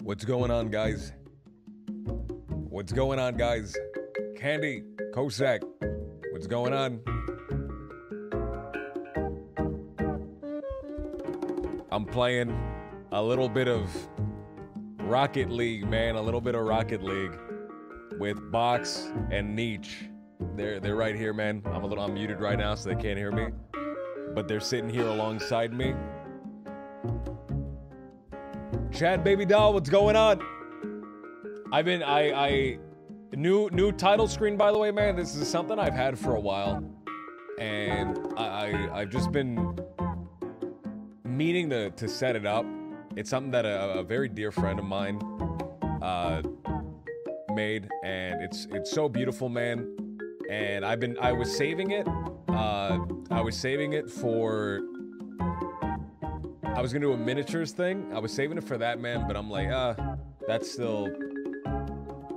What's going on, guys? What's going on, guys? Candy, Kosak, what's going on? I'm playing a little bit of Rocket League, man. A little bit of Rocket League with Box and Nietzsche. They're right here, man. I'm muted right now, so they can't hear me. But they're sitting here alongside me. Chad Baby Doll, what's going on? New title screen, by the way, man. This is something I've had for a while, and I've just been meaning to set it up. It's something that a very dear friend of mine made, and it's so beautiful, man. And I was saving it. I was gonna do a miniatures thing. I was saving it for that, man, but I'm like, that's still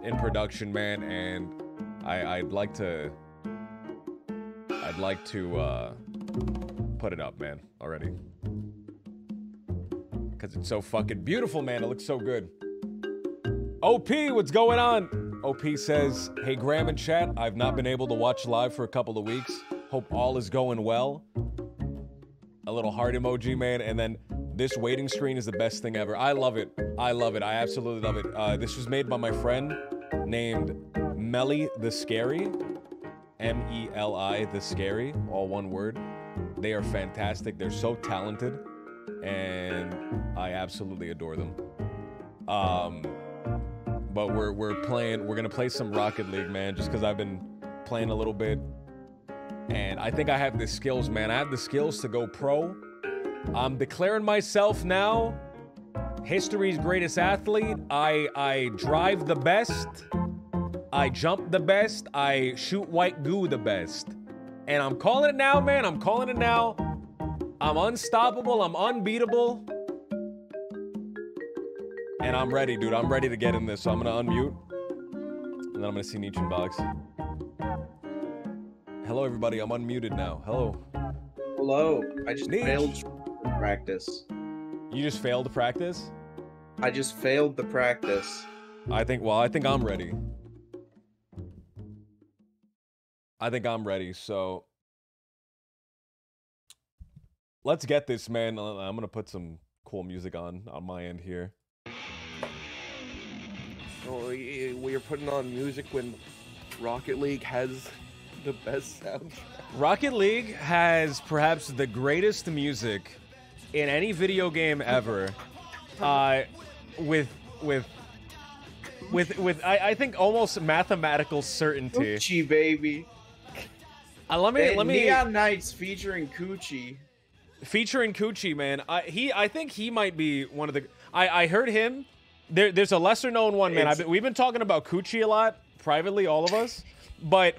in production, man, and I'd like to put it up, man, already. Cause it's so fucking beautiful, man. It looks so good. OP, what's going on? OP says, hey, Graham and chat, I've not been able to watch live for a couple of weeks. Hope all is going well. A little heart emoji, man, and then this waiting screen is the best thing ever. I love it. I love it. I absolutely love it. This was made by my friend named Melly the Scary. M-E-L-I the Scary, all one word. They are fantastic. They're so talented, and I absolutely adore them. But we're gonna play some Rocket League, man, just because I've been playing a little bit, and I think I have the skills, man. I have the skills to go pro. I'm declaring myself now history's greatest athlete. I drive the best. I jump the best. I shoot white goo the best. And I'm calling it now, man. I'm calling it now. I'm unstoppable. I'm unbeatable. And I'm ready, dude. I'm ready to get in this. So I'm gonna unmute. And then I'm gonna see Nietzsche in box. Hello, everybody. I'm unmuted now. Hello. Hello. I just Nietzsche. failed practice. You just failed to practice? I just failed the practice. I think I'm ready. I think I'm ready, so let's get this, man. I'm gonna put some cool music on my end here. Oh, we are putting on music when Rocket League has the best soundtrack. Rocket League has perhaps the greatest music in any video game ever. With I think almost mathematical certainty. Coochie, baby. Let me Neon Knights featuring Coochie. Featuring Coochie, man. I think he might be one of the. I heard him. There's a lesser known one, man. We've been talking about Coochie a lot privately, all of us. But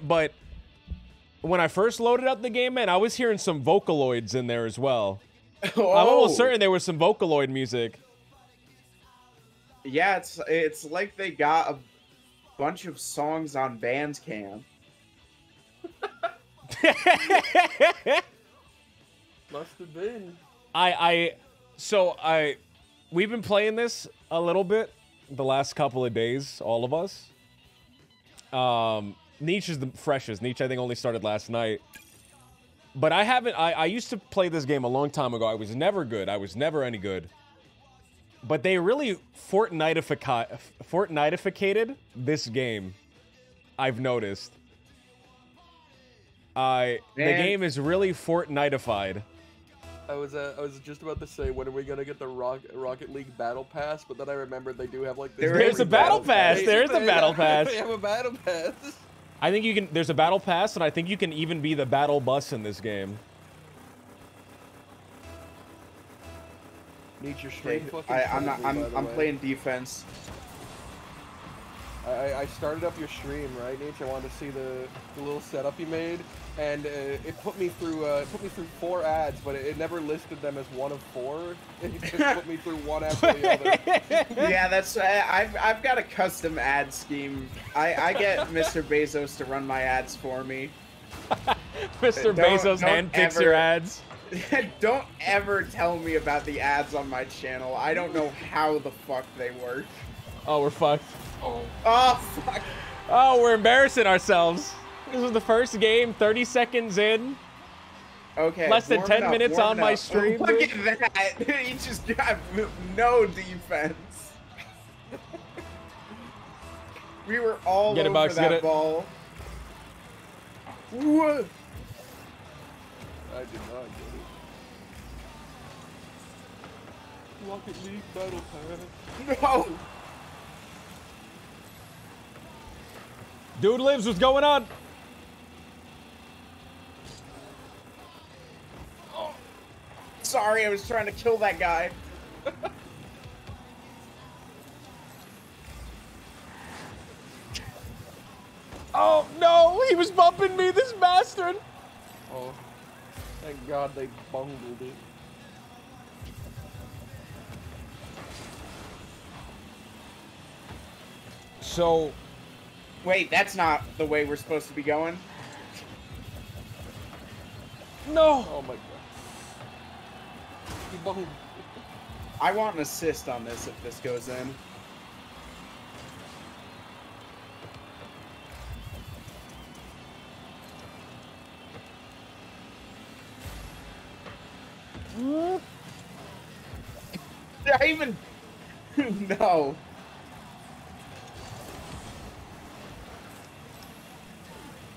when I first loaded up the game, man, I was hearing some Vocaloids in there as well. Oh. I'm almost certain there was some Vocaloid music. Yeah, it's like they got a bunch of songs on Bandcamp. Must have been. We've been playing this a little bit the last couple of days, all of us. Nietzsche is the freshest. Nietzsche, I think, only started last night. But I used to play this game a long time ago. I was never good. I was never any good. But they really Fortnite-ificated this game, I've noticed. The game is really Fortnite-ified. I was just about to say, when are we gonna get the Rocket League Battle Pass? But then I remembered they do have like this. There's a Battle Pass. There's a Battle Pass. They have a Battle Pass. I think you can. There's a Battle Pass, and I think you can even be the Battle Bus in this game. Need your straight fucking. I'm playing defense. I started up your stream, right, Nietzsche? I wanted to see the little setup you made, and it put me through 4 ads, but it never listed them as one of 4. It just put me through one after the other. Yeah, that's I've got a custom ad scheme. I get Mr. Bezos to run my ads for me. Mr. Bezos handpicks your ads. Don't ever tell me about the ads on my channel. I don't know how the fuck they work. Oh, we're fucked. Oh, fuck. Oh, we're embarrassing ourselves. This was the first game, 30 seconds in. Okay. Less than 10 minutes on my stream. Look at that. He just got no defense. We were all over that ball. What? I did not get it. Rocket League Battle Pass. No. Dude lives. What's going on? Oh. Sorry, I was trying to kill that guy. Oh no, he was bumping me, this bastard. Oh, thank God they bungled it. So, wait, that's not the way we're supposed to be going. No. Oh my God. He bungled. I want an assist on this if this goes in. Did I even... No.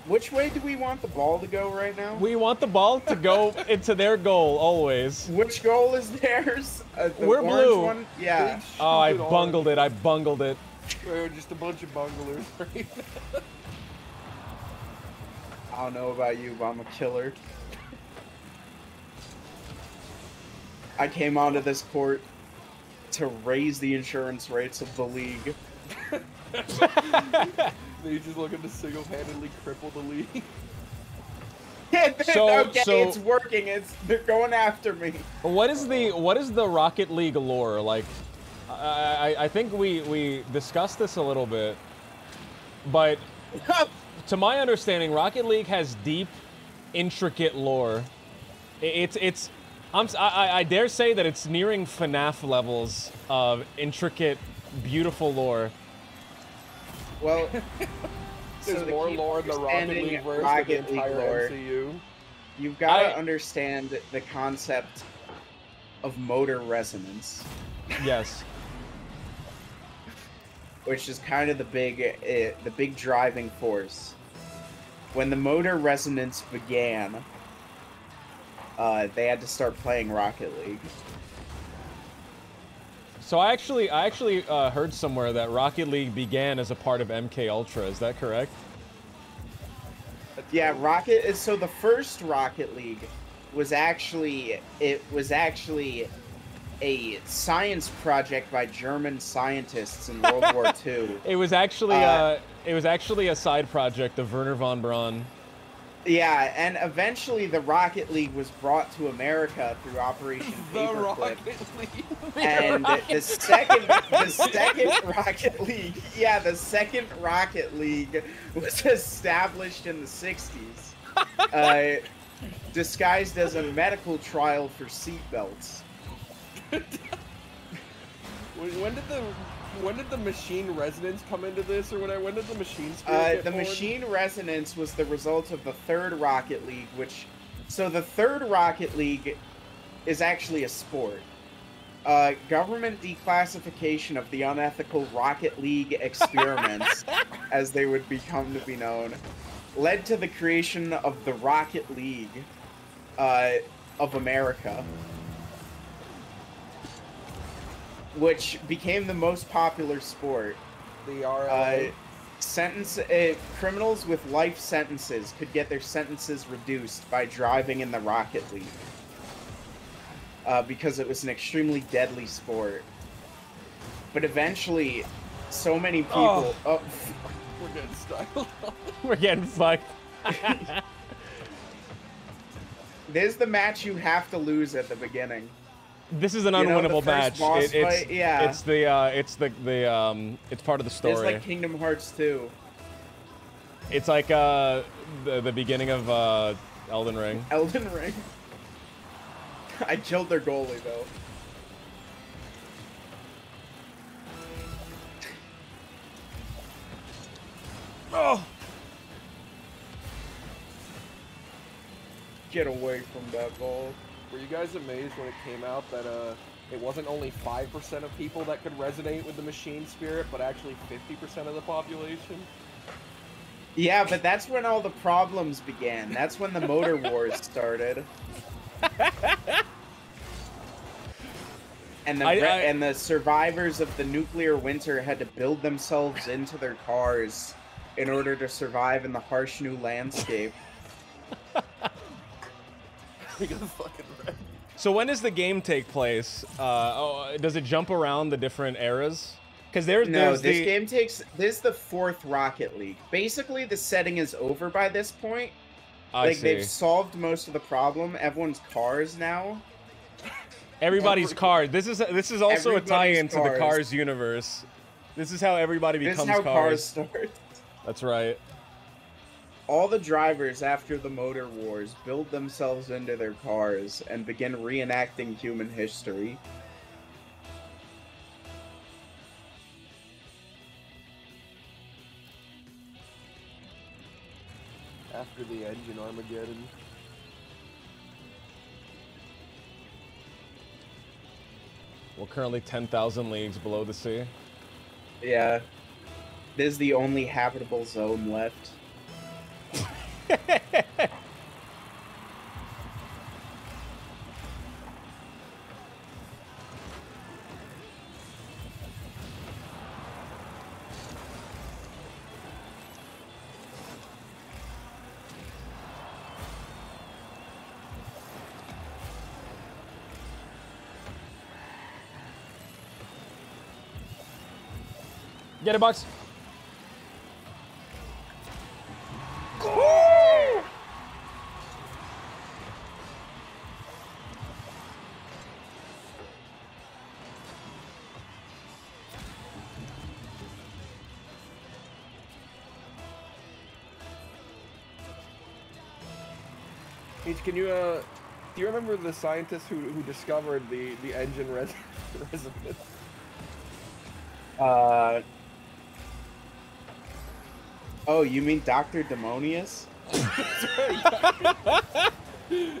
Which way do we want the ball to go right now? We want the ball to go into their goal, always. Which goal is theirs? We're blue. One? Yeah. Oh, I bungled it. I bungled it. We're just a bunch of bunglers right now. I don't know about you, but I'm a killer. I came onto this court to raise the insurance rates of the league. They just looking to single-handedly cripple the league. Okay, it's working. They're going after me. What is the Rocket League lore like? I think we discussed this a little bit, but to my understanding, Rocket League has deep, intricate lore. I dare say that it's nearing FNAF levels of intricate, beautiful lore. Well, there's more lore in the Rocket League verse than the entire MCU. You've got to understand the concept of motor resonance. Yes. Which is kind of the big driving force. When the motor resonance began, they had to start playing Rocket League. So I actually heard somewhere that Rocket League began as a part of MK Ultra. Is that correct? Yeah, so the first Rocket League was actually a science project by German scientists in World War II. It was actually a side project of Wernher von Braun. Yeah, and eventually the Rocket League was brought to America through Operation Paperclip. And the second Rocket League was established in the 60s, disguised as a medical trial for seatbelts. When did the machine resonance come into this, or when did the machine spirit get born? Machine resonance was the result of the third Rocket League, so the third Rocket League is actually a sport. Government declassification of the unethical Rocket League experiments, as they would become to be known, led to the creation of the Rocket League of America, which became the most popular sport. The RLA. Criminals with life sentences could get their sentences reduced by driving in the Rocket League. Because it was an extremely deadly sport. But eventually, so many people... We're getting styled. We're getting fucked. This is the match you have to lose at the beginning. This is an unwinnable match. It's part of the story. It's like Kingdom Hearts 2. It's like the beginning of Elden Ring. Elden Ring. I killed their goalie though. Oh. Get away from that ball. Were you guys amazed when it came out that it wasn't only 5% of people that could resonate with the machine spirit, but actually 50% of the population? Yeah, but that's when all the problems began. That's when the motor wars started. And the survivors of the nuclear winter had to build themselves into their cars in order to survive in the harsh new landscape. So when does the game take place? Does it jump around the different eras? Because this is the fourth Rocket League. Basically, the setting is over by this point. They've solved most of the problem. Everyone's cars now. Everybody's cars. This is also a tie-in to the Cars universe. This is how everybody becomes cars. This is how cars start. That's right. All the drivers after the motor wars build themselves into their cars and begin reenacting human history. After the engine Armageddon. We're currently 10,000 leagues below the sea. Yeah. This is the only habitable zone left. Get it, Bucks. Peach, can you do you remember the scientist who discovered the engine resonance? Oh, you mean Dr. Demonius?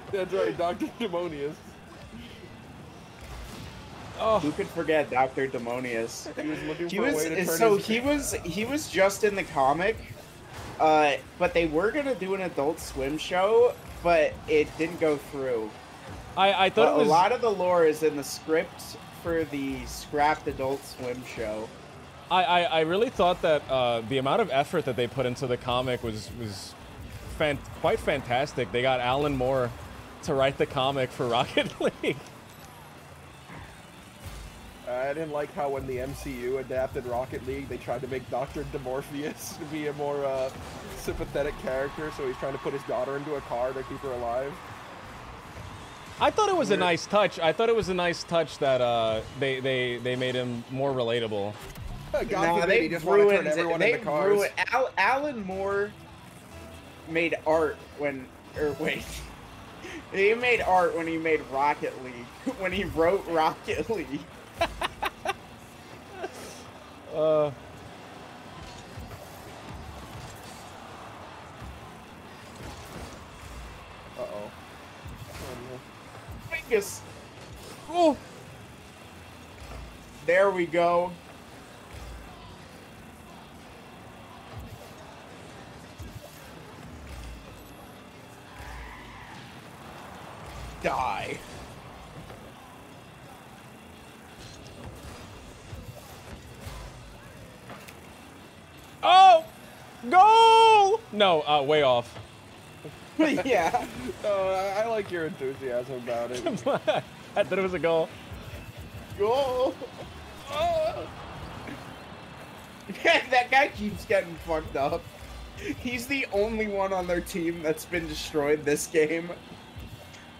That's right, Dr. Demonius. Oh, Who could forget Dr. Demonius? He was looking He for a was way to turn so his... he was just in the comic, but they were gonna do an Adult Swim show, but it didn't go through. I thought it was a lot of the lore is in the script for the scrapped Adult Swim show. I really thought that the amount of effort that they put into the comic was quite fantastic. They got Alan Moore to write the comic for Rocket League. I didn't like how when the MCU adapted Rocket League, they tried to make Dr. Demorpheus to be a more sympathetic character, so he's trying to put his daughter into a car to keep her alive. I thought it was a nice touch. I thought it was a nice touch that they made him more relatable. God forbid he just want to turn everyone into cars. Alan Moore made art he made art when he made Rocket League, when he wrote Rocket League. Uh-oh. Fingus. Oh. There we go. Die. Oh! Goal! No, way off. Yeah. I like your enthusiasm about it. I thought it was a goal. Goal. Oh. That guy keeps getting fucked up. He's the only one on their team that's been destroyed this game.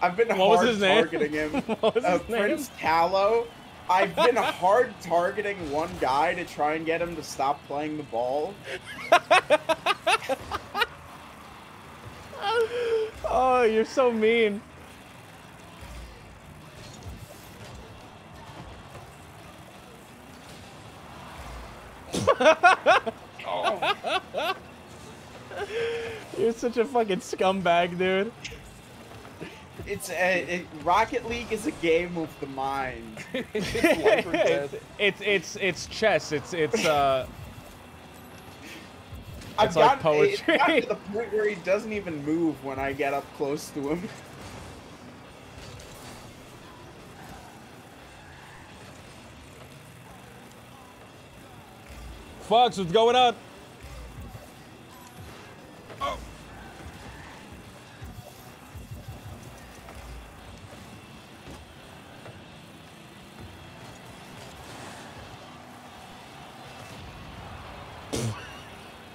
I've been hard targeting him. What was his name? Prince Tallow. I've been hard targeting one guy to try and get him to stop playing the ball. Oh, you're so mean. Oh. You're such a fucking scumbag, dude. It's Rocket League is a game of the mind. It's chess. It's I've like got poetry. It got to the point where he doesn't even move when I get up close to him. Fox, what's going on? Oh.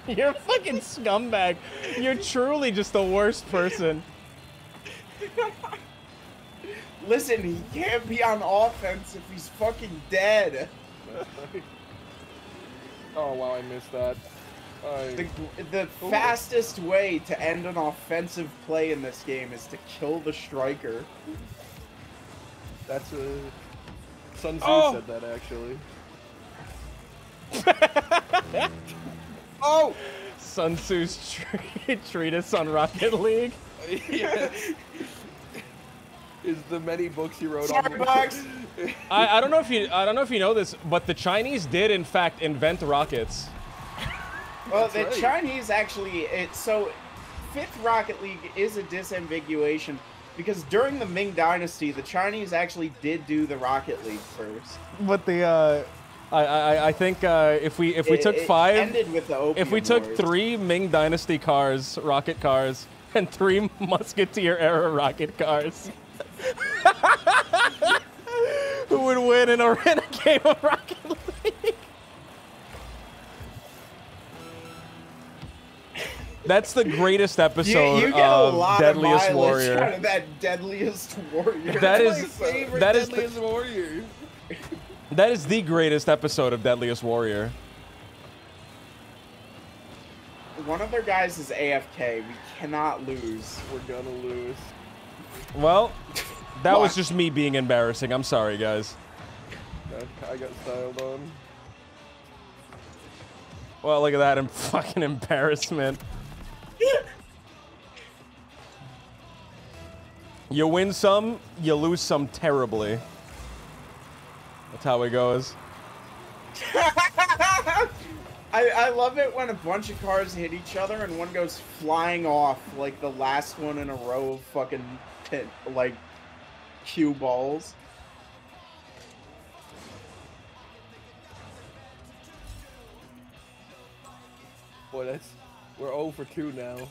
You're a fucking scumbag. You're truly just the worst person. Listen, he can't be on offense if he's fucking dead. Oh wow, I missed that. The fastest way to end an offensive play in this game is to kill the striker. That's Sun Tzu said that actually. Oh! Sun Tzu's treatise on Rocket League. Yes. Is the many books he wrote Sorry, on Box. I don't know if you know this, but the Chinese did in fact invent rockets. Well, the right. Chinese actually, so 5th Rocket League is a disambiguation because during the Ming Dynasty, the Chinese actually did do the Rocket League first. But the I think if we took five, ended with the Opium if we took Wars. 3 Ming Dynasty cars, rocket cars, and 3 Musketeer era rocket cars, who would win in a game of Rocket League? That's the greatest episode You get a of lot Deadliest of mileage Warrior. out of that Deadliest Warrior. That That's is- my favorite that is Deadliest Warrior. That is the greatest episode of Deadliest Warrior. One of their guys is AFK. We cannot lose. We're gonna lose. Well, that was What? just me being embarrassing. I'm sorry, guys. I got styled on. Well, look at that fucking embarrassment. You win some, you lose some terribly. That's how it goes. I love it when a bunch of cars hit each other and one goes flying off like the last one in a row of fucking like cue balls. Boy, we're 0 for 2 now. We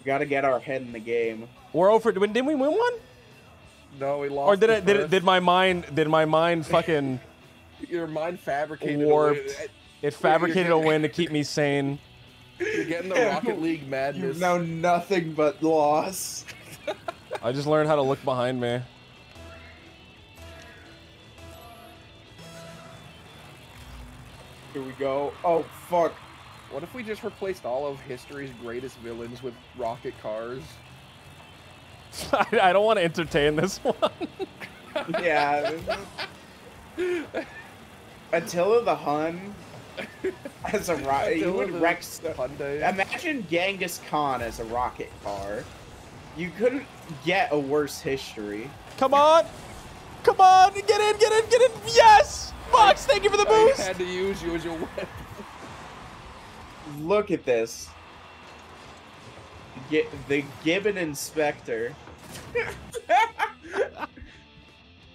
gotta get our head in the game. We're over. Didn't we win one? No, we lost. Or did the it? Did it? first. Did my mind fucking Your mind fabricated warped? a win. It fabricated a win to keep me sane. You're getting the Yeah, Rocket League madness. You know nothing but loss. I just learned how to look behind me. Here we go. Oh, fuck. What if we just replaced all of history's greatest villains with rocket cars? I don't want to entertain this one. Yeah. Attila the Hun as a rocket. He Attila would the wreck. Hyundai. Imagine Genghis Khan as a rocket car. You couldn't get a worse history. Come on! Come on! Get in! Get in! Get in! Yes! Fox, thank you for the I boost! had to use you as your weapon. Look at this. Get the Gibbon Inspector.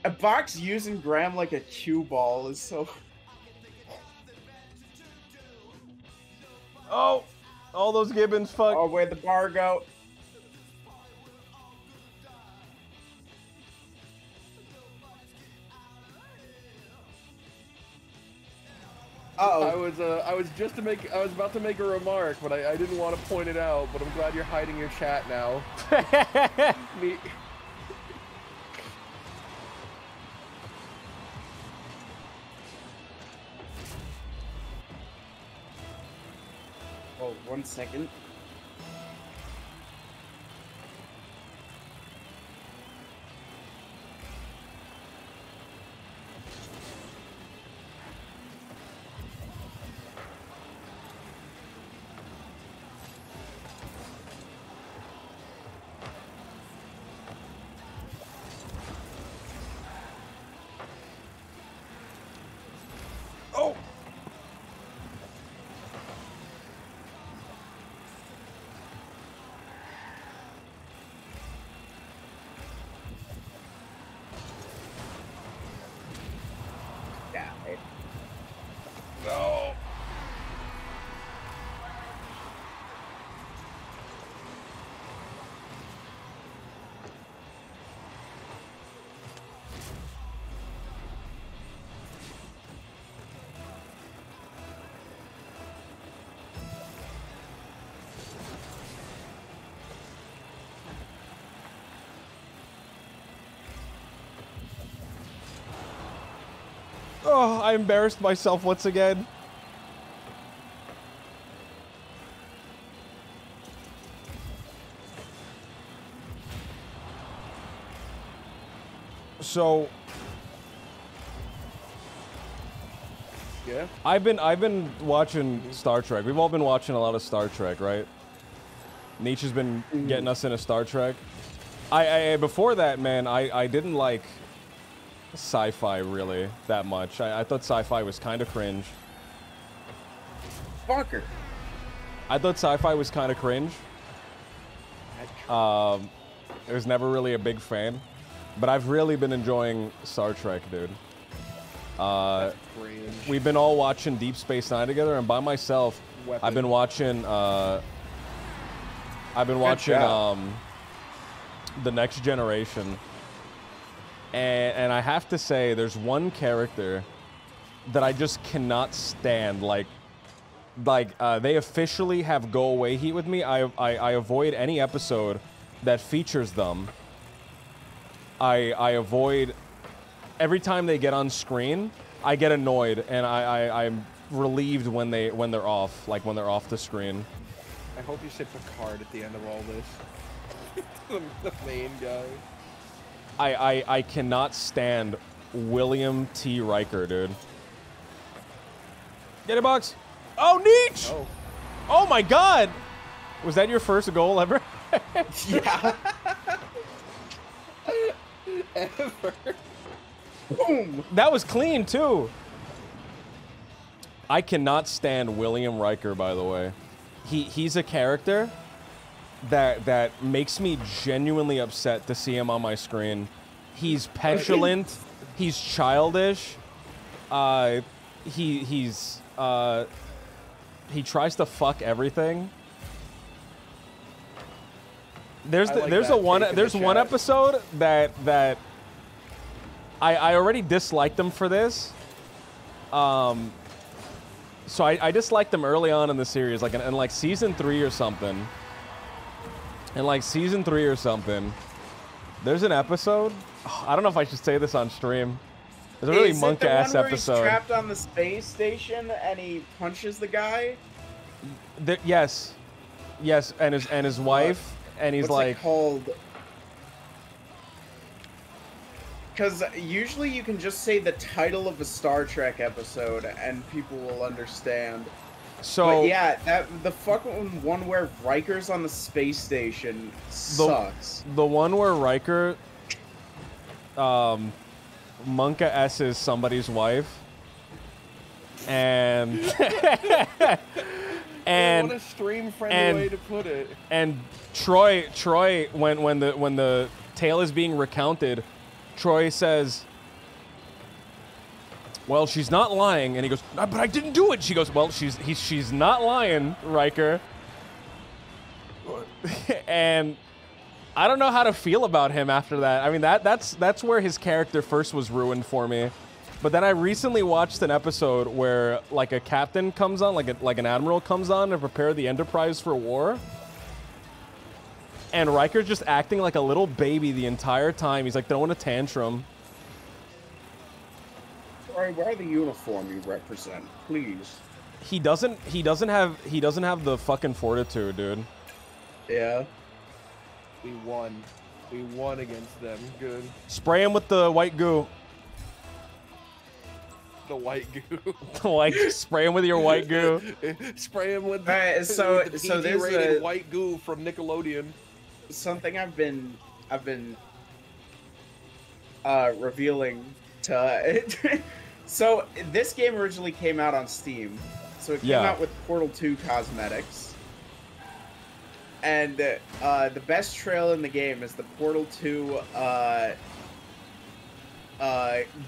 A box using Graham like a cue ball is so. Oh! All those Gibbons, fuck. Oh, where'd the bar go? Uh-oh. I was about to make a remark, but I didn't want to point it out. But I'm glad you're hiding your chat now. Me. Oh, 1 second. Oh! Yeah. No! Oh, I embarrassed myself once again. So Yeah. I've been watching Star Trek. We've all been watching a lot of Star Trek, right? Nietzsche's been getting us into Star Trek. I before that, man, I didn't like sci-fi really that much. I thought sci-fi was kind of cringe. Fucker. I thought sci-fi was kind of cringe. I was never really a big fan, but I've really been enjoying Star Trek, dude. Cringe. We've been all watching Deep Space Nine together, and by myself, Weapon. I've been watching job. The Next Generation, and I have to say, there's one character that I just cannot stand, like like they officially have go away heat with me. I avoid any episode that features them. I avoid every time they get on screen. I get annoyed and I'm relieved when they're off, like when they're off the screen. I hope you say Picard at the end of all this. the main guy. I cannot stand William T. Riker, dude. Get it, Box. Oh, Nietzsche! Oh. Oh my God! Was that your first goal ever? Yeah. Ever. Boom. That was clean too. I cannot stand William Riker, by the way. He's a character that makes me genuinely upset to see him on my screen. He's petulant. He's childish. He tries to fuck everything. There's one episode that I already disliked him for this. So I disliked them early on in the series, like in like season 3 or something. In like season 3 or something, there's an episode. I don't know if I should say this on stream. It's a really monk-ass episode. He's trapped on the space station and he punches the guy. Yes, and his wife, and he's What's like it called? Because usually you can just say the title of a Star Trek episode and people will understand. So but yeah, the fucking one where Riker's on the space station sucks. The one where Riker, Monka S's somebody's wife, and what a stream-friendly way to put it. And Troy, when the tale is being recounted, Troy says, "Well, she's not lying," and he goes, "No, but I didn't do it." She goes, "Well, she's not lying, Riker." And I don't know how to feel about him after that. I mean, that's where his character first was ruined for me. But then I recently watched an episode where like a captain comes on, like an admiral comes on to prepare the Enterprise for war. And Riker's just acting like a little baby the entire time. He's like throwing a tantrum. Alright, wear the uniform you represent, please. He doesn't have the fucking fortitude, dude. Yeah. We won. We won against them. Good. Spray him with the white goo. The white goo. Like, spray him with your white goo. Spray him with so the so there's PG-rated a white goo from Nickelodeon. something I've been revealing to so this game originally came out on Steam. So it came out with Portal 2 cosmetics. And the best trail in the game is the Portal 2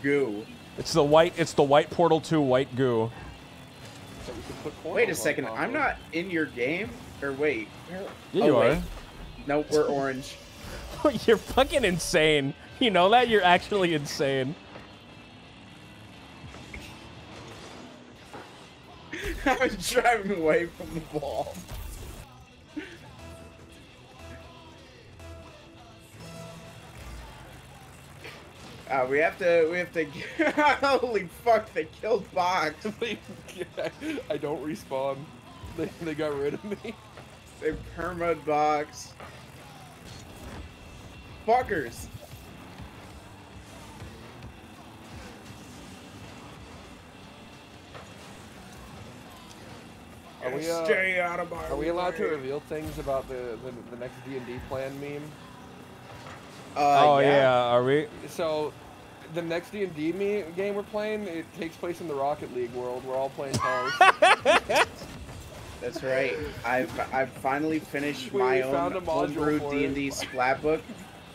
goo. It's the white Portal 2 white goo. So we can put Wait a second, I'm not in your game? Or wait. Yeah, you are. No, we're orange. You're fucking insane. You know that? You're actually insane. I was driving away from the ball. We have to. Holy fuck! They killed Box. I don't respawn. They got rid of me. They perma'd Box. Fuckers. Stay out of my Are we allowed to way. reveal things about the next D&D plan meme? Oh yeah, are we? So, the next D&D game we're playing, it takes place in the Rocket League world. We're all playing cars. That's right. I've finally finished We my found own a module homebrew for D&D it. splat book.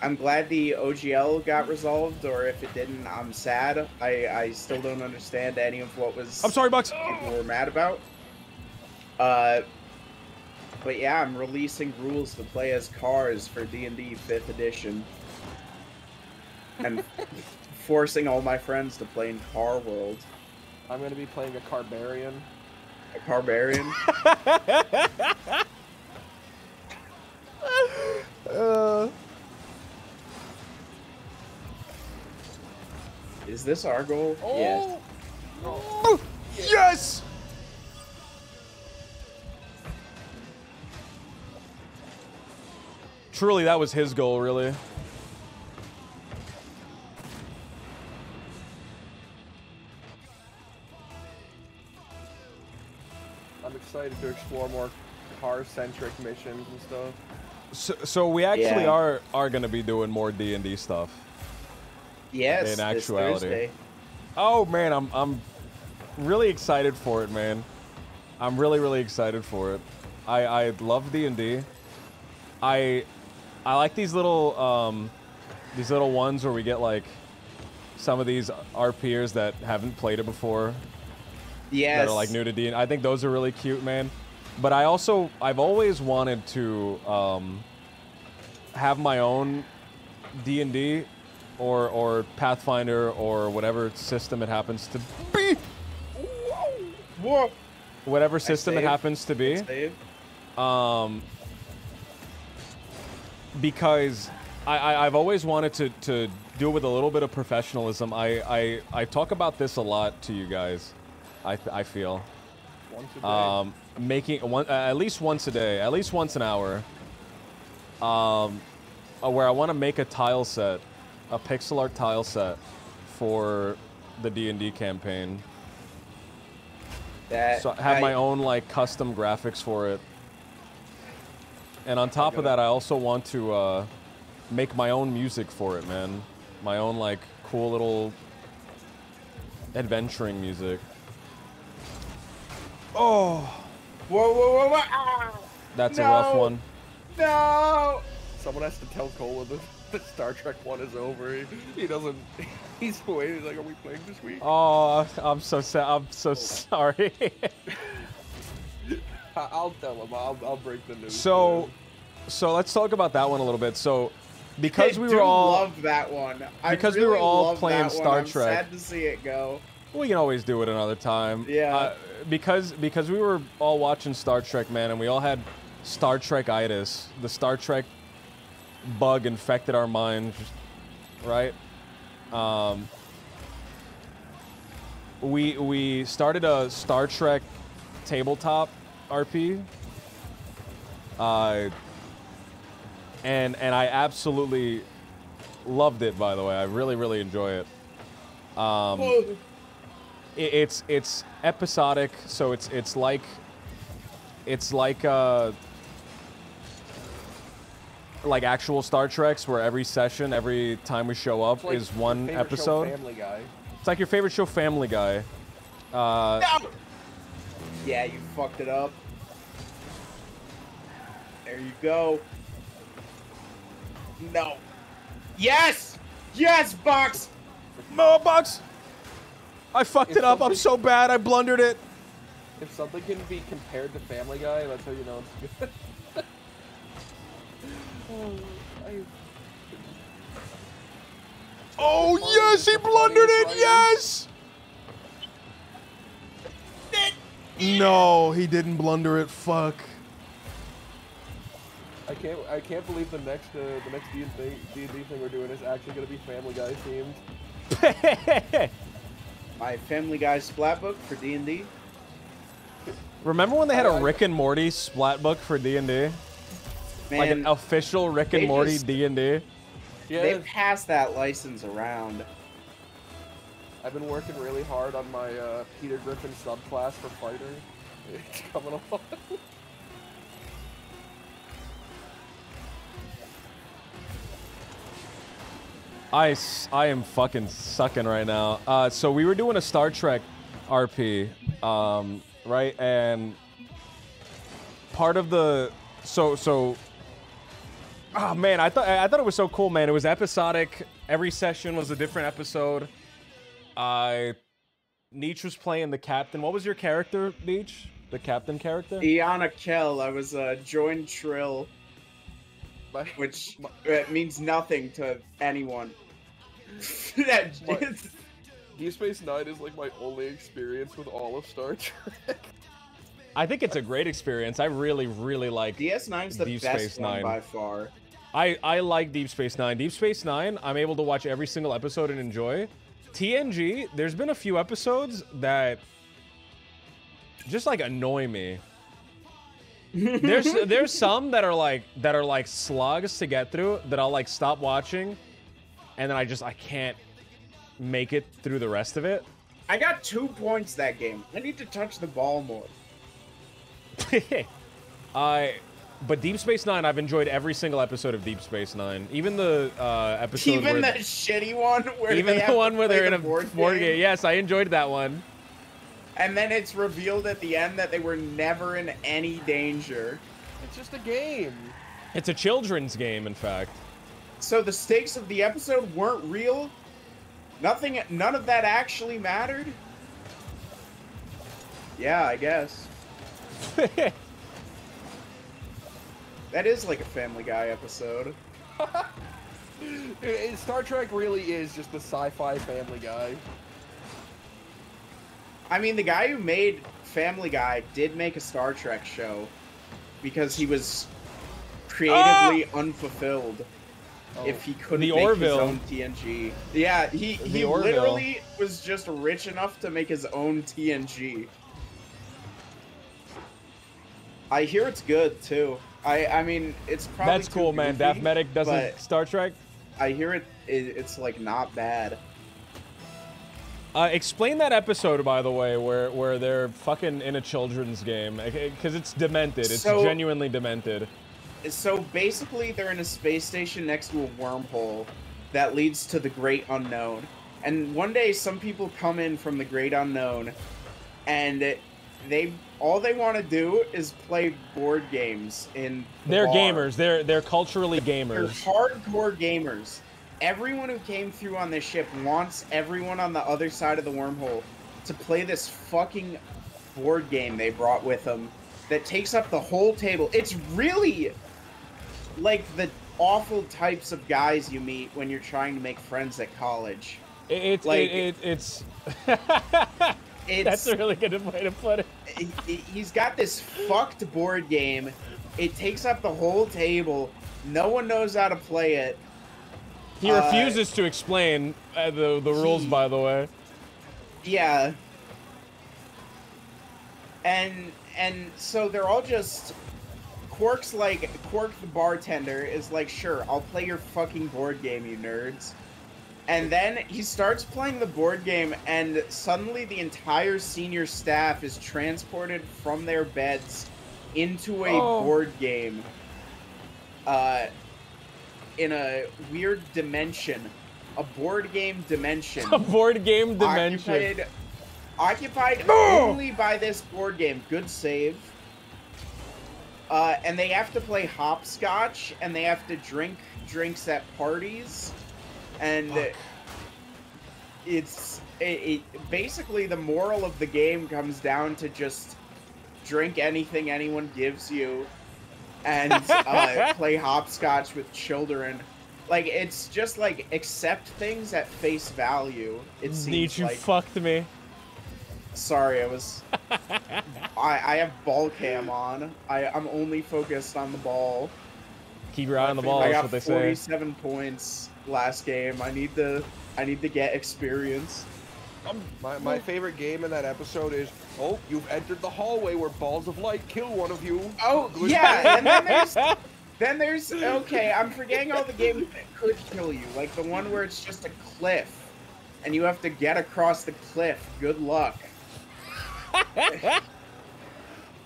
I'm glad the OGL got resolved, or if it didn't, I'm sad. I still don't understand any of what was. I'm sorry, Bucks. People were mad about. But yeah, I'm releasing rules to play as cars for D&D 5th edition. And forcing all my friends to play in Car World. I'm going to be playing a Carbarian. A barbarian. Is this our goal? Oh. Yes. Oh. Yes! Truly, that was his goal, really. I'm excited to explore more car-centric missions and stuff. So we actually Yeah. are gonna be doing more D&D stuff. Yes. In this actuality. Thursday. Oh man, I'm really excited for it, man. I'm really excited for it. I love D&D. I like these little ones where we get like some of these RPers that haven't played it before. Yes. That are like new to D&D. I think those are really cute, man. But I've always wanted to have my own D&D or Pathfinder or whatever system it happens to be. Whoa. Whatever system it saved. happens to be. Save. Because I've always wanted to do it with a little bit of professionalism. I talk about this a lot to you guys. I feel Once a day. making one at least once a day, at least once an hour. Where I want to make a tile set, a pixel art tile set for the D&D campaign. That. So I have my own like custom graphics for it. And on top of that, I also want to make my own music for it, man. My own like cool little adventuring music. Oh, Whoa! Ah, that's a rough No. one. no. Someone has to tell Cole when the Star Trek one is over. He doesn't. He's waiting. He's like, "Are we playing this week?" Oh, I'm so sad. I'm so sorry. I'll tell him. I'll break the news. so let's talk about that one a little bit. So because I we do were all love that one. because I we were really all love playing that one. Star I'm Trek. sad to see it go. We can always do it another time. Yeah. Because we were all watching Star Trek, man, and we all had Star Trek-itis. The Star Trek bug infected our minds, right? We started a Star Trek tabletop RP. And I absolutely loved it, by the way. I really enjoy it. Whoa. It's episodic, so it's like actual Star Treks, where every session, every time we show up, It's like is one your favorite show, episode. Family Guy. It's like your favorite show, Family Guy. No! Yeah, you fucked it up. There you go. No. Yes! Yes, Box! Oh, Bucks! I fucked it up. I'm so bad. I blundered it. If something can be compared to Family Guy, that's how you know it's good. Oh yes, he blundered it. Yes. No, he didn't blunder it. Fuck. I can't believe the next D&D thing we're doing is actually gonna be Family Guy themed. My Family Guy splat book for D&D. Remember when they had a Rick and Morty splat book for D&D? Man, Like an official Rick and they Morty just- D&D? Yeah, they passed that license around. I've been working really hard on my Peter Griffin subclass for Fighter. It's coming along. I am fucking sucking right now. So we were doing a Star Trek RP, right? And part of the oh man, I thought it was so cool, man. It was episodic. Every session was a different episode. Nietzsche was playing the captain. What was your character, Nietzsche? The captain character? Iana Kell, I was joined Trill, My- which means nothing to anyone. That- Deep Space Nine is like my only experience with all of Star Trek. I think it's a great experience. I really, really like DS9's the Deep best Space one Nine. by far. I like Deep Space Nine. Deep Space Nine, I'm able to watch every single episode and enjoy. TNG, there's been a few episodes that just like annoy me. There's some that are like slugs to get through that I'll like stop watching, and then I can't make it through the rest of it. I got 2 points that game. I need to touch the ball more. But Deep Space Nine, I've enjoyed every single episode of Deep Space Nine. Even the episode Even where that shitty one where even they the one where they're in a board game. Yes, I enjoyed that one. And then it's revealed at the end that they were never in any danger. It's just a game. It's a children's game, in fact. So the stakes of the episode weren't real? None of that actually mattered? Yeah, I guess. That is like a Family Guy episode. Star Trek really is just the sci-fi Family Guy. I mean, the guy who made Family Guy did make a Star Trek show because he was creatively unfulfilled. If he couldn't The make Orville. his own TNG. Yeah, he Orville. literally was just rich enough to make his own TNG. I hear it's good, too. I mean, it's probably That's cool, too man. goofy, Daft Medic doesn't but Star Trek. I hear it's like not bad. Explain that episode, by the way, where they're fucking in a children's game, because it's demented. It's So- genuinely demented. So basically, they're in a space station next to a wormhole that leads to the Great Unknown. And one day, some people come in from the Great Unknown, and all they want to do is play board games in the They're bar. gamers. They're culturally They're gamers. hardcore gamers. Everyone who came through on this ship wants everyone on the other side of the wormhole to play this fucking board game they brought with them that takes up the whole table. It's really like the awful types of guys you meet when you're trying to make friends at college. It's It's that's a really good way to put it. He's got this fucked board game. It takes up the whole table. No one knows how to play it. He refuses to explain the rules, by the way. Yeah. And so they're all just Quark the bartender is like, "Sure, I'll play your fucking board game, you nerds." And then he starts playing the board game, and suddenly the entire senior staff is transported from their beds into a board game. In a weird dimension. A board game dimension. A board game dimension. Occupied only by this board game. Good save. And they have to play hopscotch, and they have to drink drinks at parties. And it's basically the moral of the game comes down to just drink anything anyone gives you and play hopscotch with children. Like, it's just like accept things at face value. It seems Nietzsche like. fucked me. Sorry, I have ball cam on. I'm only focused on the ball. Keep your eye on the ball. I That's got what they say. 47 points last game. I need to get experience. My favorite game in that episode is, oh, you've entered the hallway where balls of light kill one of you. Oh, yeah, and then there's okay, I'm forgetting all the games that could kill you. Like the one where it's just a cliff, and you have to get across the cliff. Good luck.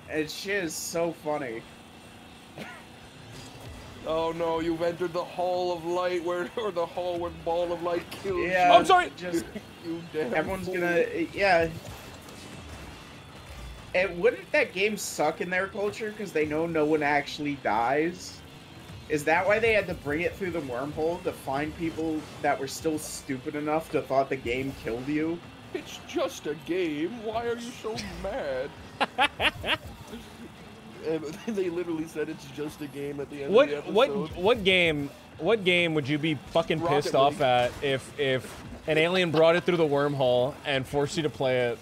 And shit is so funny. Oh no, you've entered the hall of light or the hall where ball of light kills Yeah, you. I'm sorry. Just You damn everyone's fool. gonna yeah. And wouldn't that game suck in their culture because they know no one actually dies? Is that why they had to bring it through the wormhole to find people that were still stupid enough to thought the game killed you? It's just a game. Why are you so mad? And they literally said it's just a game at the end of the episode. What game would you be fucking Rocket pissed off League. at if an alien brought it through the wormhole and forced you to play it?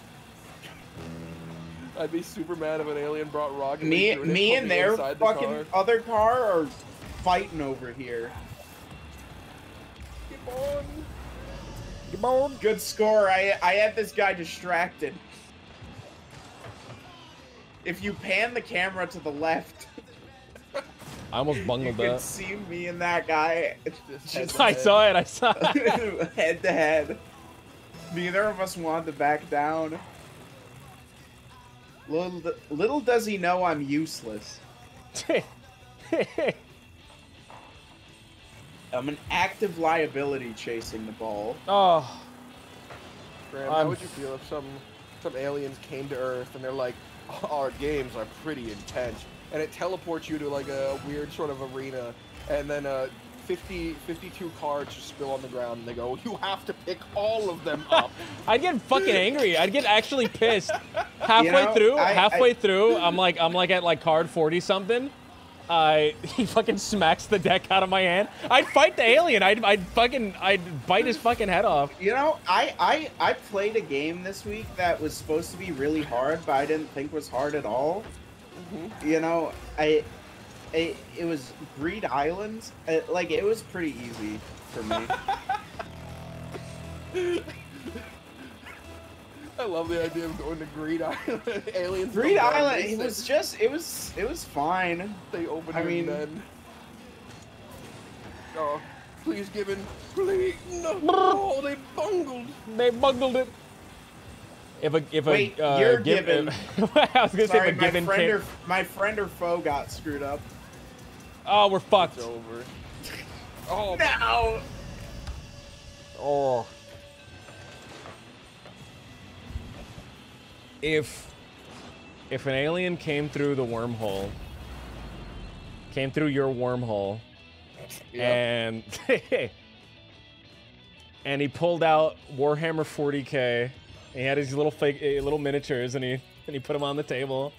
I'd be super mad if an alien brought Rocket Me, League through me put and their inside the fucking car. other car are fighting over here. Keep on. Come on. Good score. I had this guy distracted. If you pan the camera to the left, I almost you bungled can that. see me and that guy Just I saw it. I saw it. head to head. Neither of us wanted to back down. Little does he know I'm useless. I'm an active liability chasing the ball. Oh, Graham, how would you feel if some aliens came to Earth and they're like, our games are pretty intense, and it teleports you to like a weird sort of arena, and then 52 cards just spill on the ground, and they go, you have to pick all of them up. I'd get fucking angry. I'd get actually pissed. Halfway through, I'm like at like card 40 something. He fucking smacks the deck out of my hand. I'd fight the alien. I'd bite his fucking head off. You know, I played a game this week that was supposed to be really hard, but I didn't think was hard at all. Mm-hmm. You know, it was Greed Islands. Like, it was pretty easy for me. I love the idea of going to Greed Island. Aliens. Greed come down, Island, they it was sit- just, it was fine. They open I your mean- den. Oh, please, Gibbon. Please, no. Oh, they bungled. They bungled it. Wait, you're Gibbon. I was gonna Sorry, say, but Gibbon my friend or foe got screwed up. Oh, we're fucked. It's over. Oh, No! Oh. If an alien came through the wormhole, came through your wormhole, yeah. and he pulled out Warhammer 40K, and he had his little fake little miniatures, and he put them on the table.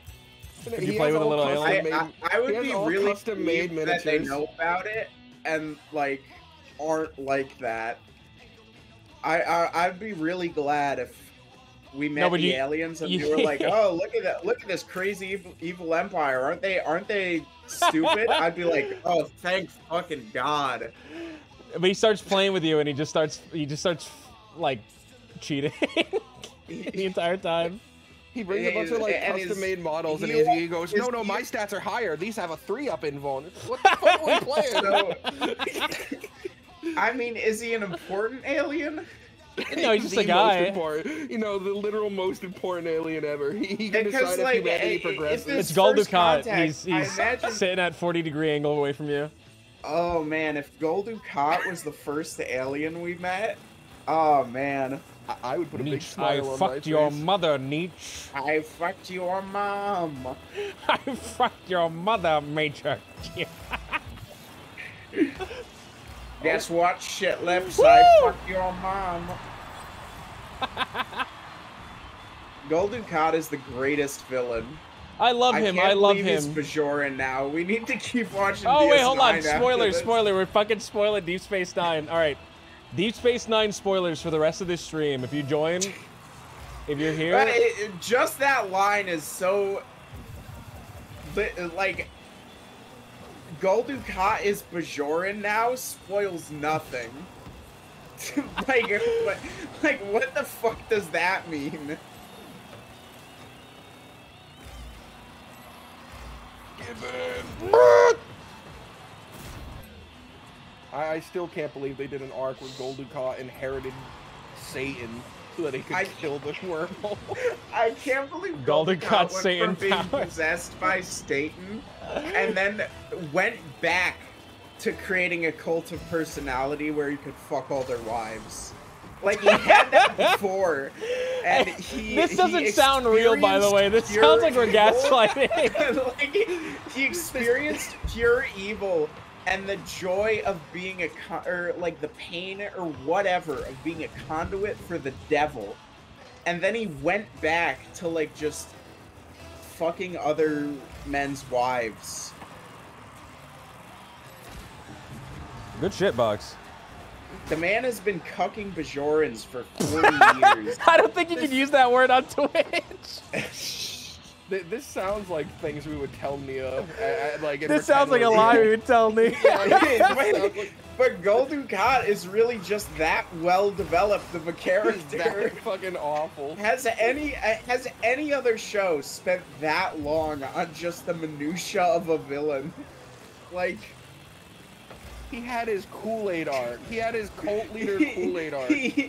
Could you play with a little alien? I would be really custom-made relieved that they miniatures. know about it and like aren't like that. I'd be really glad if we met but the you- aliens and we were like, oh, look at that, look at this crazy evil empire, aren't they stupid? I'd be like, oh, thank fucking God. But he starts playing with you, and he just starts like cheating the entire time. He brings a bunch of like And his- custom-made models, and he- he goes, his- "No, my stats are higher. These have a 3-up invuln." What the fuck are we playing? So, I mean, is he an important alien? No, he's just The a guy. most important, you know, the literal most important alien ever. He can Because, decide if like, humanity if progresses. this- It's Gul first Dukat. contact, He's I imagine- sitting at 40-degree angle away from you. Oh man, if Gul Dukat was the first alien we met, oh man, I would put a big Nietzsche, I smile on my fucked your face. mother, Nietzsche. I fucked your mom. I fucked your mother, Major. Guess what, shit lips? Woo! I fucked your mom. Gul Dukat is the greatest villain. I love him. I love him. He's Bajoran now. We need to keep watching. Oh wait, DS9 hold on. after Spoiler, this. spoiler. We're fucking spoiling Deep Space Nine. All right, Deep Space Nine spoilers for the rest of this stream. If you join, if you're here, Just that line is so. Like, Gul Dukat is Bajoran now spoils nothing. like what the fuck does that mean? I still can't believe they did an arc where Gul Dukat inherited Satan so that he could kill the wormhole. I can't believe Gul Gul Dukat Dukat went Satan from being power. possessed by Satan and then went back to creating a cult of personality where he could fuck all their wives. Like, he had that before, and this doesn't sound real, by the way. This sounds like we're gaslighting. Like, he experienced pure evil and the joy of being or like the pain or whatever of being a conduit for the devil, and then he went back to like just fucking other men's wives. Good shit, Box. The man has been cucking Bajorans for 40 years. I don't think you can use that word on Twitch. This sounds like things we would tell Nia. Like in This sounds like a pretend lie we're- you would tell me. But Gul Dukat is really just that well developed of a He's character. that fucking awful. Has any other show spent that long on just the minutia of a villain? Like, He had his Kool-Aid arc. He had his cult leader Kool-Aid arc. he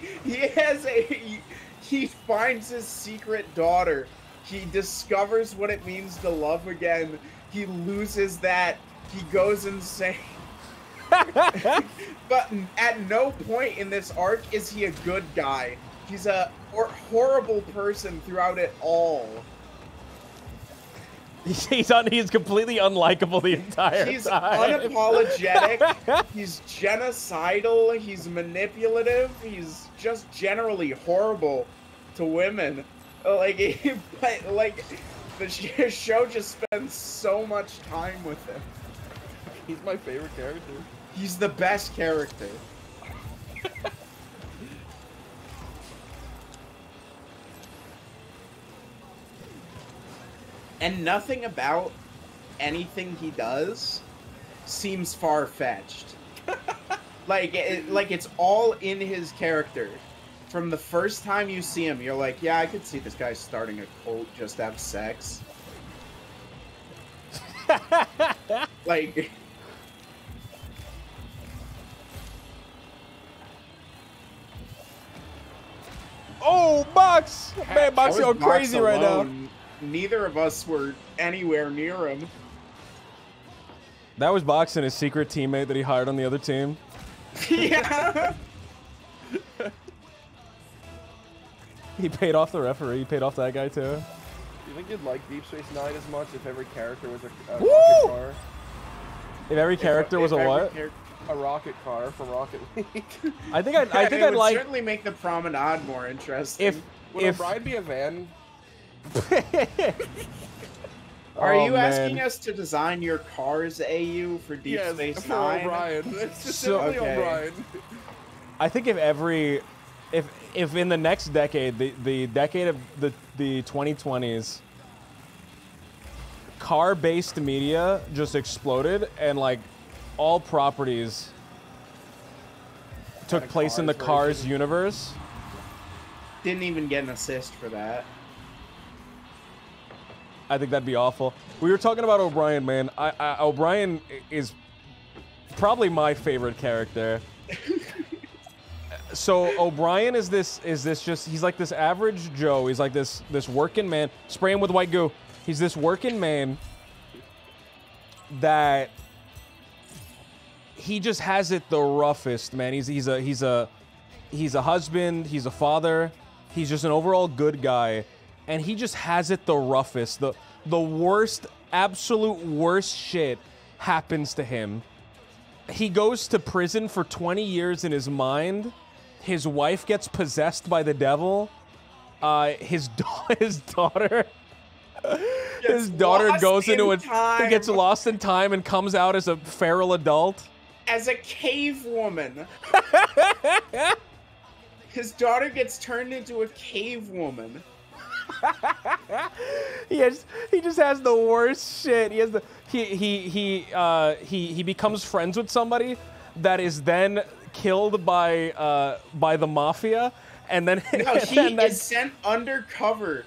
finds his secret daughter. He discovers what it means to love again. He loses that. He goes insane. But at no point in this arc is he a good guy. He's a horrible person throughout it all. He's completely unlikable the entire He's time. unapologetic. He's genocidal. He's manipulative. He's just generally horrible to women. Like the show just spends so much time with him. He's my favorite character. He's the best character. And nothing about anything he does seems far-fetched. like it's all in his character. From the first time you see him, you're like, yeah, I could see this guy starting a cult just to have sex. Like... Oh, Box! Man, Box That going was Box crazy right now. alone. Neither of us were anywhere near him. That was Box and his secret teammate that he hired on the other team. Yeah. He paid off the referee. He paid off that guy too. Do you think you'd like Deep Space Nine as much if every character was a Woo! rocket car? If every character was a every what? A rocket car from Rocket League. I think I'd It would like certainly make the promenade more interesting. Would if O'Brien be a van? Are Oh, you asking man. us to design your cars, AU, for Deep Yes, Space for Nine? O'Brien. It's So- specifically Okay. O'Brien. I think if in the next decade, the decade of the 2020s, car-based media just exploded and like all properties took Kinda place in the Cars Cars version. universe. Didn't even get an assist for that. I think that'd be awful. We were talking about O'Brien, man. O'Brien is probably my favorite character. So O'Brien is this just he's like this average Joe. He's like this working man. Spray him with white goo. He's this working man that he just has it the roughest, man. He's a husband, he's a father, he's just an overall good guy, and he just has it the roughest. The worst, absolute worst shit happens to him. He goes to prison for 20 years in his mind. His wife gets possessed by the devil. His daughter lost goes into in time. gets lost in time and comes out as a feral adult. As a cave woman. His daughter gets turned into a cave woman. He just has the worst shit. He has he becomes friends with somebody that is then killed by the mafia, and then No, and he then is sent undercover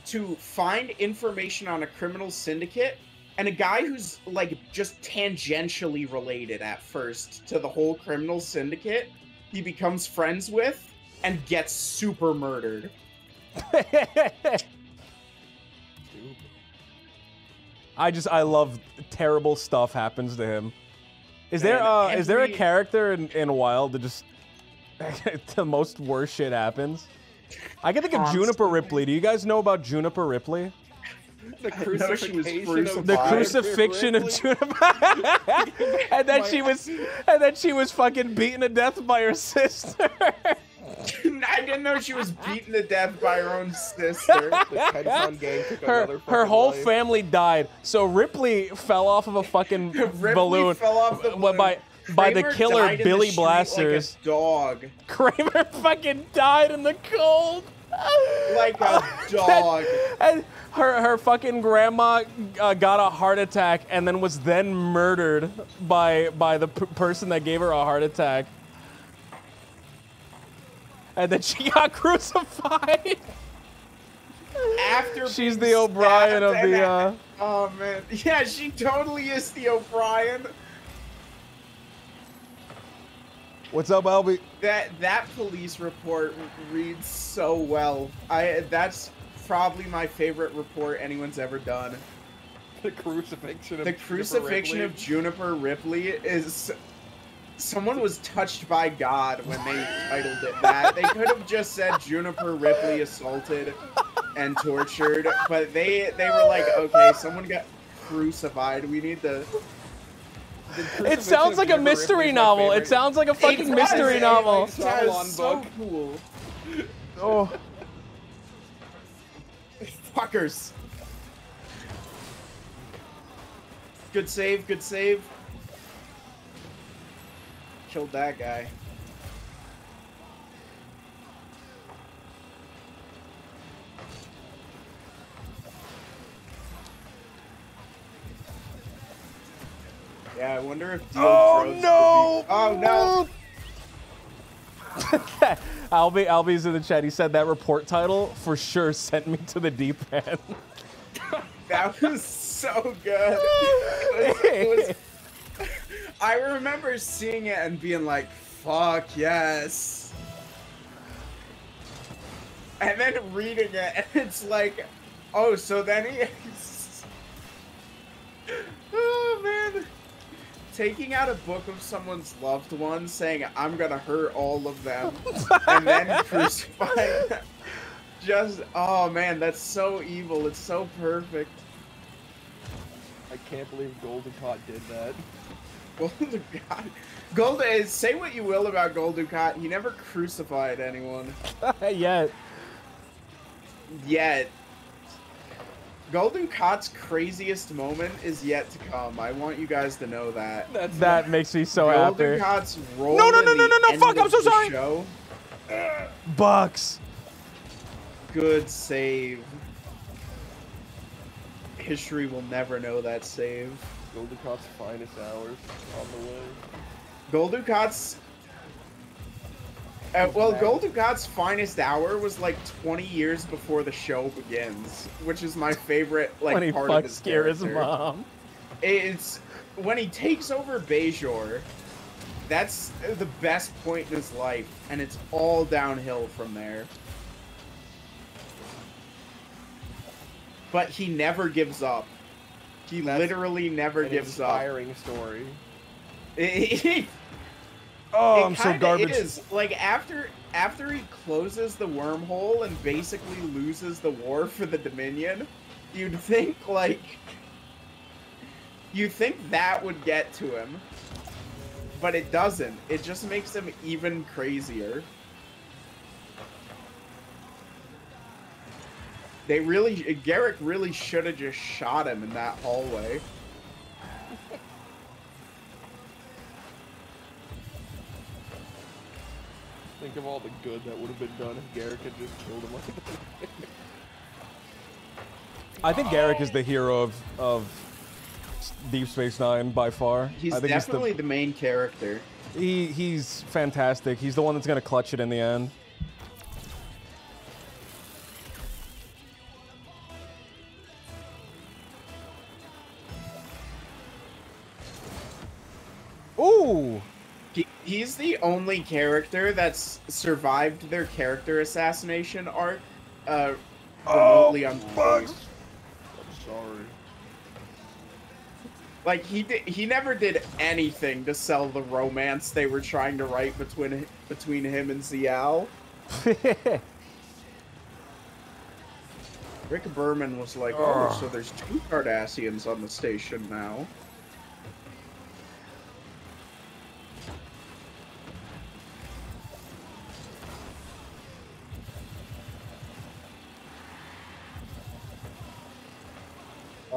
to find information on a criminal syndicate, and a guy who's like just tangentially related at first to the whole criminal syndicate, he becomes friends with and gets super murdered. I love terrible stuff happens to him. Is there Man, is there a every- character in Wild that just the most worst shit happens? I can think of Juniper Constantly. Ripley. Do you guys know about Juniper Ripley? The I know she was crucifixion of The Fire. crucifixion of Ripley. Juniper. and then she was fucking beaten to death by her sister. I didn't know she was beaten to death by her own sister. The Tenton gang took another her fucking whole life. family died. So Ripley fell off of a fucking Ripley balloon fell off the balloon. by the Kramer killer died in Billy the street Blasters. like a dog. Kramer fucking died in the cold. Like a dog. And her fucking grandma got a heart attack and then was then murdered by the person that gave her a heart attack. And then she got crucified. After She's being the O'Brien of stabbed the. Oh man, yeah, she totally is the O'Brien. What's up, Albie? That police report reads so well. That's probably my favorite report anyone's ever done. The crucifixion of The crucifixion of Juniper Ripley is. Someone was touched by God when they titled it that. They could have just said Juniper Ripley assaulted and tortured, but they were like, okay, someone got crucified. We need to. It sounds like a mystery novel. It sounds like a fucking mystery novel. That is so cool. Oh. Fuckers. Good save, good save. Killed that guy. Yeah, I wonder if Oh no! Oh no! Albie's in the chat. He said that report title for sure sent me to the deep end. That was so good. It was I remember seeing it and being like, fuck yes. And then reading it and it's like, oh, so then he oh man. Taking out a book of someone's loved one, saying, I'm gonna hurt all of them, and then crucifying them. Just, oh man, that's so evil. It's so perfect. I can't believe Golden Cot did that. Golden Cot. Say what you will about Golden Cot, he never crucified anyone. Yet. Yet. Golden Cot's craziest moment is yet to come. I want you guys to know that. That makes me so Golden happy. Cot's role No, in the end fuck, I'm of so the sorry. show. Bucks. Good save. History will never know that save. Golden Cot's finest hours on the way. Golden Cot's... Golden Cot's finest hour was like 20 years before the show begins, which is my favorite When he part of his scare his character. mom. It's when he takes over Bajor. That's the best point in his life, and it's all downhill from there. But he never gives up. He literally never gives up. Inspiring story. Oh, It I'm so kinda garbage. is. Like after he closes the wormhole and basically loses the war for the Dominion, you'd think that would get to him, but it doesn't. It just makes him even crazier. Garrick really should have just shot him in that hallway. Think of all the good that would have been done if Garrick had just killed him like that. I think Garrick is the hero of Deep Space Nine by far. He's I think definitely the main character. he's fantastic. He's the one that's gonna clutch it in the end. Ooh! He's the only character that's survived their character assassination arc remotely unscathed. I'm sorry. Like he never did anything to sell the romance they were trying to write between him and Zial. Rick Berman was like, oh, so there's 2 Cardassians on the station now.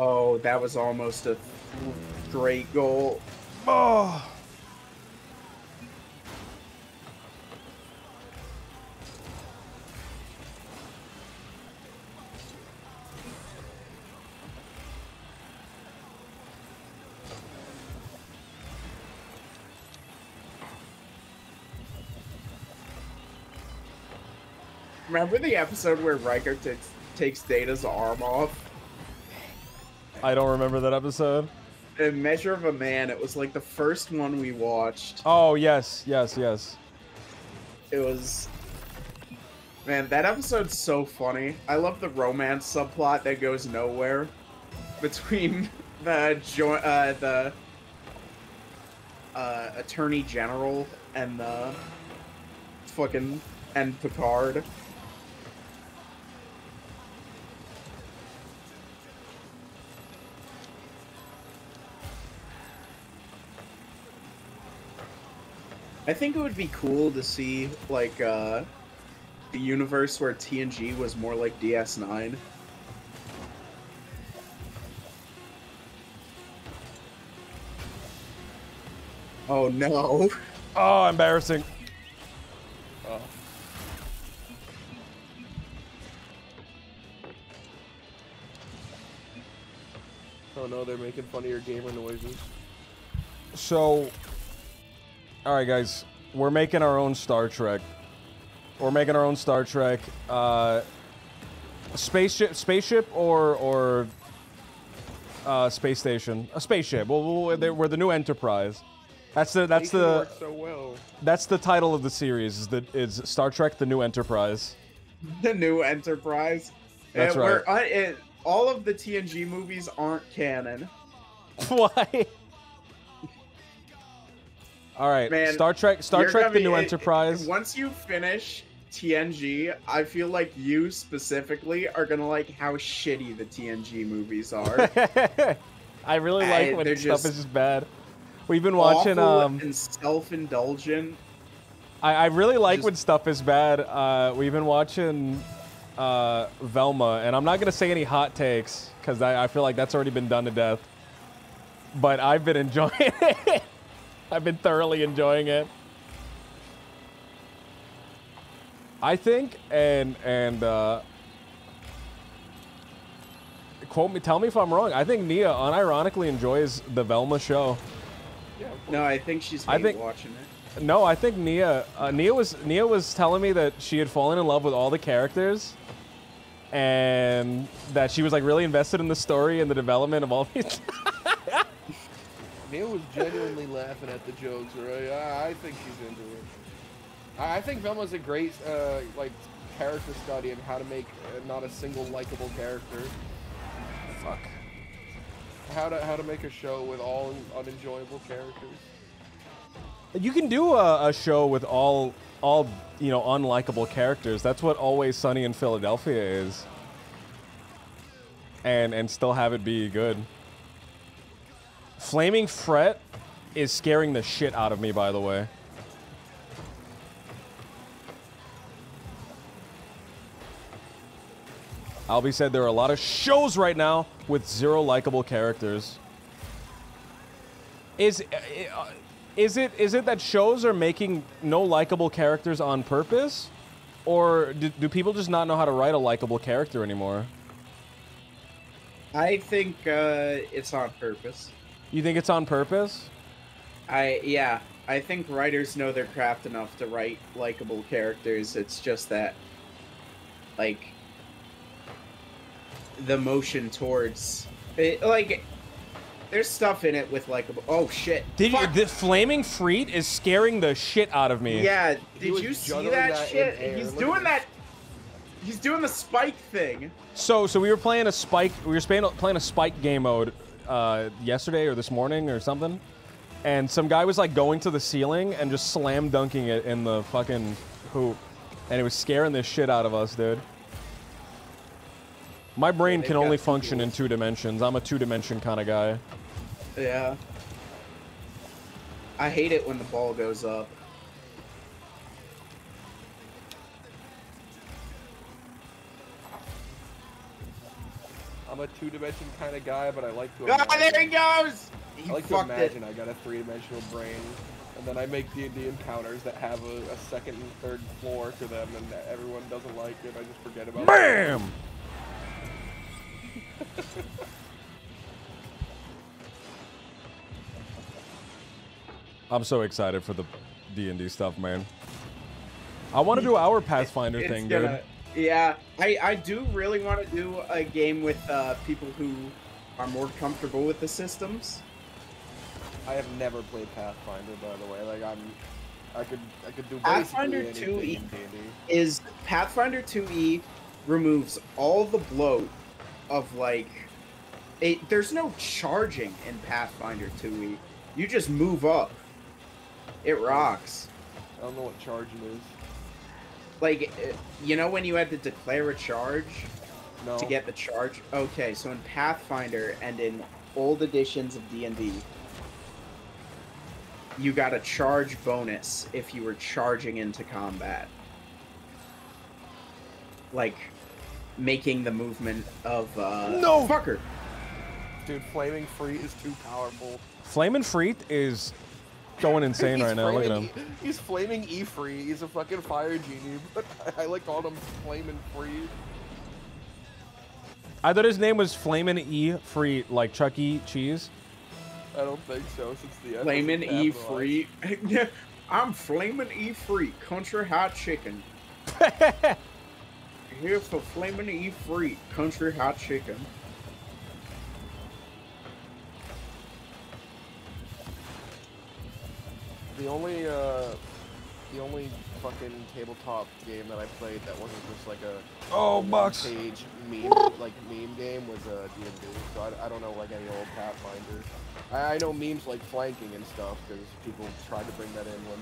Oh, that was almost a great goal. Oh! Remember the episode where Riker takes Data's arm off? I don't remember that episode. In Measure of a Man, it was like the first one we watched. Oh, yes, yes, yes. It was... Man, that episode's so funny. I love the romance subplot that goes nowhere between the Attorney General and the and Picard. I think it would be cool to see, like, the universe where TNG was more like DS9. Oh, no. Oh, embarrassing. Oh. Oh no, they're making fun of your gamer noises. So, all right, guys, we're making our own Star Trek. We're making our own Star Trek. Spaceship, or space station. A spaceship. We're the new Enterprise. That's the Works so well. that's the title of the series. Is Star Trek: The New Enterprise. The new Enterprise. That's right. All of the TNG movies aren't canon. Why? All right, Man, Star Trek: The New Enterprise. Once you finish TNG, I feel like you specifically are gonna like how shitty the TNG movies are. I really like when they're stuff is just just bad. We've been watching Awful and self-indulgent. I really like when stuff is bad. We've been watching Velma, and I'm not gonna say any hot takes because I feel like that's already been done to death. But I've been enjoying it. I've been thoroughly enjoying it. I think, and quote me, tell me if I'm wrong. I think Nia unironically enjoys the Velma show. Yeah. No, I think she's watching it. No, I think Nia was telling me that she had fallen in love with all the characters, and that she was like really invested in the story and the development of all these. Nia was genuinely laughing at the jokes, right? I think she's into it. I think Velma's a great like character study on how to make not a single likable character. Fuck. How to make a show with all unenjoyable characters. You can do a show with all unlikable characters. That's what Always Sunny in Philadelphia is. And still have it be good. Flaming Fret is scaring the shit out of me, by the way. Albie said there are a lot of shows right now with zero likable characters. Is it that shows are making no likable characters on purpose? Or do people just not know how to write a likable character anymore? I think it's on purpose. You think it's on purpose? I think writers know their craft enough to write likable characters. It's just that, like, the motion towards it, like, there's stuff in it with likable. Oh shit! The Flaming Freet is scaring the shit out of me. Yeah, did you see that shit? He's doing that. He's doing the spike thing. So we were playing a spike. We were playing a spike game mode yesterday or this morning or something, and some guy was like going to the ceiling and just slam dunking it in the fucking hoop, and it was scaring the shit out of us, dude. My brain can only function in 2 dimensions. I'm a 2-dimension kind of guy. Yeah. I hate it when the ball goes up. I'm a 2-dimension kind of guy, but I like to. Ah, there he goes! I like to imagine I got a 3-dimensional brain, and then I make D&D encounters that have a second and third floor to them, and everyone doesn't like it. I just forget about it. BAM! I'm so excited for the D&D stuff, man. I want to do our Pathfinder thing, dude. Yeah, I do really want to do a game with people who are more comfortable with the systems. I have never played Pathfinder, by the way. Like I could do Pathfinder basically 2E anything in D&D. is Pathfinder 2E removes all the bloat of like there's no charging in Pathfinder 2E. You just move up. It rocks. I don't know what charging is. Like, you know when you had to declare a charge No. to get the charge? Okay, so in Pathfinder and in old editions of D&D, you got a charge bonus if you were charging into combat. Like, making the movement of, No! Fucker! Dude, Flaming Free is too powerful. Flamin' Freet is going insane right now. Look at him. He's Flaming E-Free. He's a fucking fire genie, but I like calling him Flaming Free. I thought his name was Flamin' E Free, like Chuck E. Cheese. I don't think so, since the Flamin' E Free. I'm Flamin' E Free, country hot chicken. Here for Flamin' E Free, country hot chicken. The only fucking tabletop game that I played that wasn't just like a page meme game was D&D. So I don't know like any old Pathfinder. I know memes like flanking and stuff because people tried to bring that in when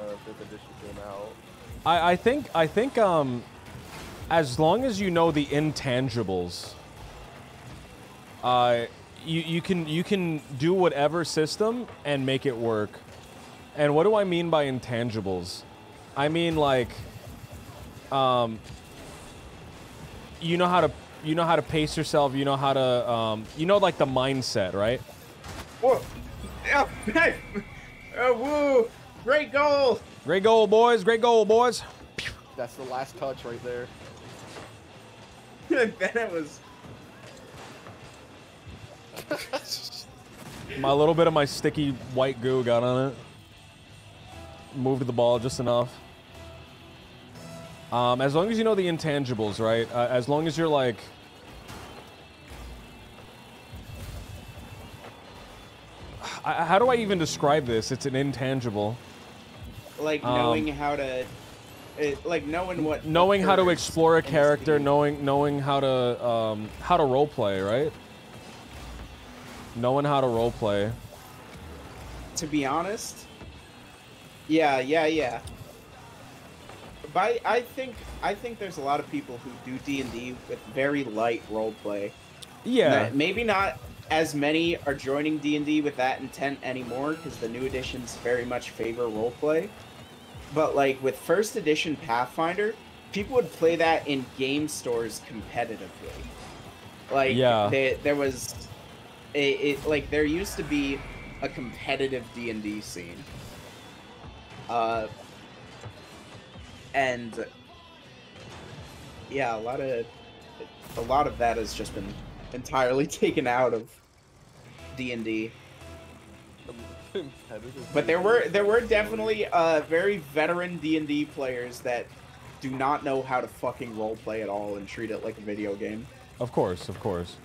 5th edition came out. I think as long as you know the intangibles, you can do whatever system and make it work. And what do I mean by intangibles? I mean like, you know how to pace yourself. You know how to like the mindset, right? Whoa! Yeah, hey! Woo! Great goal! Great goal, boys! Great goal, boys! That's the last touch right there. Then it was. A little bit of my sticky white goo got on it. Moved the ball just enough. As long as you know the intangibles, right? As long as you're like... how do I even describe this? It's an intangible. Like knowing how to... like knowing what... Knowing how to explore a character, knowing how to roleplay, right? Knowing how to roleplay. To be honest... Yeah. But I think there's a lot of people who do D&D with very light roleplay. Yeah. Maybe not as many are joining D&D with that intent anymore because the new editions very much favor roleplay. But like with first edition Pathfinder, people would play that in game stores competitively. Like there was like there used to be a competitive D&D scene. And yeah, a lot of that has just been entirely taken out of D&D. But there were definitely very veteran D&D players that do not know how to fucking roleplay at all and treat it like a video game. Of course, of course.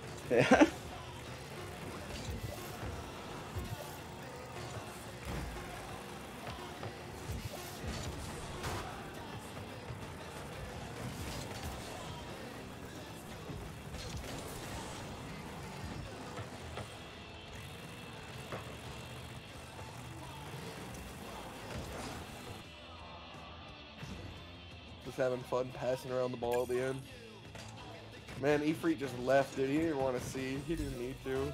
Having fun passing around the ball at the end. Man, Ifrit just left, dude. He didn't want to see. He didn't need to.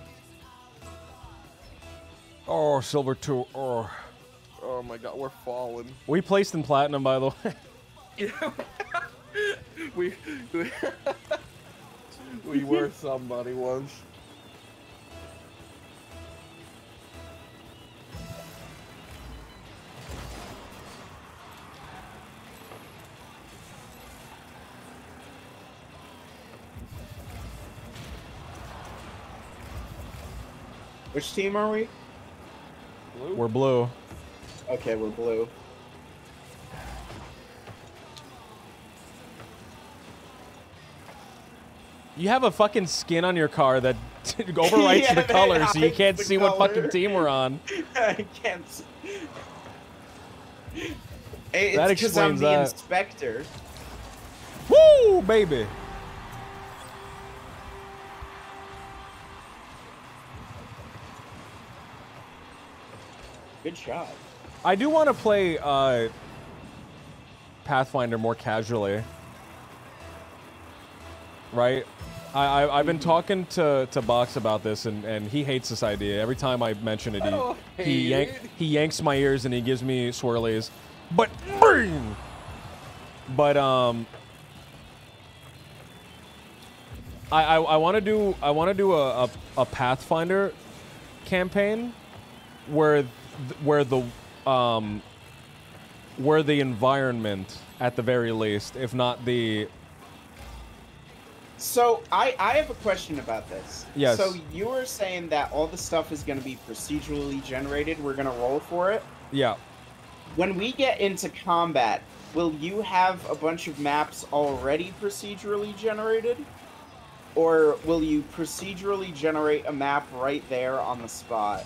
Oh, silver 2. Oh. Oh my god, we're falling. We placed in platinum, by the way. we were somebody once. Which team are we? Blue? We're blue. Okay, we're blue. You have a fucking skin on your car that overwrites Yeah, the that color, so you hides can't the see what fucking color. team we're on. I can't. It's That because I'm explains the that. inspector. Woo, baby. Good shot. I do want to play Pathfinder more casually. Right? I've been talking to Box about this, and he hates this idea. Every time I mention it, I don't he hate it. he yanks my ears and he gives me swirlies. But I want to do a Pathfinder campaign where the environment, at the very least, if not the. So I have a question about this. Yes. So you were saying that all the stuff is going to be procedurally generated. We're going to roll for it. Yeah. When we get into combat, will you have a bunch of maps already procedurally generated? Or will you procedurally generate a map right there on the spot?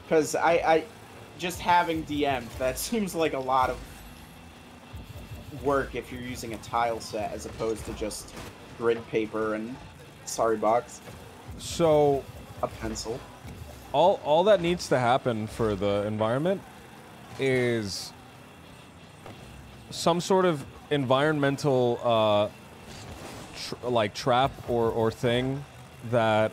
Because I just having DM'd, that seems like a lot of work if you're using a tile set as opposed to just grid paper and, sorry Box, So a pencil. all that needs to happen for the environment is some sort of environmental like trap or thing that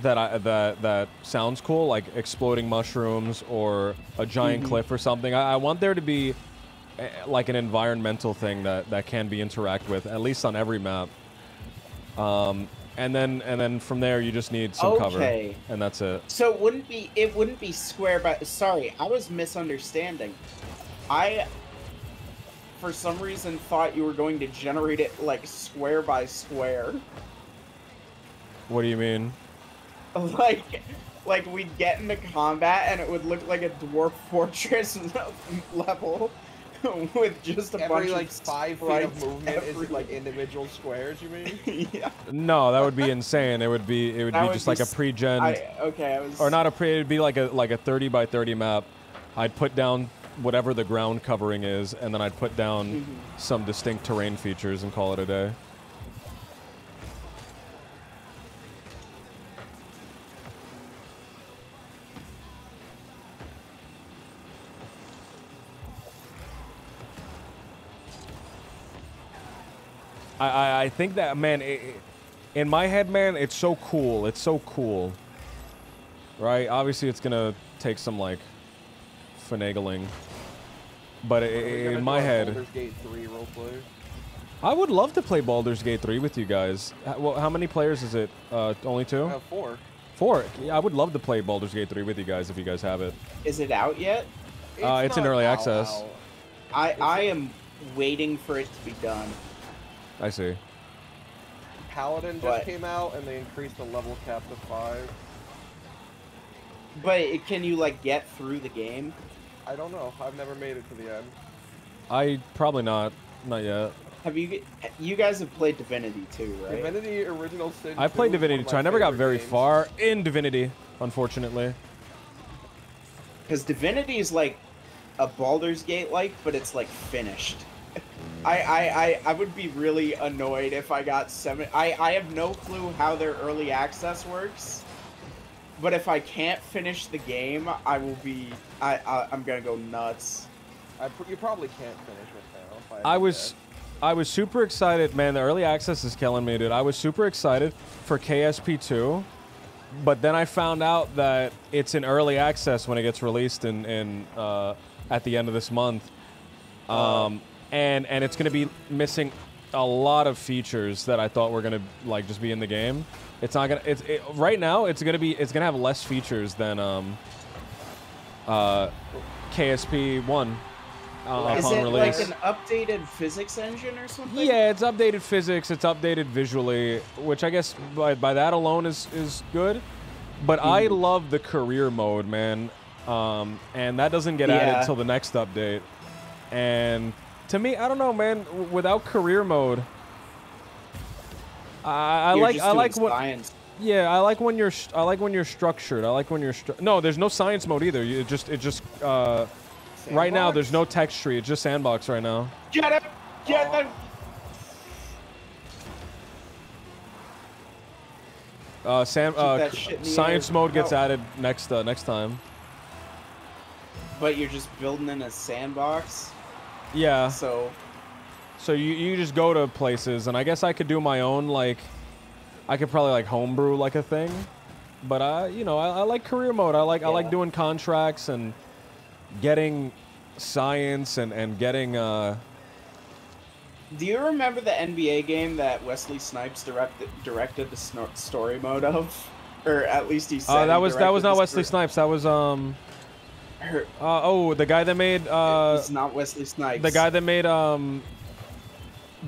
that sounds cool, like exploding mushrooms or a giant cliff or something. I want there to be like an environmental thing that can be interacted with, at least on every map. And then from there you just need some cover, and that's it. So it wouldn't be square by, sorry, I was misunderstanding. I, for some reason, thought you were going to generate it like square by square. What do you mean? Like we'd get into combat and it would look like a dwarf fortress level with just a bunch Every like of 5 feet sprites of movement is everywhere. like individual squares. You mean? Yeah. No, that would be insane. It would be That would just be like a s- pre-gen, I was. or not a pre. It'd be like a 30 by 30 map. I'd put down whatever the ground covering is, and then I'd put down some distinct terrain features and call it a day. I think that, man, in my head, man, it's so cool. It's so cool. Right? Obviously, it's gonna take some like finagling, but in my head, Baldur's Gate 3 roleplay. I would love to play Baldur's Gate 3 with you guys. Well, how many players is it? Only 2? 4. 4. Yeah, I would love to play Baldur's Gate 3 with you guys if you guys have it. Is it out yet? It's in not early out, access. out. I am waiting for it to be done. I see. Paladin just But- came out and they increased the level cap to 5. But can you like get through the game? I don't know. I've never made it to the end. I probably not yet. Have you guys have played Divinity 2, right? Divinity Original Sin. I 2 played is one Divinity of 2. my I never got favorite very games. far in Divinity, unfortunately. Because Divinity is like a Baldur's Gate like, but it's like finished. I would be really annoyed if I got 7. I have no clue how their early access works, but if I can't finish the game, I will be. I'm gonna go nuts. You probably can't finish it now. if I had to was guess. I was super excited, man. The early access is killing me, dude. I was super excited for KSP2, but then I found out that it's in early access when it gets released in at the end of this month, and it's gonna be missing a lot of features that I thought were gonna like just be in the game. It's not gonna. Right now. It's gonna have less features than KSP1 Is upon it release. like an updated physics engine or something? Yeah, it's updated physics, it's updated visually, which I guess by that alone is good. But I love the career mode, man. And that doesn't get added Yeah. till the next update. And to me, I don't know, man, without career mode, I You're like just I doing like what. science. Yeah, I like when you're structured. I like when you're no. There's no science mode either. It just right now there's no text tree. It's just sandbox right now. Get him! Get him! that shit in the Science air. mode gets No. added next time. But you're just building in a sandbox, Yeah. so So you just go to places, and I guess I could do my own, like, I could probably like homebrew like a thing, but I like career mode. I like Yeah. doing contracts and getting science and getting do you remember the NBA game that Wesley Snipes directed the story mode of? Or at least he said that was not directed Wesley Snipes. That was the guy that made it's not Wesley Snipes. the guy that made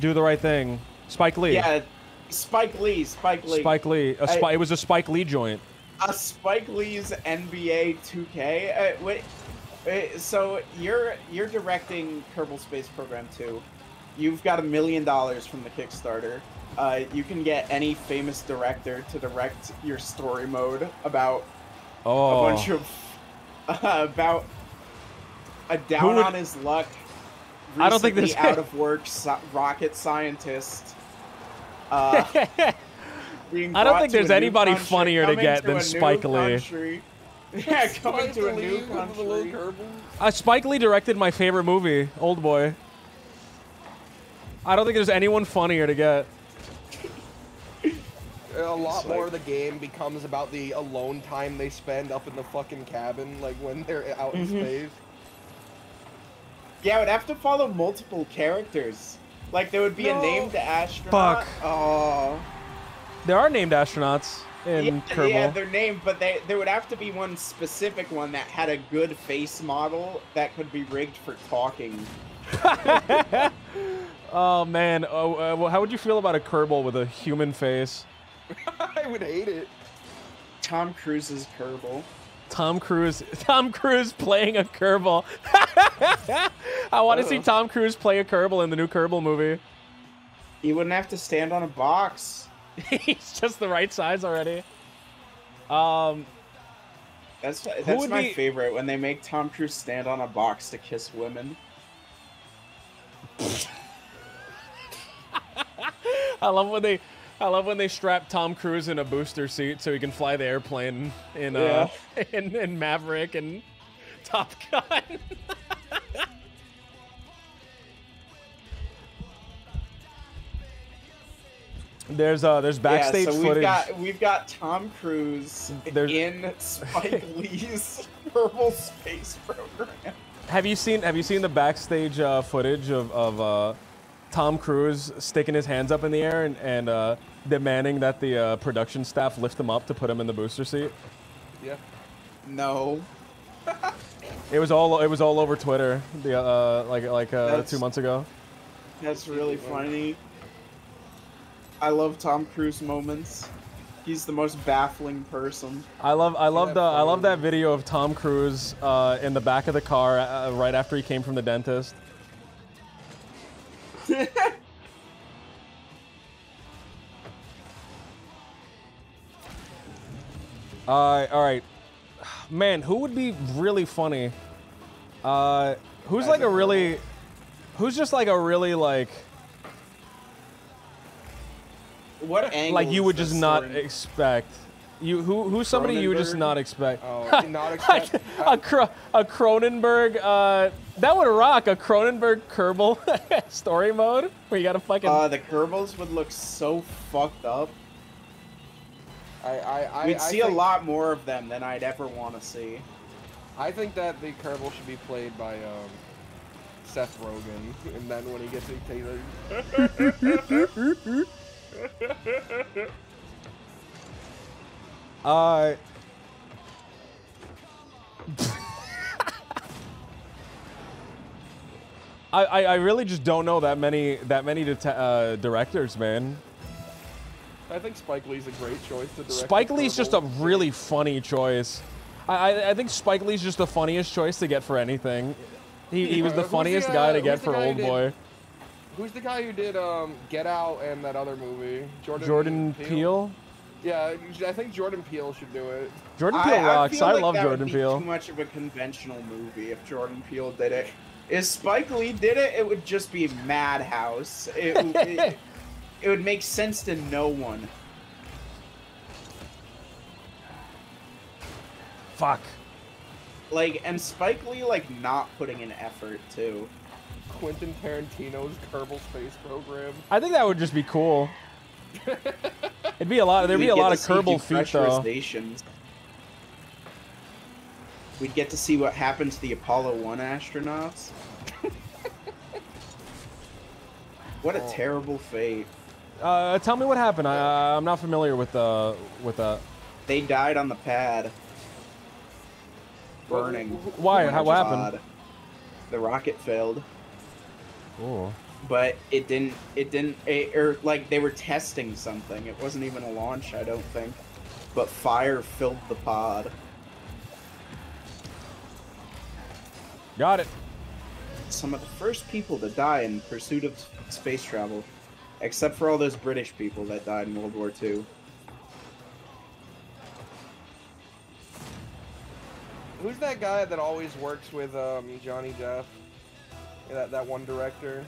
Do the Right Thing. Spike Lee. Yeah, Spike Lee. Spike Lee. It was a Spike Lee joint. Spike Lee's NBA 2K. So you're directing Kerbal Space Program 2. You've got $1 million from the Kickstarter. You can get any famous director to direct your story mode about a bunch of about a down would- on his luck. I don't think recently this- out of work rocket scientist. Being I don't brought think to there's a new anybody country- funnier to coming get than a new Spike Lee. country. Yeah, coming to a new country. Spike Lee directed my favorite movie, Old Boy. I don't think there's anyone funnier to get. A lot It's like- more of the game becomes about the alone time they spend up in the fucking cabin, like when they're out in space. Yeah, it would have to follow multiple characters. Like there would be a No. named astronaut. Fuck. Oh. There are named astronauts in Kerbal. Yeah, they're named, but there would have to be one specific one that had a good face model that could be rigged for talking. Oh man, well, how would you feel about a Kerbal with a human face? I would hate it. Tom Cruise's Kerbal. Tom Cruise playing a Kerbal. I want to see Tom Cruise play a Kerbal in the new Kerbal movie. He wouldn't have to stand on a box. He's just the right size already. That's would my be- favorite, when they make Tom Cruise stand on a box to kiss women. I love when they strap Tom Cruise in a booster seat so he can fly the airplane in Yeah. in Maverick and Top Gun. There's backstage yeah, so footage. we've got Tom Cruise There's- in Spike Lee's Kerbal Space Program. Have you seen the backstage footage of Tom Cruise sticking his hands up in the air and demanding that the production staff lift him up to put him in the booster seat? Yeah. No. It was all over Twitter like That's- 2 months ago. That's really funny. I love Tom Cruise moments. He's the most baffling person. I love that video of Tom Cruise in the back of the car right after he came from the dentist. All right, man. Who would be really funny? Who's just like a really like What angle? like you is would just this not story? expect. Who's somebody you would just Cronenberg? not expect? Oh, not expect. A Cronenberg, that would rock. A Cronenberg Kerbal story mode where you gotta fucking. The Kerbals would look so fucked up. We'd I see a think- lot more of them than I'd ever want to see. I think that the Kerbal should be played by Seth Rogen, and then when he gets tasered. I really just don't know that many directors, man. I think Spike Lee's a great choice to direct. Spike the Lee's just a Kerbal. really funny choice. I think Spike Lee's just the funniest choice to get for anything. He was the Who's funniest the, guy to who's get the for guy Old who Boy. Who's the guy who did Get Out and that other movie? Jordan Peele? Yeah, I think Jordan Peele should do it. Jordan Peele rocks. feel I like love that Jordan would be Peele. Too much of a conventional movie if Jordan Peele did it. If Spike Lee did it, it would just be Madhouse. It would make sense to no one. Fuck. Like, and Spike Lee, like, not putting in effort, too. Quentin Tarantino's Kerbal Space Program. I think that would just be cool. It'd be a lot. There'd be a lot of Kerbal feet though. We'd get to see what happened to the Apollo 1 astronauts. What a terrible fate. Tell me what happened. I'm not familiar with that. They died on the pad. Burning. Why? What happened? Odd. The rocket failed. Oh. But or like they were testing something. It wasn't even a launch, I don't think. But fire filled the pod. Got it. Some of the first people to die in pursuit of space travel, except for all those British people that died in World War II. Who's that guy that always works with Johnny Depp? Yeah, that one director.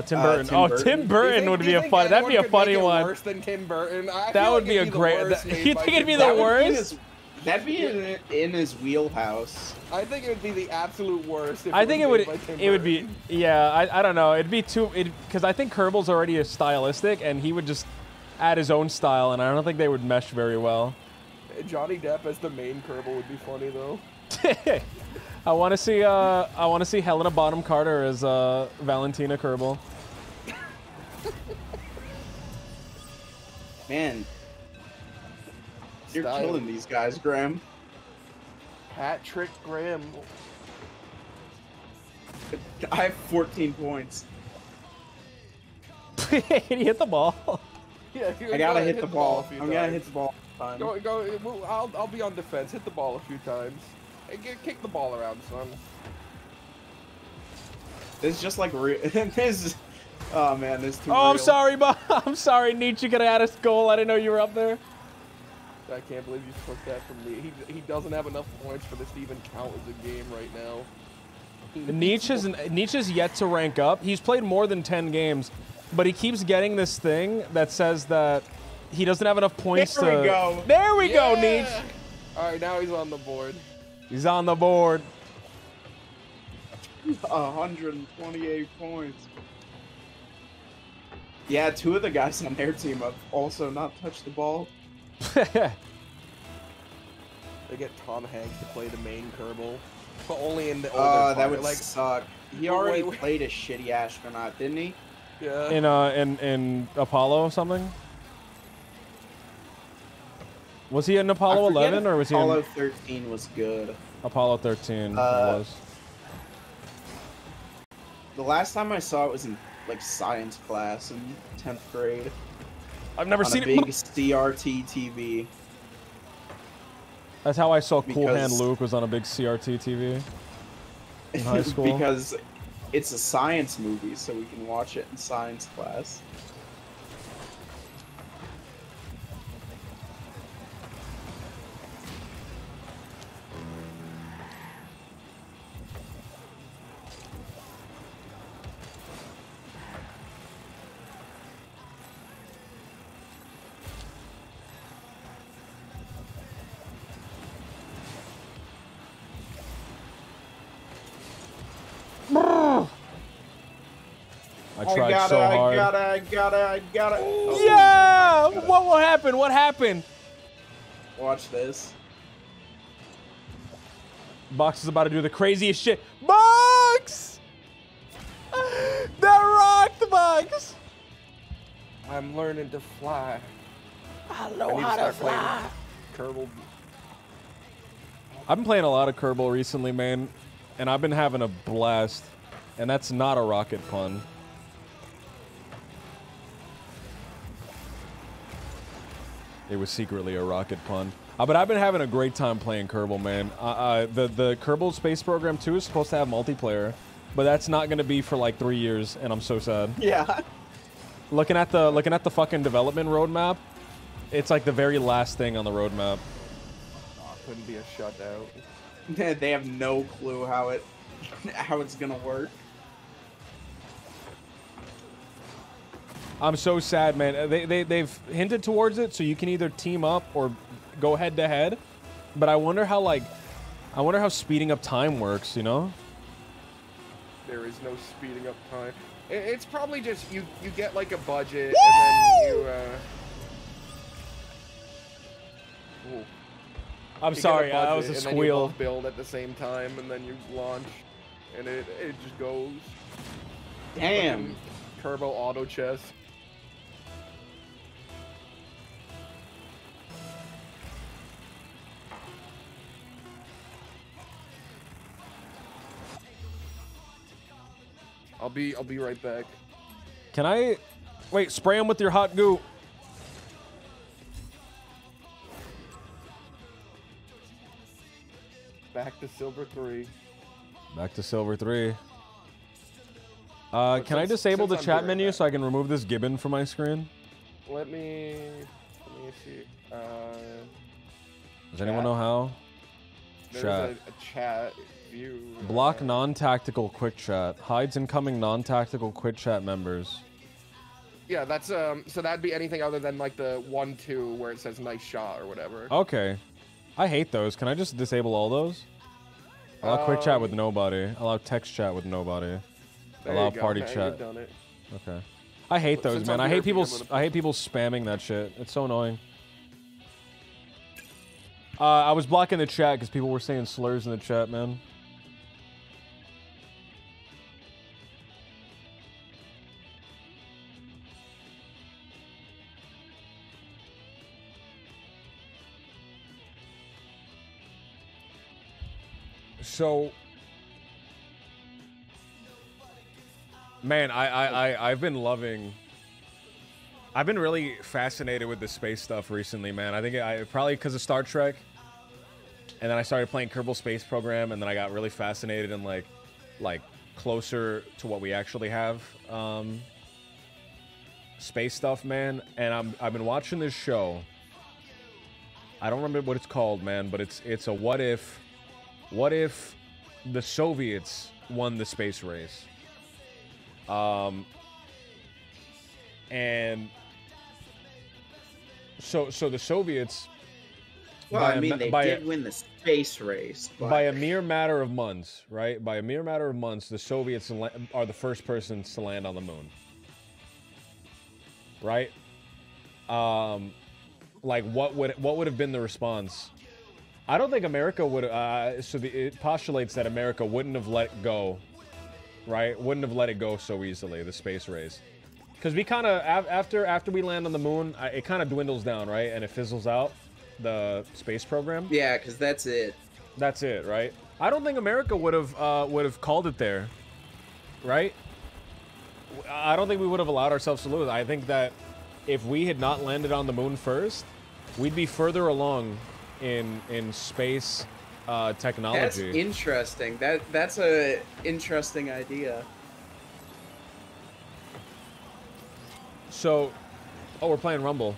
Tim Burton. Tim Burton would be a funny. That'd be a funny one. Worse than Tim Burton. That would be a great. You think it'd be the worst? That'd be in his wheelhouse. I think it would be the absolute worst. I think it would be. Yeah, I don't know. It'd be too. Because I think Kerbal's already a stylistic, and he would just add his own style, and I don't think they would mesh very well. Johnny Depp as the main Kerbal would be funny though. I want to see Helena Bonham Carter as Valentina Kerbal. Man, you're killing these guys, Graham. Patrick Graham. I have 14 points. He hit the ball. Yeah, I gotta hit the ball. I'm gonna hit the ball. Go. I'll be on defense. Hit the ball a few times. Hey, kick the ball around, son. This is just like this. Oh man, this is too. Oh, real. I'm sorry, Bob. I'm sorry, Nietzsche. Could have had a goal. I didn't know you were up there. I can't believe you took that from me. He doesn't have enough points for this to even count as a game right now. Nietzsche's yet to rank up. He's played more than 10 games, but he keeps getting this thing that says that he doesn't have enough points to. There we go. There we go, Nietzsche. All right, now he's on the board. He's on the board. 128 points. Yeah, two of the guys on their team have also not touched the ball. They get Tom Hanks to play the main Kerbal, but only in the older that would like suck. He already played a shitty astronaut, didn't he? Yeah. In Apollo or something. Was he in Apollo 11 or was he in Apollo 13 was good. Apollo 13 was. The last time I saw it was in like science class in 10th grade. I've never seen it. On a big CRT TV. That's how I saw Cool Hand Luke was on a big CRT TV in high school. Because it's a science movie, so we can watch it in science class. I tried so hard. I gotta. Oh, yeah! What will happen? What happened? Watch this. Box is about to do the craziest shit. Box! That rocked, Box! I'm learning to fly. I know how to fly. Kerbal. I've been playing a lot of Kerbal recently, man, and I've been having a blast. And that's not a rocket pun. It was secretly a rocket pun. But I've been having a great time playing Kerbal, man. The Kerbal Space Program 2 is supposed to have multiplayer, but that's not gonna be for like 3 years, and I'm so sad. Yeah. Looking at the fucking development roadmap, it's like the very last thing on the roadmap. Oh, couldn't be a shutout. They have no clue how it's gonna work. I'm so sad, man. They've hinted towards it, so you can either team up or go head to head. But I wonder how speeding up time works, you know? There is no speeding up time. It's probably just you get like a budget and then you ooh. I'm You sorry, get a that was a budget, and then you squeal. both build at the same time, and then you launch, and it just goes. Damn. Fucking turbo auto chess. I'll be right back. Can I wait? Spray him with your hot goo. Back to silver 3. Back to silver 3. Can I disable the since I'm chat doing menu that- so I can remove this gibbon from my screen? Let me see. Does anyone Chat. know how? There's Chat. a chat view. Block non-tactical quick chat. Hides incoming non-tactical quick chat members. Yeah, that's so that'd be anything other than like the 1-2 where it says nice shot or whatever. Okay. I hate those. Can I just disable all those? Allow quick chat with nobody. Allow text chat with nobody. There Allow you go. party Okay, chat. you've done it. Okay. I hate those, Since man. I'm I here, hate people. I'm gonna- I hate people spamming that shit. It's so annoying. I was blocking the chat because people were saying slurs in the chat, man. So, man, I've been loving. I've been really fascinated with the space stuff recently, man. I think probably because of Star Trek, and then I started playing Kerbal Space Program, and then I got really fascinated and like closer to what we actually have, space stuff, man. And I've been watching this show. I don't remember what it's called, man, but it's a what if the Soviets won the space race? And so the Soviets, Well, by I a mean, ma- they by a- did win the space race, but by a mere matter of months, right? By a mere matter of months, the Soviets are the first persons to land on the moon, right? Like what would have been the response? I don't think America would. It postulates that America wouldn't have let go, right? Wouldn't have let it go so easily, the space race, because we kind of after we land on the moon, it kind of dwindles down, right? And it fizzles out, the space program. yeah, because that's it. That's it, right? I don't think America would have called it there, right? I don't think we would have allowed ourselves to lose. I think that if we had not landed on the moon first, we'd be further along in space That's technology. interesting. That's a interesting idea. So, oh, we're playing Rumble.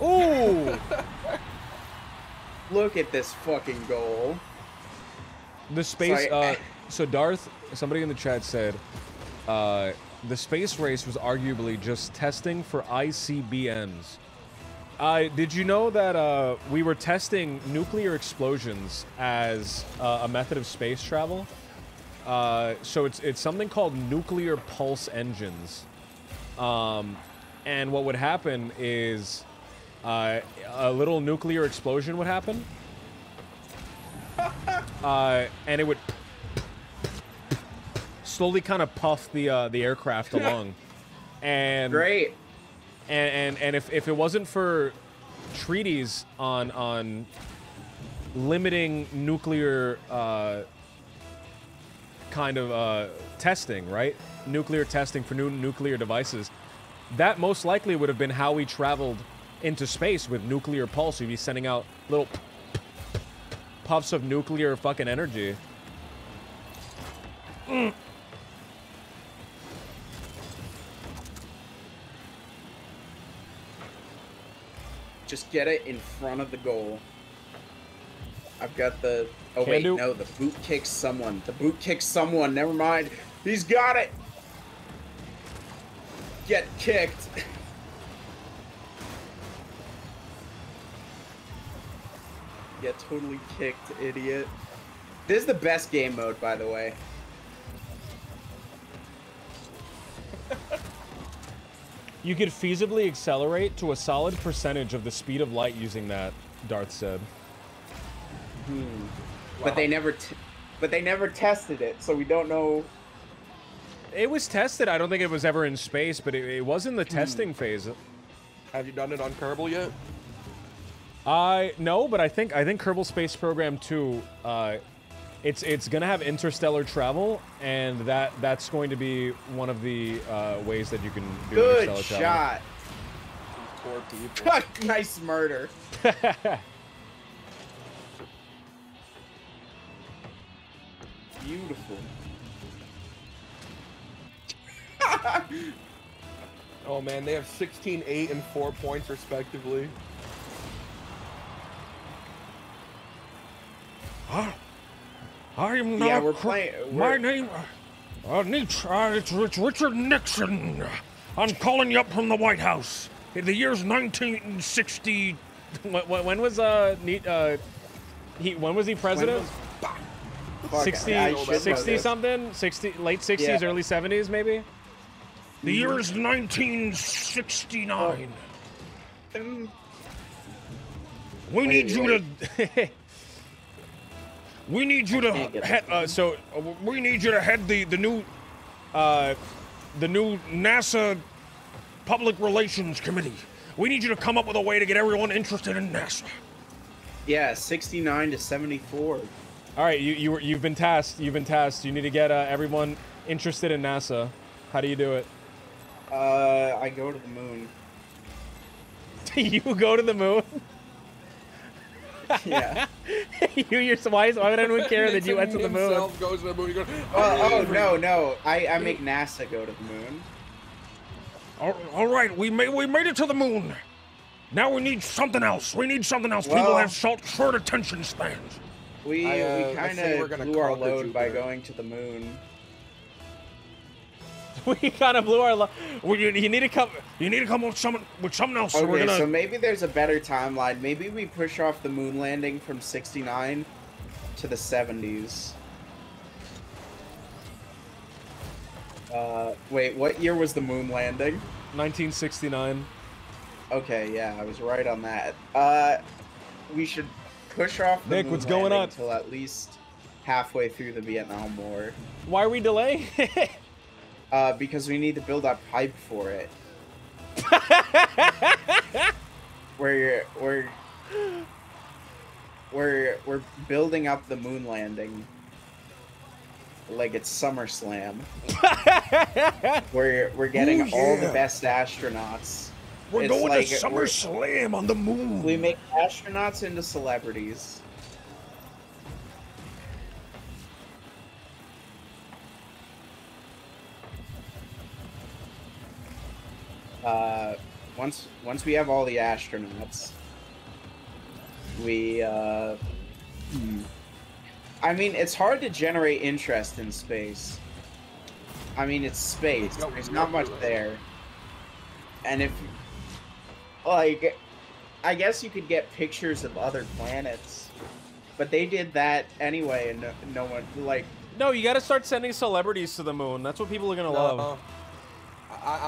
Ooh! Look at this fucking goal. The space. Sorry. So Darth, somebody in the chat said, the space race was arguably just testing for ICBMs. Did you know that we were testing nuclear explosions as a method of space travel? So it's something called nuclear pulse engines. And what would happen is a little nuclear explosion would happen. And it would slowly kind of puff the aircraft along. And Great. and if it wasn't for treaties on limiting nuclear kind of testing, right? Nuclear testing for new nuclear devices, that most likely would have been how we traveled into space with nuclear pulse. You'd be sending out little puffs of nuclear fucking energy. Just get it in front of the goal. I've got the... Oh, Can wait, do. no, the boot kicks someone. The boot kicks someone. Never mind. He's got it. Get kicked. Get totally kicked, idiot. This is the best game mode, by the way. You could feasibly accelerate to a solid percentage of the speed of light using that, Darth said. But they never tested it, so we don't know. It was tested. I don't think it was ever in space, but it was in the testing phase. Have you done it on Kerbal yet? No, but I think Kerbal Space Program 2, it's gonna have interstellar travel, and that's going to be one of the ways that you can do Good interstellar shot. Poor people. Nice murder. travel. Beautiful. Oh man, they have 16, 8, and 4 points respectively. I am not. Yeah, we're playing. My name, it's Richard Nixon. I'm calling you up from the White House. In the year's 1960. When was when was he president? Fuck, 60, I should know 60 this. something? 60, late 60s, Yeah. early 70s, maybe? The year is 1969. We need you to. We need you to Can't get head. We need you to head the new NASA Public Relations Committee. We need you to come up with a way to get everyone interested in NASA. Yeah, 69 to 74. All right, you've been tasked. You've been tasked. You need to get everyone interested in NASA. How do you do it? I go to the moon. You go to the moon. Yeah. Why would anyone care that you went to the moon? Himself goes to the moon. He goes, Oh no. I make NASA go to the moon. All right, we made it to the moon. Now we need something else. We need something else. People Well- have short attention spans. We let's kind say we're of gonna blew our conquer load by Jupiter. going to the moon. We kind of blew our. You need to come. You need to come with something else. So we're Okay, gonna. so maybe there's a better timeline. Maybe we push off the moon landing from 69 to the 70s. Wait, what year was the moon landing? 1969. Okay, yeah, I was right on that. We should push off the Nick, moon what's going landing on? until at least halfway through the Vietnam War. Why are we delaying? Because we need to build a pipe for it. We're building up the moon landing like it's SummerSlam. We're getting all the best astronauts. We're It's going like to SummerSlam on the moon. We make astronauts into celebrities. Once we have all the astronauts, we I mean, it's hard to generate interest in space. I mean, it's space. There's not much there. And if, like, I guess you could get pictures of other planets, but they did that anyway, and no one, like, No, you got to start sending celebrities to the moon. That's what people are gonna love.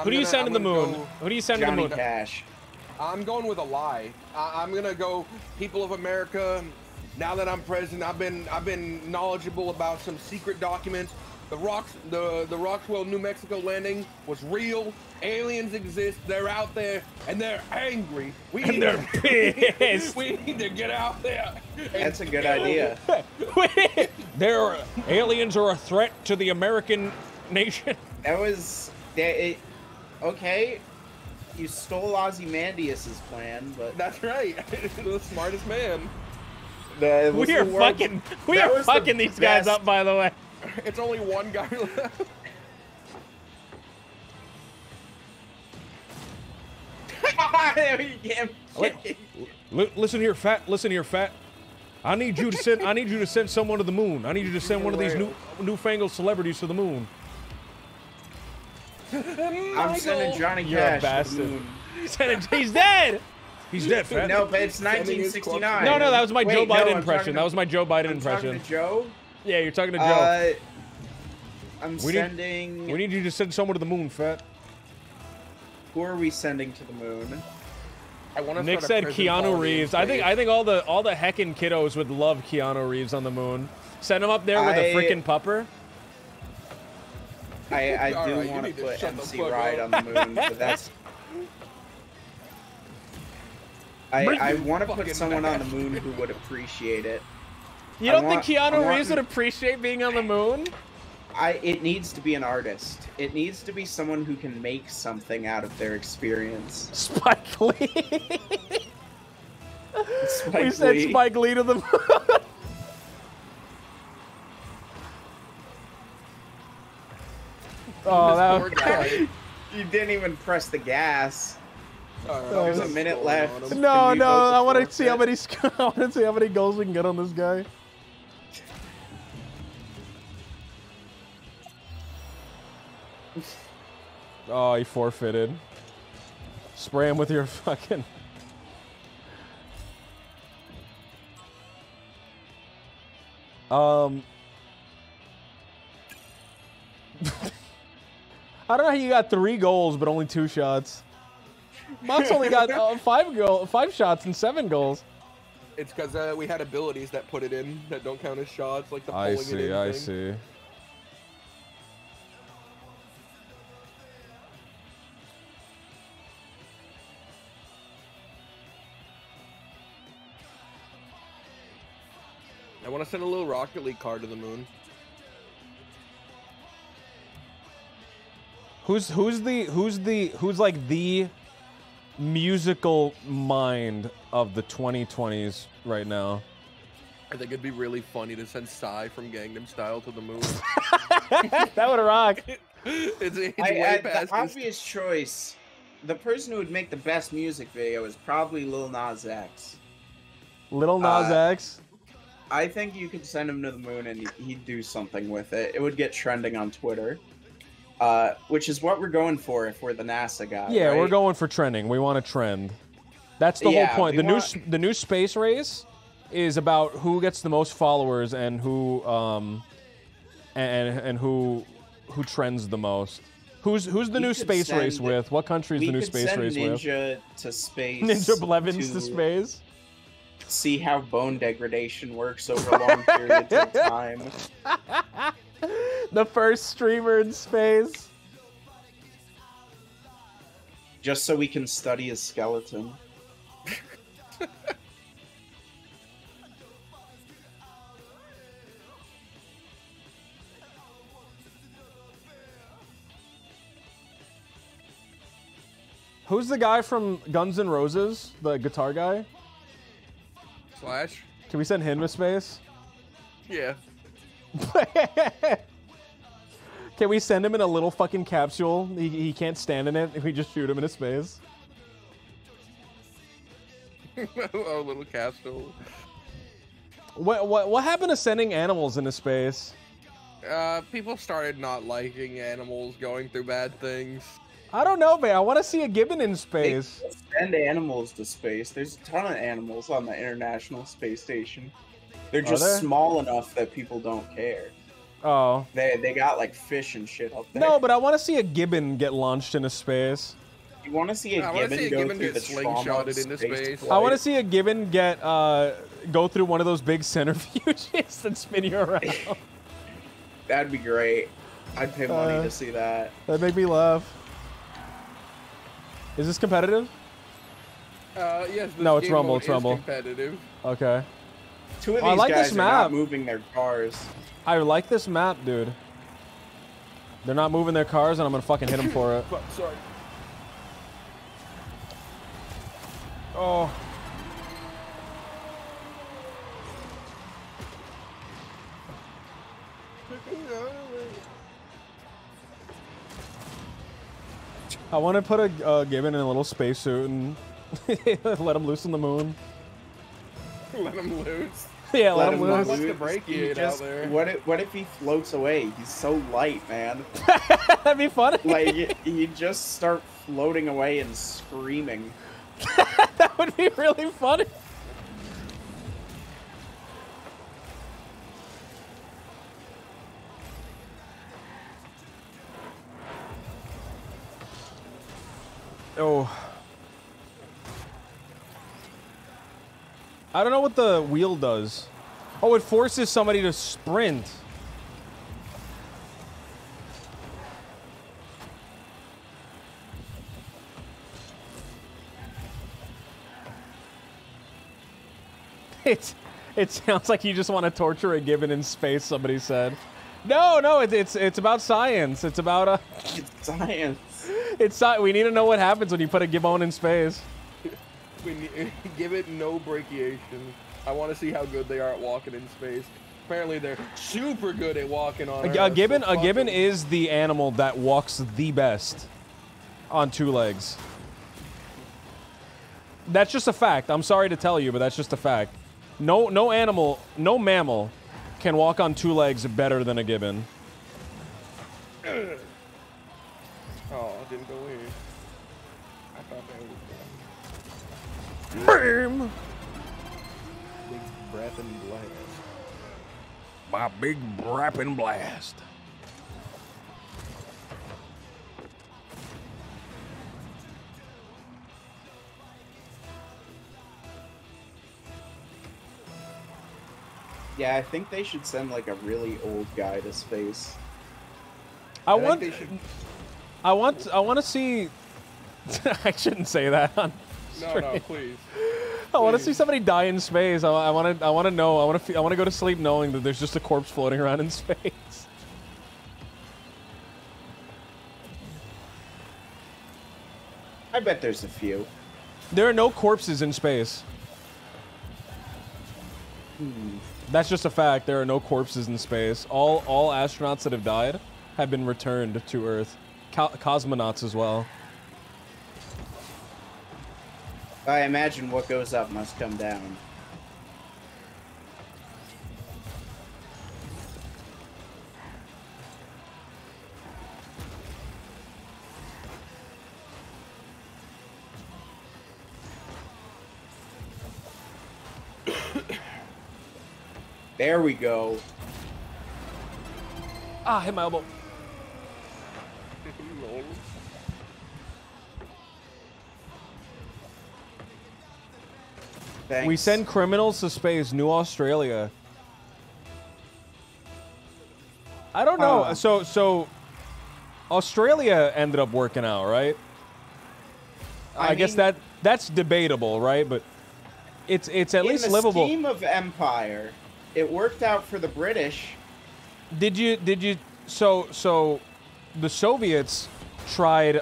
Who do you send to the moon? Who do you send to the Johnny moon? Cash. I'm going with a lie. I'm gonna go, people of America. Now that I'm president, I've been knowledgeable about some secret documents. The Roswell, New Mexico landing was real. Aliens exist. They're out there, and they're angry. And they're pissed. We need to get out there. That's a good idea. Aliens are a threat to the American nation. That was, okay. You stole Ozymandias's plan, but That's right. The smartest man. that was We the are world- fucking that was the these guys best- up, by the way. It's only one guy left. Listen here, fat. Listen here, fat. I need you to send. I need you to send someone to the moon. I need you to send one of these newfangled celebrities to the moon. I'm sending Johnny You're a Cash to the bastard. moon. He's dead. He's dead, fat. No, but it's 1969. No, that was my Wait, Joe no, Biden I'm impression. talking That was my Joe Biden I'm impression. talking to Joe. Yeah, you're talking to Joe. I'm We need- sending. We need you to send someone to the moon, fat. Who are we sending to the moon? I want to Nick said Keanu Reeves. I think all the heckin' kiddos would love Keanu Reeves on the moon. Send him up there with a freaking pupper. I All do right, you want to need to put shut the MC fuck Ride up. on the moon, but that's. I want to put Fucking someone on the bastard. moon who would appreciate it. You I don't want- think I Keanu want- Reeves would appreciate being on the moon? It needs to be an artist. It needs to be someone who can make something out of their experience. Spike Lee. Spike We said Lee. Spike Lee to the moon. Oh, that Poor guy. You didn't even press the gas. Alright, There's a what's minute going left. on? Can No, we no, vote I want to to see how many. forfeit? I want to see how many goals we can get on this guy. Oh, he forfeited. Spray him with your fucking. I don't know how you got 3 goals but only 2 shots. Mox only got 5 shots and 7 goals. It's because we had abilities that put it in that don't count as shots, like the I pulling it see, in I thing. see. I want to send a little Rocket League card to the moon. Who's like the musical mind of the 2020s right now? I think it'd be really funny to send Psy from Gangnam Style to the moon. That would rock. it's way past the obvious choice, the person who would make the best music video is probably Lil Nas X. Little Nas X. I think you could send him to the moon and he'd do something with it. It would get trending on Twitter, which is what we're going for if we're the NASA guy. Yeah, we're right? going for trending. We want to trend. That's the Yeah, whole point. we The new space race is about who gets the most followers and who and who trends the most. Who's the We new could space race send- with? What country is We the new could space send race with? Ninja to space. Ninja Blevins to space. See how bone degradation works over long periods of time. The first streamer in space. Just so we can study his skeleton. Who's the guy from Guns N' Roses? The guitar guy? Slash? Can we send him to space? Yeah. Can we send him in a little fucking capsule? He can't stand in it if we just shoot him into space. Oh, little castle. What happened to sending animals into space? People started not liking animals going through bad things. I don't know, man. I want to see a gibbon in They space. send animals to space. There's a ton of animals on the International Space Station. They're just there? small enough that people don't care. Oh. They got like fish and shit up there. No, but I want to see a gibbon get launched into space. You want to see a I wanna gibbon see a go gibbon through get the trauma of slingshotted into space. I want to flight? see a gibbon get go through one of those big centrifuges and spin you around. That'd be great. I'd pay money Uh, to see that. That'd make me laugh. Is this competitive? Yes. This No, it's game Rumble, mode it's is Rumble. competitive. Okay. Two of I these like guys this are map. not moving their cars. I like this map, dude. They're not moving their cars, and I'm gonna fucking hit them for it. But, sorry. Oh. I want to put a Gibbon in a little spacesuit and let him loose on the moon. Let him loose. Yeah, let him loose. loose. What's the brachiate out there? What if he floats away? He's so light, man. That'd be funny. Like, he'd just start floating away and screaming. That would be really funny. Oh. I don't know what the wheel does. Oh, it forces somebody to sprint. It sounds like you just want to torture a Gibbon in space, somebody said. No, it's about science. It's about It's science. we need to know what happens when you put a Gibbon in space. Give it no brachiation. I want to see how good they are at walking in space. Apparently, they're super good at walking on Earth. A gibbon is the animal that walks the best on two legs. That's just a fact. I'm sorry to tell you, but that's just a fact. No mammal can walk on two legs better than a gibbon. Oh, it didn't go in. I thought that was Boom! big breath and blast. My big rapping blast. Yeah, I think they should send like a really old guy to space. I think want to see. I shouldn't say that. On No, stream. please. I want to see somebody die in space. I want to know. I want to go to sleep knowing that there's just a corpse floating around in space. I bet there's a few. There are no corpses in space. That's just a fact. There are no corpses in space. All astronauts that have died have been returned to Earth. Cosmonauts as well. I imagine what goes up must come down. There we go. Ah, hit my elbow. Thanks. We send criminals to space. New Australia. I don't know. So Australia ended up working out, right? I guess mean, that's debatable, right? But it's at least in the livable. scheme of empire, it worked out for the British. Did you so the Soviets tried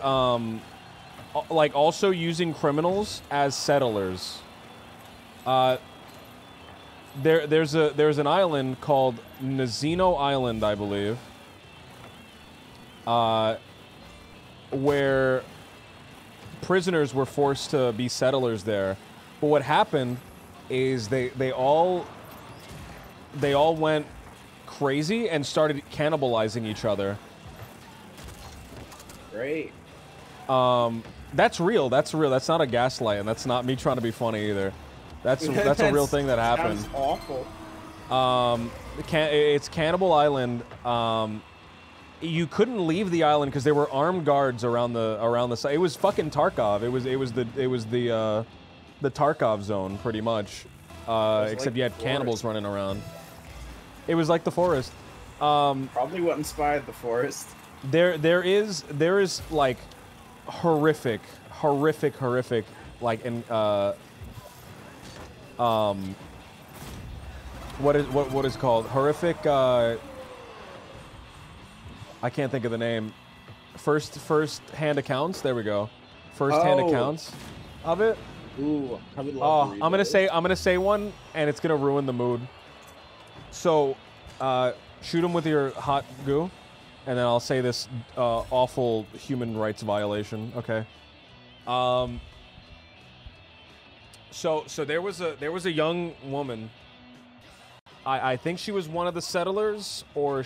like also using criminals as settlers. There's an island called Nazino Island, I believe, where prisoners were forced to be settlers there. But what happened is they all went crazy and started cannibalizing each other. Great. That's real. That's real. That's not a gaslight, and that's not me trying to be funny either. That's a real thing that happened. Sounds awful. It's Cannibal Island. You couldn't leave the island because there were armed guards around the site. It was fucking Tarkov. It was the Tarkov zone pretty much. Except like you had the cannibals forest. running around. It was like the forest. Probably what inspired the forest. There is like horrific like in what is called horrific I can't think of the name. First hand accounts. There we go. First hand Oh. accounts of it. Ooh, I would Oh, love to read I'm gonna say one, and it's gonna ruin the mood. So, shoot him with your hot goo, and then I'll say this awful human rights violation. Okay. So there was a young woman. I think she was one of the settlers, or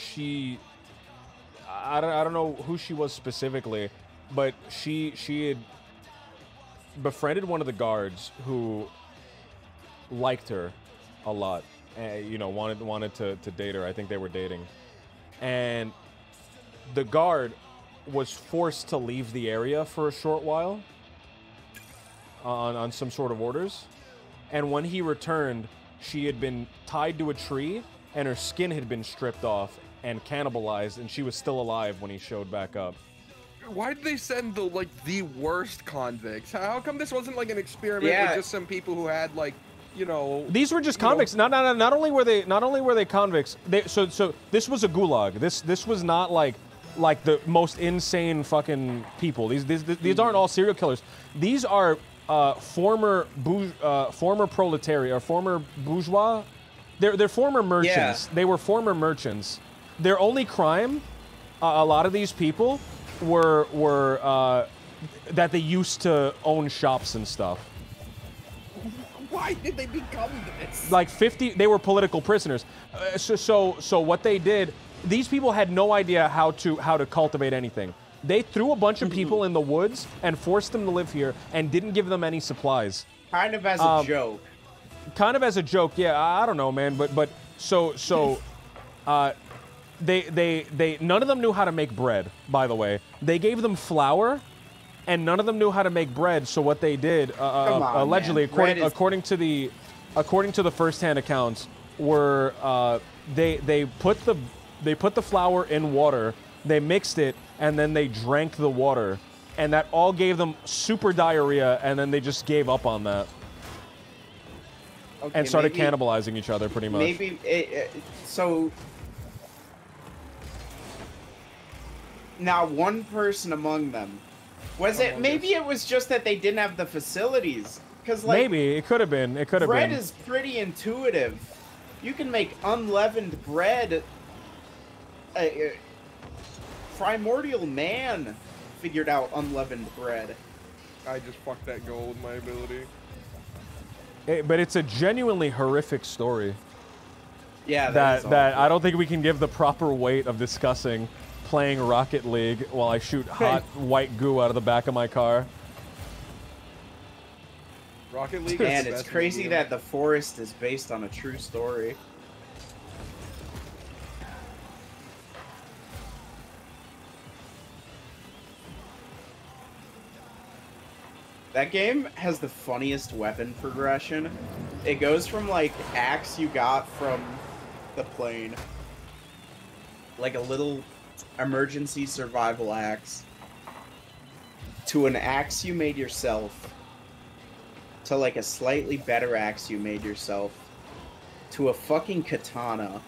I don't know who she was specifically, but she had befriended one of the guards who liked her a lot. You know, wanted to date her. I think they were dating, and the guard was forced to leave the area for a short while on some sort of orders. And when he returned, she had been tied to a tree, and her skin had been stripped off and cannibalized, and she was still alive when he showed back up. Why did they send the worst convicts? How come this wasn't like an experiment with just some people who had These were just convicts. Not only were they convicts. So this was a gulag. This was not like the most insane fucking people. These aren't all serial killers. These are former proletariat or former bourgeois. They're former merchants. Yeah. They were former merchants. Their only crime, a lot of these people, were that they used to own shops and stuff. Why did they become this? Like 50, they were political prisoners. So what they did, these people had no idea how to cultivate anything. They threw a bunch of people in the woods and forced them to live here and didn't give them any supplies. Kind of as a joke. Kind of as a joke, yeah. I don't know, man, but they none of them knew how to make bread. By the way, they gave them flour, and none of them knew how to make bread. So what they did, allegedly, according to the first-hand accounts, were they put the flour in water, they mixed it, and then they drank the water, and that all gave them super diarrhea, and then they just gave up on that. Okay, and started cannibalizing each other, pretty much. Maybe so. Now, one person among them was it? Maybe it was just that they didn't have the facilities. Because maybe it could have been. It could have been. Bread is pretty intuitive. You can make unleavened bread. Primordial man figured out unleavened bread. I just fucked that goal with my ability. But it's a genuinely horrific story. Yeah, that I don't think we can give the proper weight of discussing playing Rocket League while I shoot hot white goo out of the back of my car. Rocket League. Man, it's crazy that The Forest is based on a true story. That game has the funniest weapon progression. It goes from, like, axe you got from the plane, like a little emergency survival axe, to an axe you made yourself, to, like, a slightly better axe you made yourself, to a fucking katana.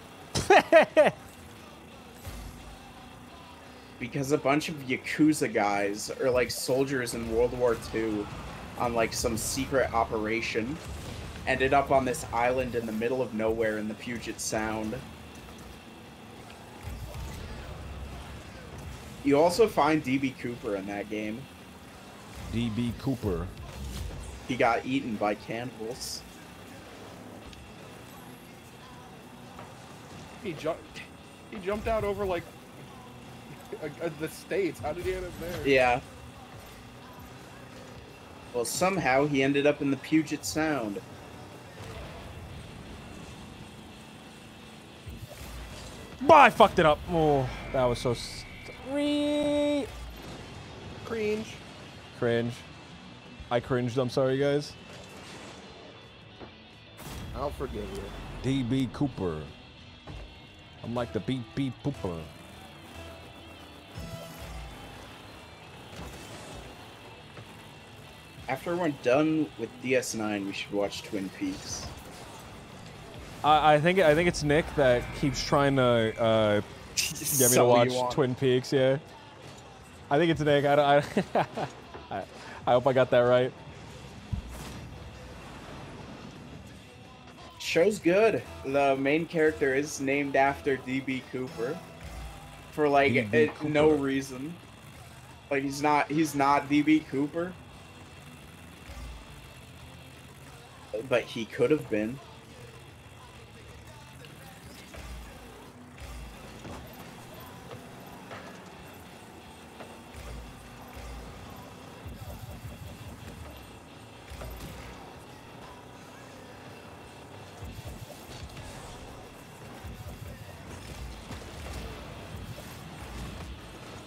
Because a bunch of Yakuza guys, or like soldiers in World War II, on like some secret operation, ended up on this island in the middle of nowhere in the Puget Sound. You also find DB Cooper in that game. DB Cooper. He got eaten by cannibals. He jumped out over like the States. How did he end up there? Yeah. Well, somehow he ended up in the Puget Sound. Bah, I fucked it up. Oh, that was so... Cringe. Cringe. I cringed, I'm sorry, guys. I'll forgive you. DB Cooper. I'm like the beep beep pooper. After we're done with DS9, we should watch Twin Peaks. I think it's Nick that keeps trying to get me to watch Twin Peaks. Yeah, I think it's Nick. I hope I got that right. show's good. The main character is named after DB Cooper for like DB Cooper. no reason. Like he's not DB Cooper, but he could have been.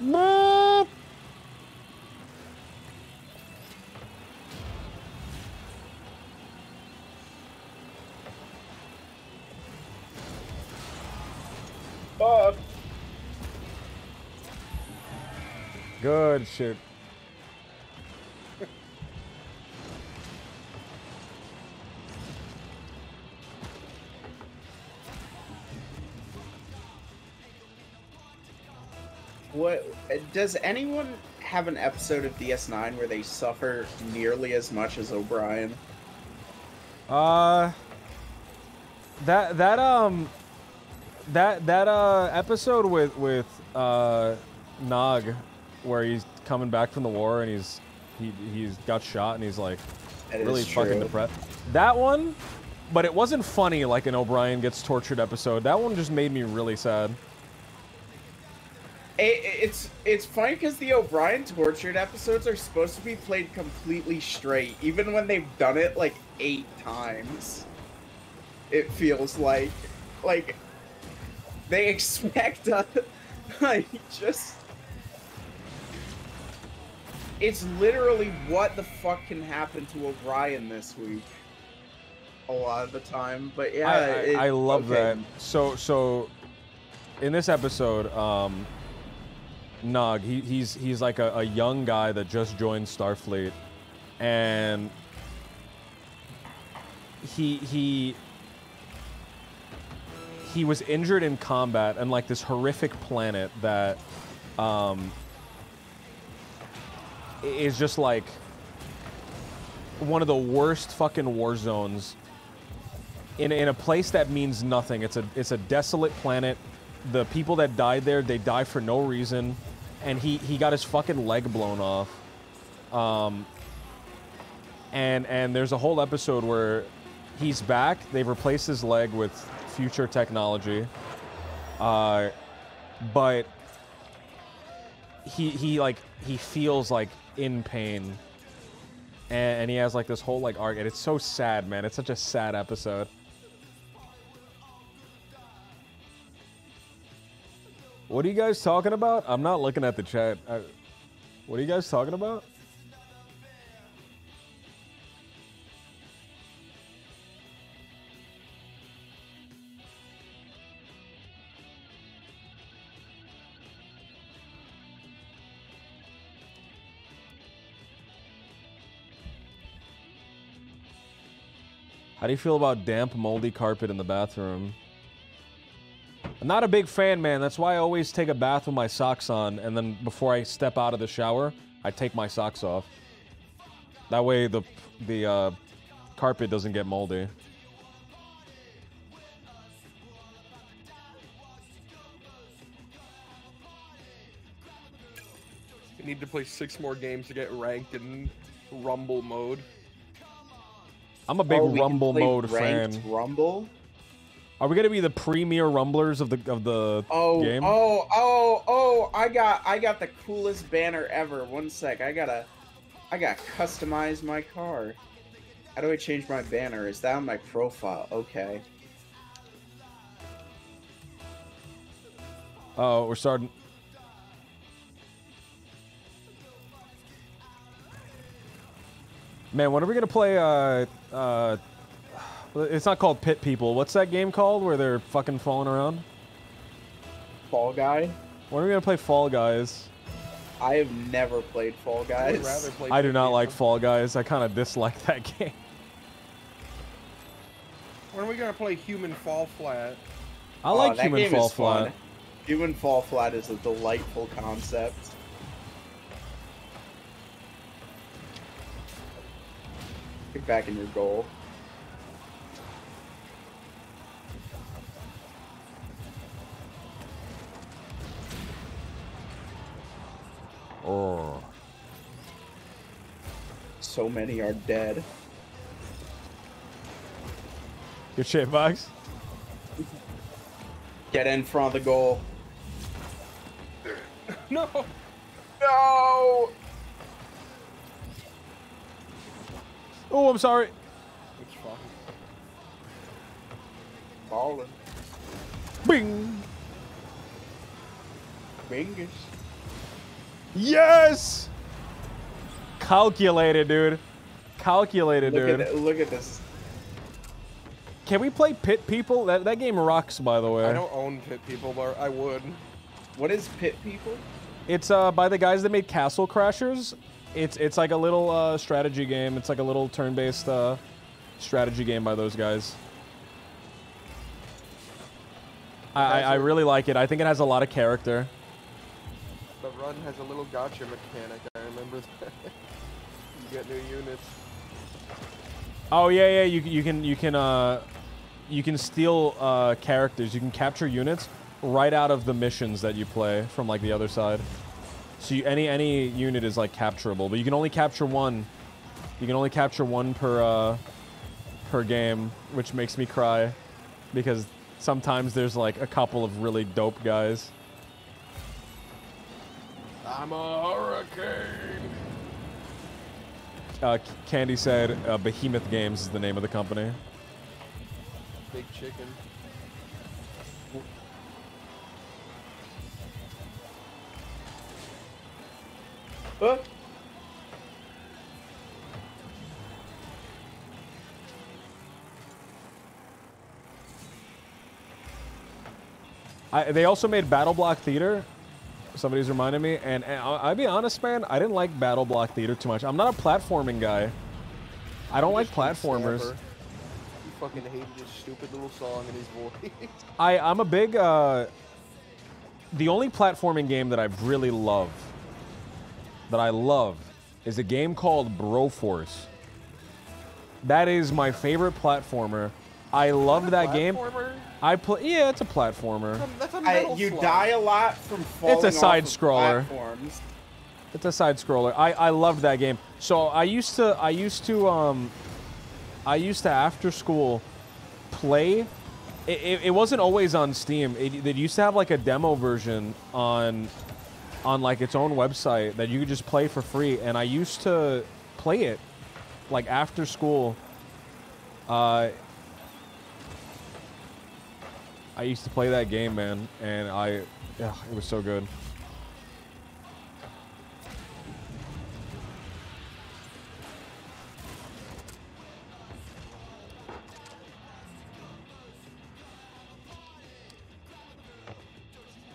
Boop. Fuck. Good shit. What does anyone have an episode of DS9 where they suffer nearly as much as O'Brien? That episode with Nog, where he's coming back from the war and he's got shot and he's like That is really fucking true. depressed. That one, but it wasn't funny like an O'Brien gets tortured episode. That one just made me really sad. It's funny because the O'Brien tortured episodes are supposed to be played completely straight, even when they've done it like 8 times. It feels like they expect us like just. It's literally what the fuck can happen to O'Brien this week. A lot of the time, but yeah, I love okay. that. So in this episode, Nog, he's like a young guy that just joined Starfleet, and he was injured in combat on like this horrific planet that is just like one of the worst fucking war zones in a place that means nothing. It's a desolate planet. The people that died there, they die for no reason, and he got his fucking leg blown off. And there's a whole episode where he's back. They've replaced his leg with future technology, but he feels like in pain, and he has like this whole like arc, and it's so sad, man. It's such a sad episode. What are you guys talking about? I'm not looking at the chat. What are you guys talking about? How do you feel about damp, moldy carpet in the bathroom? I'm not a big fan, man. That's why I always take a bath with my socks on, and then before I step out of the shower, I take my socks off. That way the carpet doesn't get moldy. You need to play 6 more games to get ranked in Rumble mode. I'm a big Oh, we can Rumble play mode ranked fan. Rumble. Are we gonna be the premier rumblers of the game? I got the coolest banner ever. One sec, I gotta customize my car. How do I change my banner? Is that on my profile? Okay. Oh, we're starting. Man, when are we gonna play? It's not called Pit People. What's that game called where they're fucking falling around? Fall Guy. When are we gonna play Fall Guys? I have never played Fall I would Guys. rather play I do not Pit like People. Fall Guys. I kind of dislike that game. When are we gonna play Human Fall Flat? I like that Human game Fall is fun. Flat. Human Fall Flat is a delightful concept. Get back in your goal. So many are dead. Good shit, Bugs. Get in front of the goal. No. No! Oh, I'm sorry. It's fine. Ballin'. Bing. Bingus. Yes. Calculated, dude. Calculated, dude. Look at this. Can we play Pit People? That game rocks, by the way. I don't own Pit People, but I would. What is Pit People? It's by the guys that made Castle Crashers. It's like a little strategy game. It's like a little turn-based strategy game by those guys. I really like it. I think it has a lot of character. The run has a little gotcha mechanic. I remember that. You get new units. Oh yeah, you can steal characters. You can capture units right out of the missions that you play from like the other side. So any unit is like capturable, but you can only capture one. You can only capture one per game, which makes me cry because sometimes there's like a couple of really dope guys. I'm a hurricane. Candy said Behemoth Games is the name of the company. Big chicken. They also made Battle Block Theater. Somebody's reminded me, and I'll be honest, man, I didn't like Battle Block Theater too much. I'm not a platforming guy. I don't like platformers. You fucking hated his stupid little song and his voice. I'm a big, the only platforming game that I really love, is a game called Broforce. That is my favorite platformer. I loved that game. Yeah, it's a platformer. That's a metal You slug. die a lot from falling It's a side off of scroller. platforms. It's a side scroller. I loved that game. So I used to after school play. It wasn't always on Steam. They used to have like a demo version on like its own website that you could just play for free, and I used to play it like after school. I used to play that game, man, and it was so good.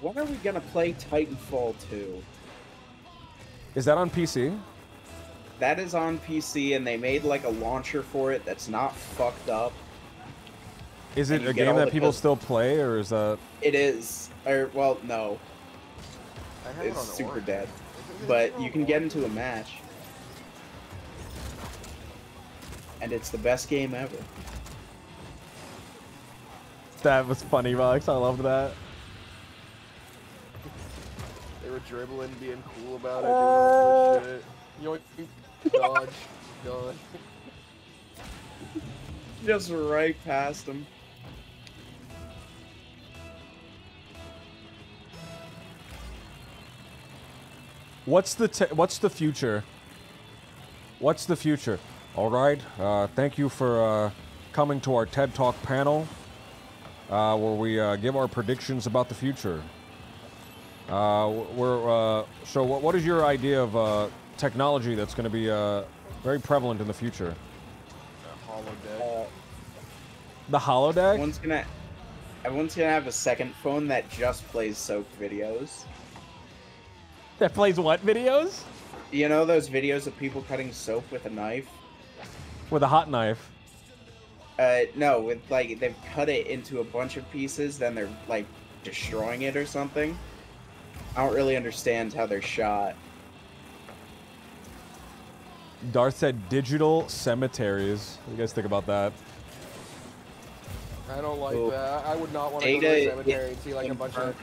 When are we gonna play Titanfall 2? Is that on PC? That is on PC, and they made like a launcher for it that's not fucked up. Is it And you a get game all that the people cus- still play, or is that... It is, or well, no, I have it it's on super Origin. dead. Is it But on you can get Origin? into a match, and it's the best game ever. That was funny, Vox. I loved that. They were dribbling, being cool about it, doing all this shit. Yoink, dodge, dodge. Just right past him. What's the future? What's the future? All right. Thank you for coming to our TED Talk panel, where we give our predictions about the future. So what is your idea of technology that's going to be very prevalent in the future? Holodeck. The holodeck? Everyone's gonna have a second phone that just plays soap videos. That plays what videos? You know those videos of people cutting soap with a knife? With a hot knife. No, with like they've cut it into a bunch of pieces, then they're like destroying it or something. I don't really understand how they're shot. Darth said digital cemeteries. What do you guys think about that? I don't like Well, that. I would not want to go to a Data cemetery and see like a bunch of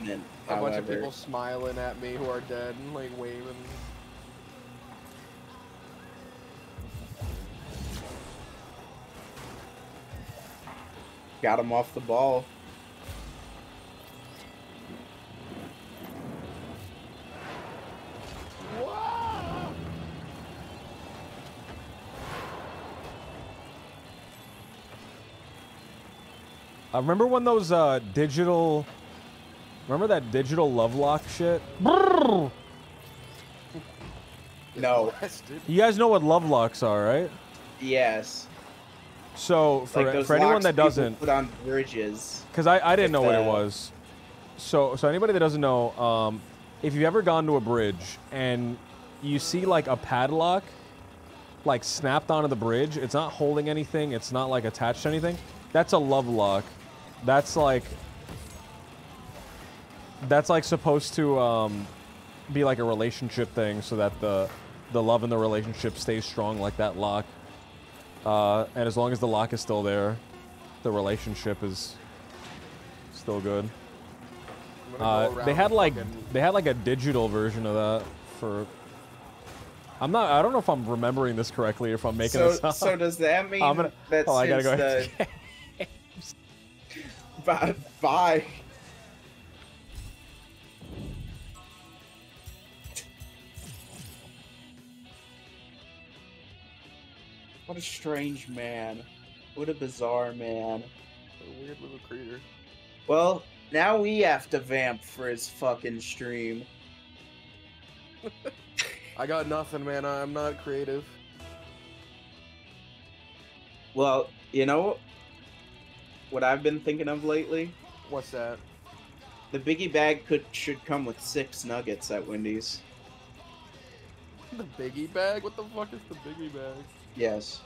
however. people smiling at me who are dead and like waving. Got him off the ball. I remember when those digital. Remember that digital love lock shit? No. Blasted. You guys know what love locks are, right? Yes. So Like for those anyone locks that people doesn't, put on bridges. because I didn't know with what it the- was. So anybody that doesn't know, if you've ever gone to a bridge and you see like a padlock, like snapped onto the bridge, it's not holding anything, it's not like attached to anything. That's a love lock. That's like supposed to be like a relationship thing, so that the love in the relationship stays strong, like that lock. And as long as the lock is still there, the relationship is still good. I'm gonna go They around had the like fucking- a digital version of that for. I don't know if I'm remembering this correctly or if I'm making this up. So does that mean I'm gonna- that oh, I gotta since go the bye? What a strange man. What a bizarre man. A weird little creature. Well, now we have to vamp for his fucking stream. I got nothing, man. I'm not creative. Well, you know what I've been thinking of lately? What's that? The biggie bag should come with 6 nuggets at Wendy's. The biggie bag? What the fuck is the biggie bag? Yes.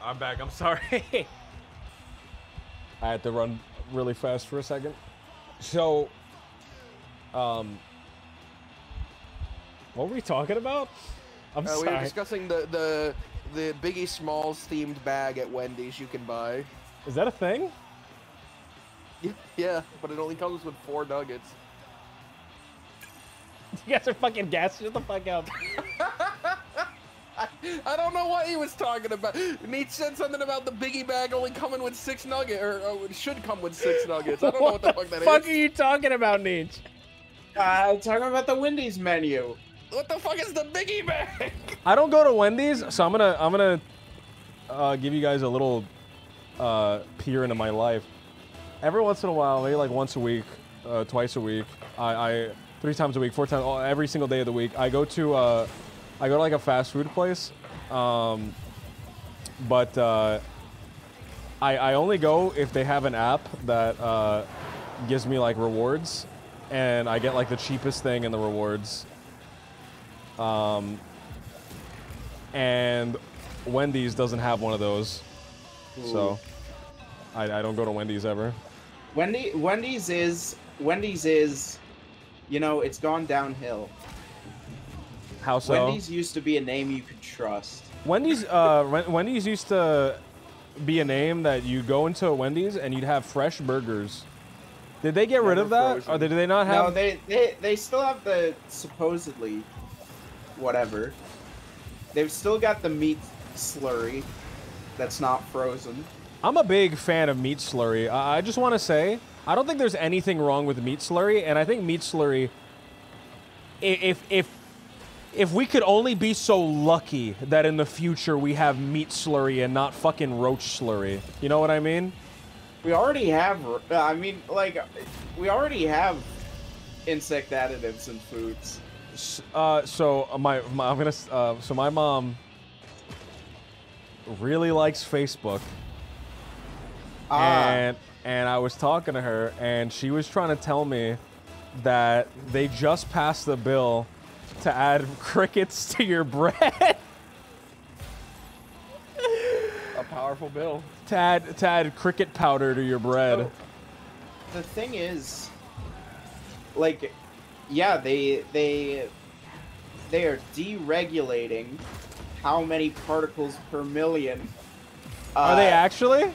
I'm back. I'm sorry. I had to run really fast for a second. So, what were we talking about? I'm We were sorry. discussing the Biggie Smalls themed bag at Wendy's you can buy. Is that a thing? Yeah, but it only comes with 4 nuggets. You guys are fucking gassed. Shut the fuck up. I don't know what he was talking about. Nietzsche said something about the biggie bag only coming with 6 nuggets, or it should come with 6 nuggets. I don't know what the fuck that fuck is. are you talking about, Nietzsche? Talking about the Wendy's menu. What the fuck is the biggie bag? I don't go to Wendy's, so I'm gonna give you guys a little peer into my life. Every once in a while, maybe like once a week, twice a week, I 3 times a week, 4 times, every single day of the week, I go to like a fast food place, but I only go if they have an app that gives me like rewards, and I get like the cheapest thing in the rewards. And Wendy's doesn't have one of those, so I don't go to Wendy's ever. Wendy's is, you know, it's gone downhill. How so? Wendy's used to be a name you could trust. Wendy's Wendy's used to be a name that you go into a Wendy's and you'd have fresh burgers. Did they get rid of that, frozen. or did they not No, have? they still have the supposedly whatever. They've still got the meat slurry that's not frozen. I'm a big fan of meat slurry. I just want to say I don't think there's anything wrong with meat slurry, and I think meat slurry. If we could only be so lucky that in the future we have meat slurry and not fucking roach slurry. You know what I mean? We already have, I mean, like, we already have insect additives in foods. So my mom really likes Facebook, and I was talking to her, and she was trying to tell me that they just passed the bill to add crickets to your bread. A powerful bill. to add cricket powder to your bread. So, the thing is, like, yeah, they are deregulating how many particles per million. Are they actually?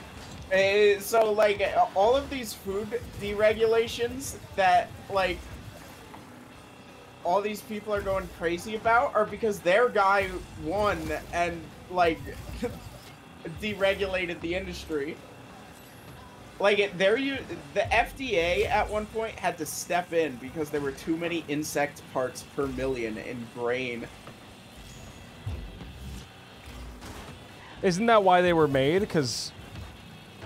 So, like, all of these food deregulations that, like, all these people are going crazy about are because their guy won and, like, deregulated the industry. Like, the FDA at one point had to step in because there were too many insect parts per million in grain. Isn't that why they were made? Because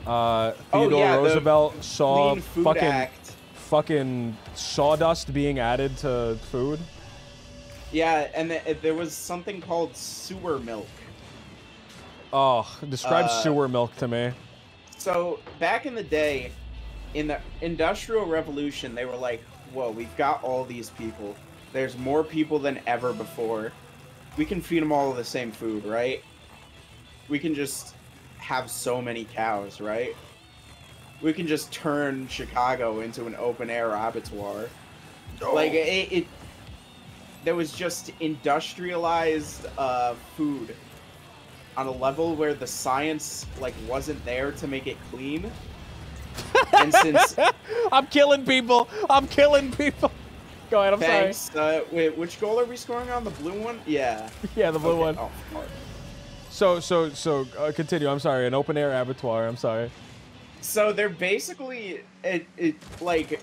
Theodore yeah, the Roosevelt saw Clean Food Act. fucking sawdust being added to food? Yeah, and there was something called sewer milk. Oh, describe sewer milk to me. So, back in the day, in the Industrial Revolution, they were like, whoa, we've got all these people. There's more people than ever before. We can feed them all the same food, right? We can just have so many cows, right? We can just turn Chicago into an open-air abattoir. Oh. Like, there was just industrialized food on a level where the science, like, wasn't there to make it clean. And since... I'm killing people! I'm killing people! Go ahead, I'm Thanks. sorry. Wait, which goal are we scoring on? The blue one? Yeah. Yeah, the blue one. Oh, fuck. So, continue. I'm sorry. An open-air abattoir. I'm sorry. So they're basically, like,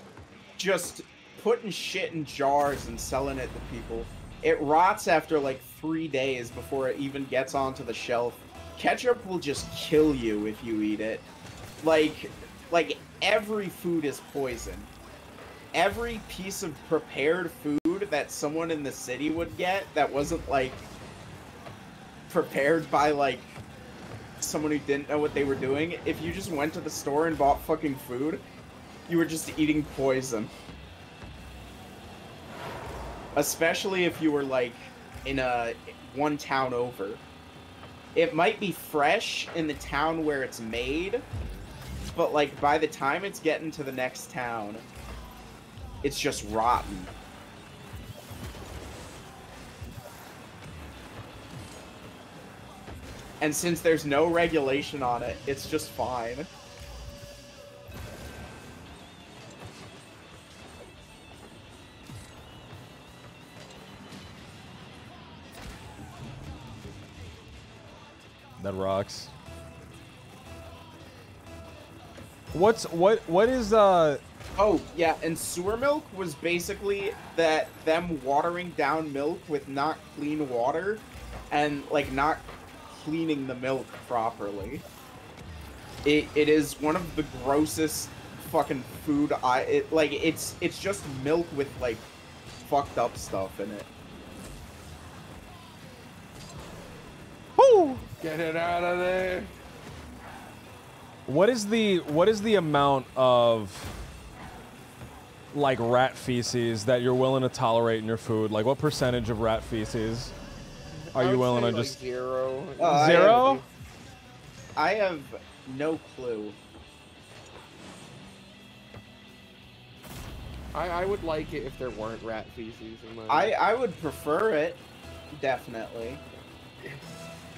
just putting shit in jars and selling it to people. It rots after, like, 3 days before it even gets onto the shelf. Ketchup will just kill you if you eat it. Like every food is poison. Every piece of prepared food that someone in the city would get that wasn't, like, prepared by, like, someone who didn't know what they were doing, if you just went to the store and bought fucking food, you were just eating poison. Especially if you were, like, in one town over. It might be fresh in the town where it's made, but, like, by the time it's getting to the next town, it's just rotten. And since there's no regulation on it, it's just fine. That rocks. What is Oh, yeah, and sewer milk was basically them watering down milk with not clean water and, like, not cleaning the milk properly. It is one of the grossest fucking food it's just milk with, like, fucked up stuff in it. Woo! Get it out of there. What is the amount of, like, rat feces that you're willing to tolerate in your food? Like, what percentage of rat feces are you willing to just... 0. Zero? I have no clue. I would like it if there weren't rat feces in my... I would prefer it, definitely.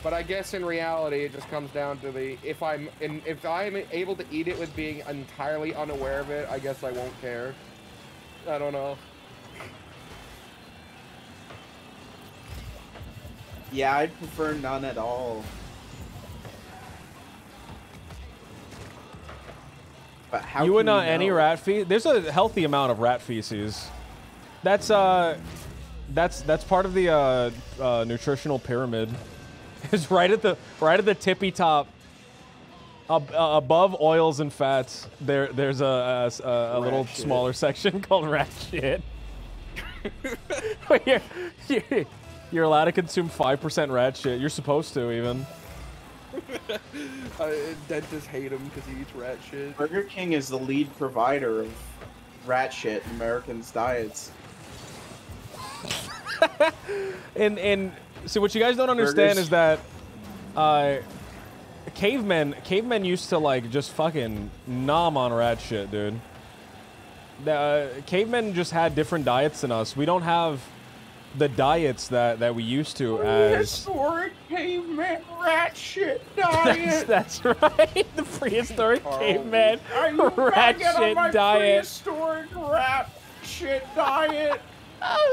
But I guess in reality, it just comes down to the if I'm able to eat it with being entirely unaware of it, I guess I won't care. I don't know. Yeah, I'd prefer none at all. But how You would can not any rat feces? There's a healthy amount of rat feces. That's part of the nutritional pyramid. It's right at the tippy top. Above oils and fats, there's a little shit. smaller section called rat shit. You're allowed to consume 5% rat shit. You're supposed to, even. Dentists hate him because he eats rat shit. Burger King is the lead provider of rat shit in Americans' diets. And so what you guys don't understand is that cavemen used to, like, just fucking nom on rat shit, dude. Cavemen just had different diets than us. We don't have the diets that we used to as Historic caveman rat shit diet. that's right. The prehistoric caveman Are you rat back on shit my diet. prehistoric rat shit diet? I'm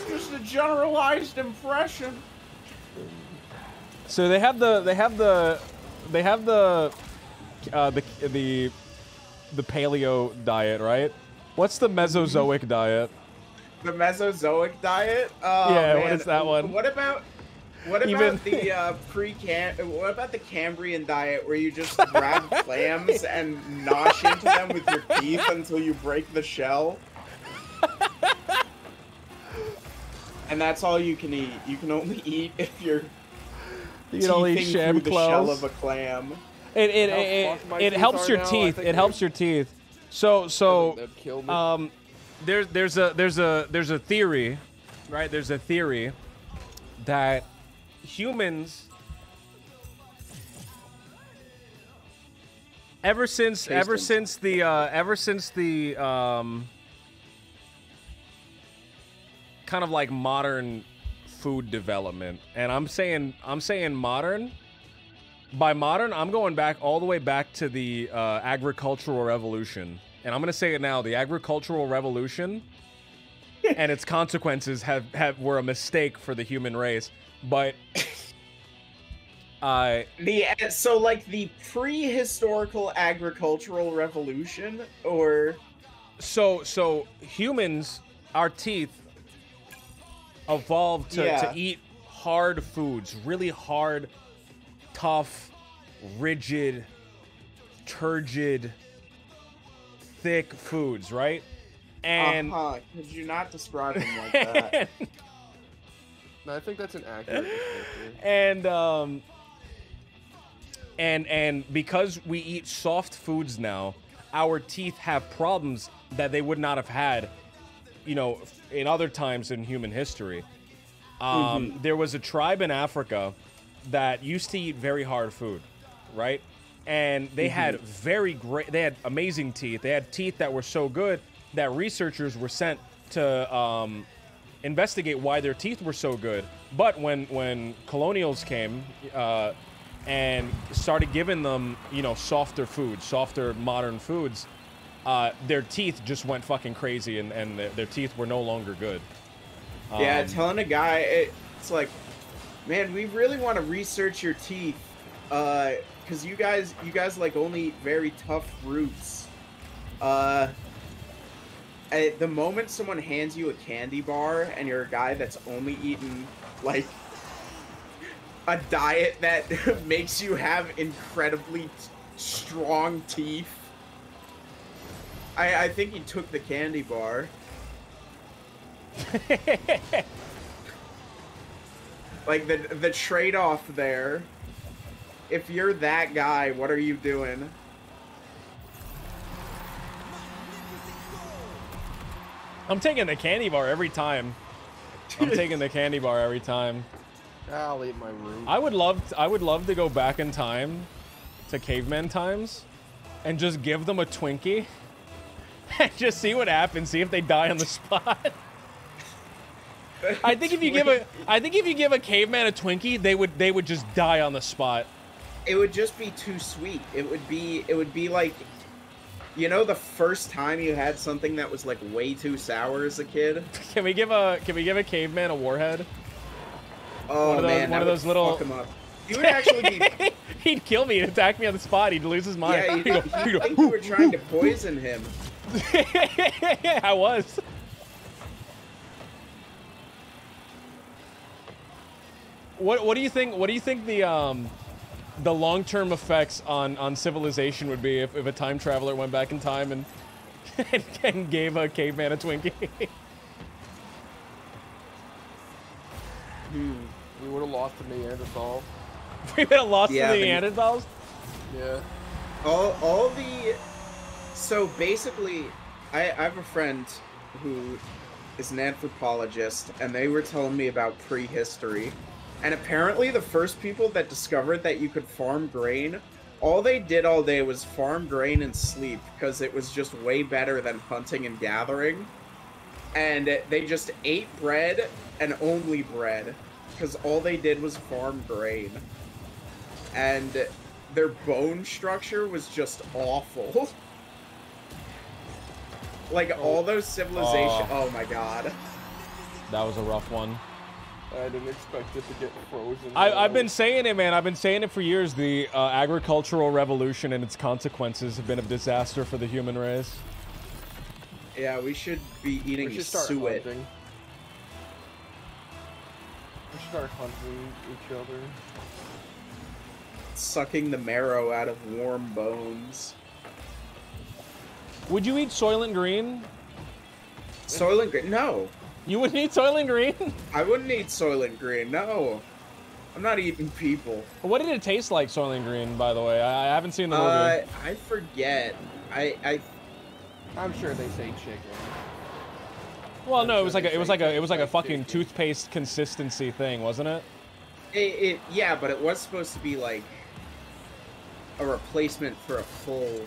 just a generalized impression. So they have the paleo diet, right? What's the Mesozoic diet? The Mesozoic diet? Oh, Yeah, man. what is that one? What about Even- the what about the Cambrian diet where you just grab clams and nosh into them with your teeth until you break the shell? And that's all you can eat. You can only eat if you're You can only eat teething sham through the shell claws. of a clam. How fucked my It teeth helps are your now, I teeth. think It helps your teeth. So That'd kill me. there's a theory, right? There's a theory that humans ever since the kind of like modern food development, and I'm saying modern. By modern, I'm going back all the way back to the agricultural revolution. And I'm going to say it now, the agricultural revolution and its consequences were a mistake for the human race. But So like the prehistorical agricultural revolution, or so humans, our teeth evolved to eat hard foods, really hard, tough, rigid, turgid, thick foods, right? And could you not describe them like that? No, I think that's an accurate descriptor. and because we eat soft foods now, our teeth have problems that they would not have had, you know, in other times in human history. There was a tribe in Africa that used to eat very hard food, right? And they had they had amazing teeth. They had teeth that were so good that researchers were sent to investigate why their teeth were so good. But when colonials came and started giving them, you know, softer foods, softer modern foods, their teeth just went fucking crazy, and their teeth were no longer good. Yeah, telling a guy, it's like, man, we really want to research your teeth, because you guys like only eat very tough roots. At the moment someone hands you a candy bar and you're a guy that's only eaten like a diet that makes you have incredibly strong teeth, I think he took the candy bar. Like the trade-off there. If you're that guy, what are you doing? I'm taking the candy bar every time. I'm taking the candy bar every time. I'll eat my root. I would love to go back in time to caveman times and just give them a Twinkie and just see what happens, see if they die on the spot. I think if you give a caveman a Twinkie, they would just die on the spot. It would just be too sweet. It would be like, you know, the first time you had something that was like way too sour as a kid. Can we give a caveman a warhead? Oh man, one of those little. Fuck him up. He would actually be. He'd kill me. He'd attack me on the spot. He'd lose his mind. Yeah, you think you were trying to poison him. I was. What do you think? What do you think the long-term effects on civilization would be if a time traveler went back in time and gave a caveman a Twinkie? We would have lost to Neanderthal. We would have lost Yeah, to the Neanderthals. Yeah. All the. So basically, I have a friend who is an anthropologist, and they were telling me about prehistory. And apparently the first people that discovered that you could farm grain, all they did all day was farm grain and sleep, because it was just way better than hunting and gathering. And they just ate bread and only bread, because all they did was farm grain. And their bone structure was just awful. like all those civilizations. Oh my god. That was a rough one. I didn't expect it to get frozen. I've been saying it, man. I've been saying it for years. The agricultural revolution and its consequences have been a disaster for the human race. Yeah, we should be eating We should start suet. hunting. We should start hunting each other. Sucking the marrow out of warm bones. Would you eat Soylent Green? Soylent Green? No. You wouldn't eat Soylent Green? I wouldn't eat Soylent Green. No. I'm not eating people. What did it taste like, Soylent Green, by the way? I haven't seen the movie. I forget. I'm sure they say chicken. Well, no, it was like sure a, they it was like a say fucking chicken. toothpaste consistency thing, wasn't it? Yeah, but it was supposed to be like a replacement for a full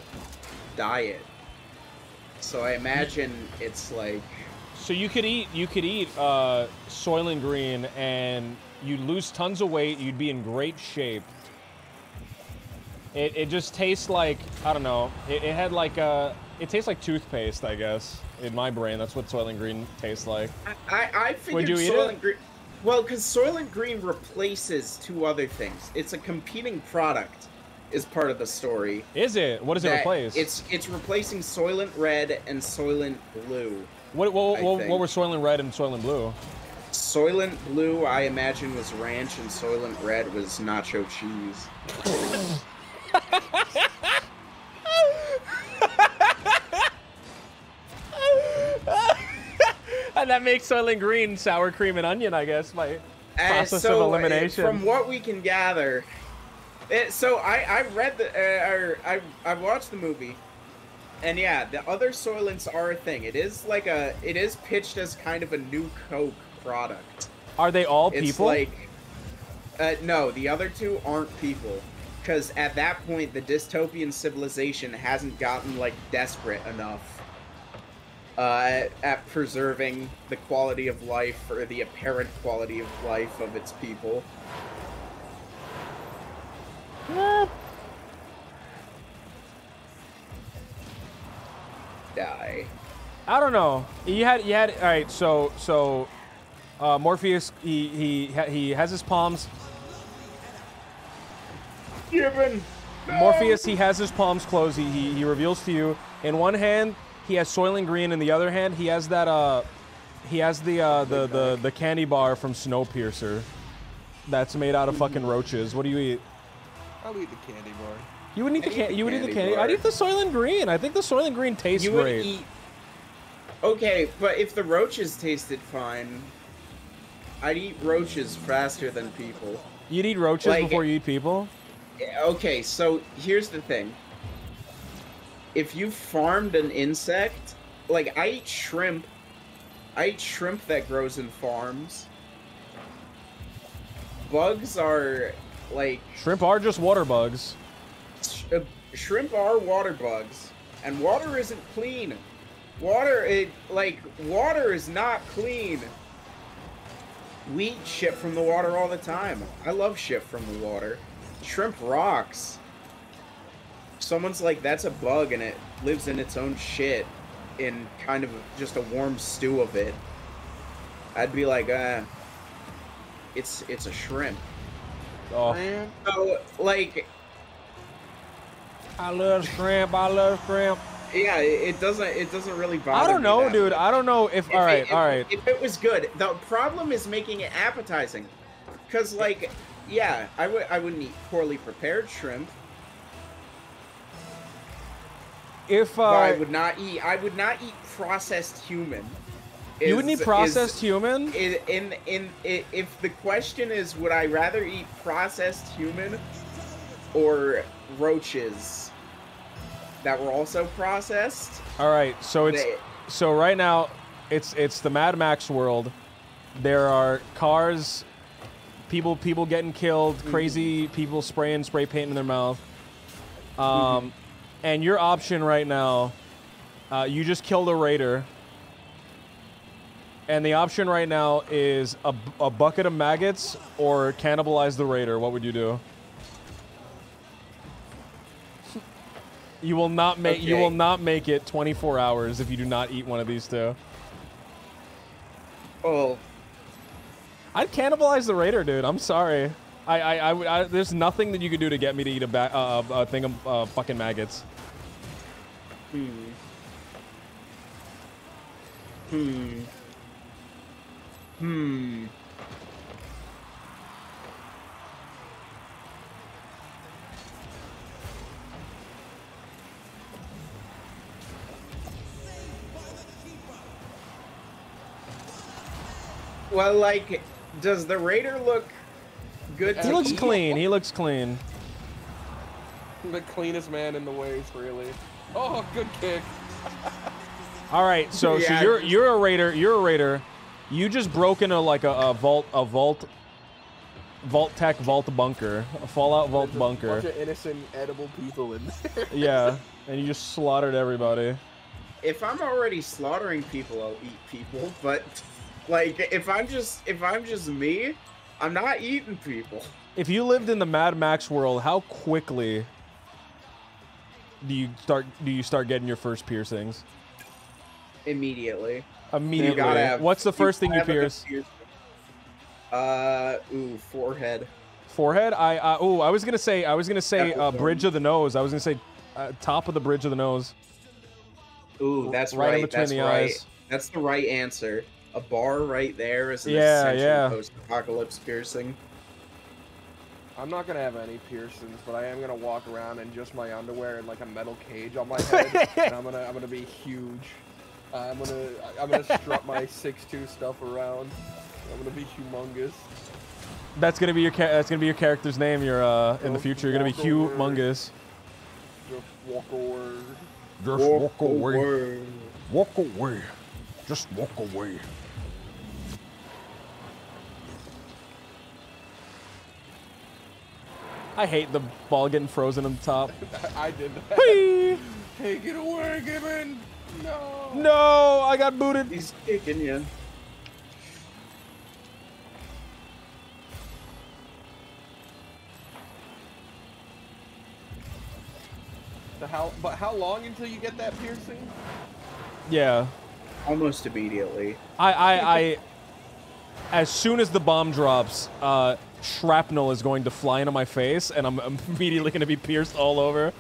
diet. So I imagine it's like So you could eat Soylent Green and you'd lose tons of weight. You'd be in great shape. It just tastes like, I don't know. It had like it tastes like toothpaste, I guess. In my brain, that's what Soylent Green tastes like. I figured Would you eat Soylent it? Green. Well, because Soylent Green replaces two other things. It's a competing product, is part of the story. Is it? What does it that replace? It's replacing Soylent Red and Soylent Blue. What think. were Soylent Red and Soylent Blue? Soylent Blue, I imagine, was ranch, and Soylent Red was nacho cheese. And that makes Soylent Green sour cream and onion, I guess, by process of elimination. From what we can gather, I read I watched the movie, and yeah, the other Soylents are a thing. It is pitched as kind of a new Coke product. Are they all It's people? like, no, the other two aren't people, because at that point the dystopian civilization hasn't gotten like desperate enough at preserving the quality of life or the apparent quality of life of its people. Die. I don't know. You had all right. So Morpheus he has his palms. Gibbon. Morpheus he has his palms closed. He reveals to you in one hand he has Soylent Green, in the other hand he has that he has the candy bar from Snowpiercer that's made out of fucking roaches. What do you eat? I'll eat the candy bar. You would eat the I'd eat the you would eat the candy candy. bar. I'd eat the Soylent Green. I think the Soylent Green tastes You would great. eat. Okay, but if the roaches tasted fine, I'd eat roaches faster than people. You'd eat roaches Like- before you eat people? Okay, so here's the thing. If you farmed an insect, like I eat shrimp that grows in farms. Bugs are like Shrimp are just water bugs. shrimp are water bugs, and water isn't clean. Water is not clean. We eat shit from the water all the time. I love shit from the water. Shrimp rocks. Someone's like, that's a bug and it lives in its own shit in kind of just a warm stew of it. I'd be like, it's a shrimp. Oh, Man, So, like, I love shrimp. I love shrimp. yeah, it doesn't really bother I don't me know, that dude. much. I don't know if. All right, all right. If it was good, the problem is making it appetizing, because like, yeah, I wouldn't eat poorly prepared shrimp, If but I would not eat processed human. you would need processed human, If the question is, would I rather eat processed human or roaches that were also processed? all right. So it's They- so right now, it's the Mad Max world. There are cars, people getting killed, crazy people spraying spray paint in their mouth. And your option right now, you just killed a raider. And the option right now is a bucket of maggots or cannibalize the raider. What would you do? You will not make. You Okay. will not make it 24 hours if you do not eat one of these two. Oh, I'd cannibalize the raider, dude. I'm sorry. There's nothing that you could do to get me to eat a thing of fucking maggots. well, like, does the Raider look good? He to looks eat? clean. He looks clean. The cleanest man in the waste, really. Oh, good kick. All right, so Yeah. you're a raider. You're a raider. You just broke into like a vault tech vault bunker, a Fallout vault There's a bunker. bunch of innocent, edible people in there. Yeah, and you just slaughtered everybody. If I'm already slaughtering people, I'll eat people. But like, if I'm just me, I'm not eating people. If you lived in the Mad Max world, how quickly do you start getting your first piercings? Immediately. Immediately. gotta have- What's the first thing you gotta have a pierce? Forehead. Forehead. I was gonna say Definitely. bridge of the nose. I was gonna say top of the bridge of the nose. Ooh, that's Right in right. between That's the right. eyes. That's the right answer. A bar right there is an Yeah, essential yeah. post-apocalypse piercing. I'm not gonna have any piercings, but I am gonna walk around in just my underwear and like a metal cage on my head, and I'm gonna be huge. I'm gonna strut my 6'2" stuff around. I'm gonna be humongous. That's gonna be your character's name. You're in the future. You're gonna be humongous. Just walk over. Just walk away. Walk away. Just walk away. I hate the ball getting frozen on the top. I did that. Whee! Take it away, Gibbon. No. No, I got booted. He's kicking you. But how long until you get that piercing? Yeah. Almost immediately. I as soon as the bomb drops, shrapnel is going to fly into my face, and I'm immediately going to be pierced all over.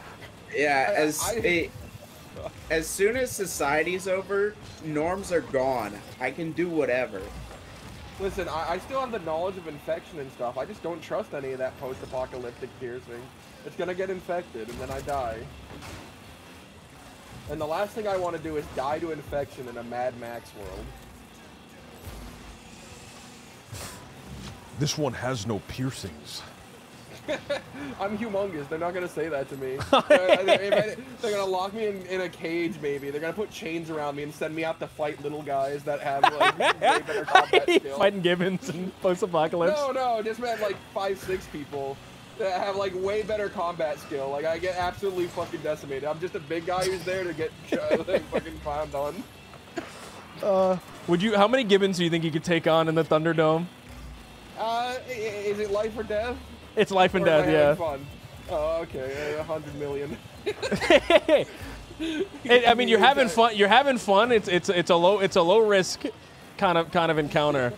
Yeah, I- as soon as society's over, norms are gone. I can do whatever. Listen, I still have the knowledge of infection and stuff. I just don't trust any of that post-apocalyptic piercing. It's gonna get infected, and then I die. And the last thing I want to do is die to infection in a Mad Max world. This one has no piercings. I'm humongous. They're not gonna say that to me. They're gonna lock me in a cage, maybe. They're gonna put chains around me and send me out to fight little guys that have like way better combat skill. Fighting Gibbons in post-apocalypse. No, just meant like 5-6 people that have like way better combat skill. Like I get absolutely fucking decimated. I'm just a big guy who's there to get like, fucking found on. Would you? How many Gibbons do you think you could take on in the Thunderdome? Is it life or death? It's life and Or am I death. having Yeah. fun? Oh, okay, 100 million. I mean, you're having fun. You're having fun. It's a low risk kind of encounter,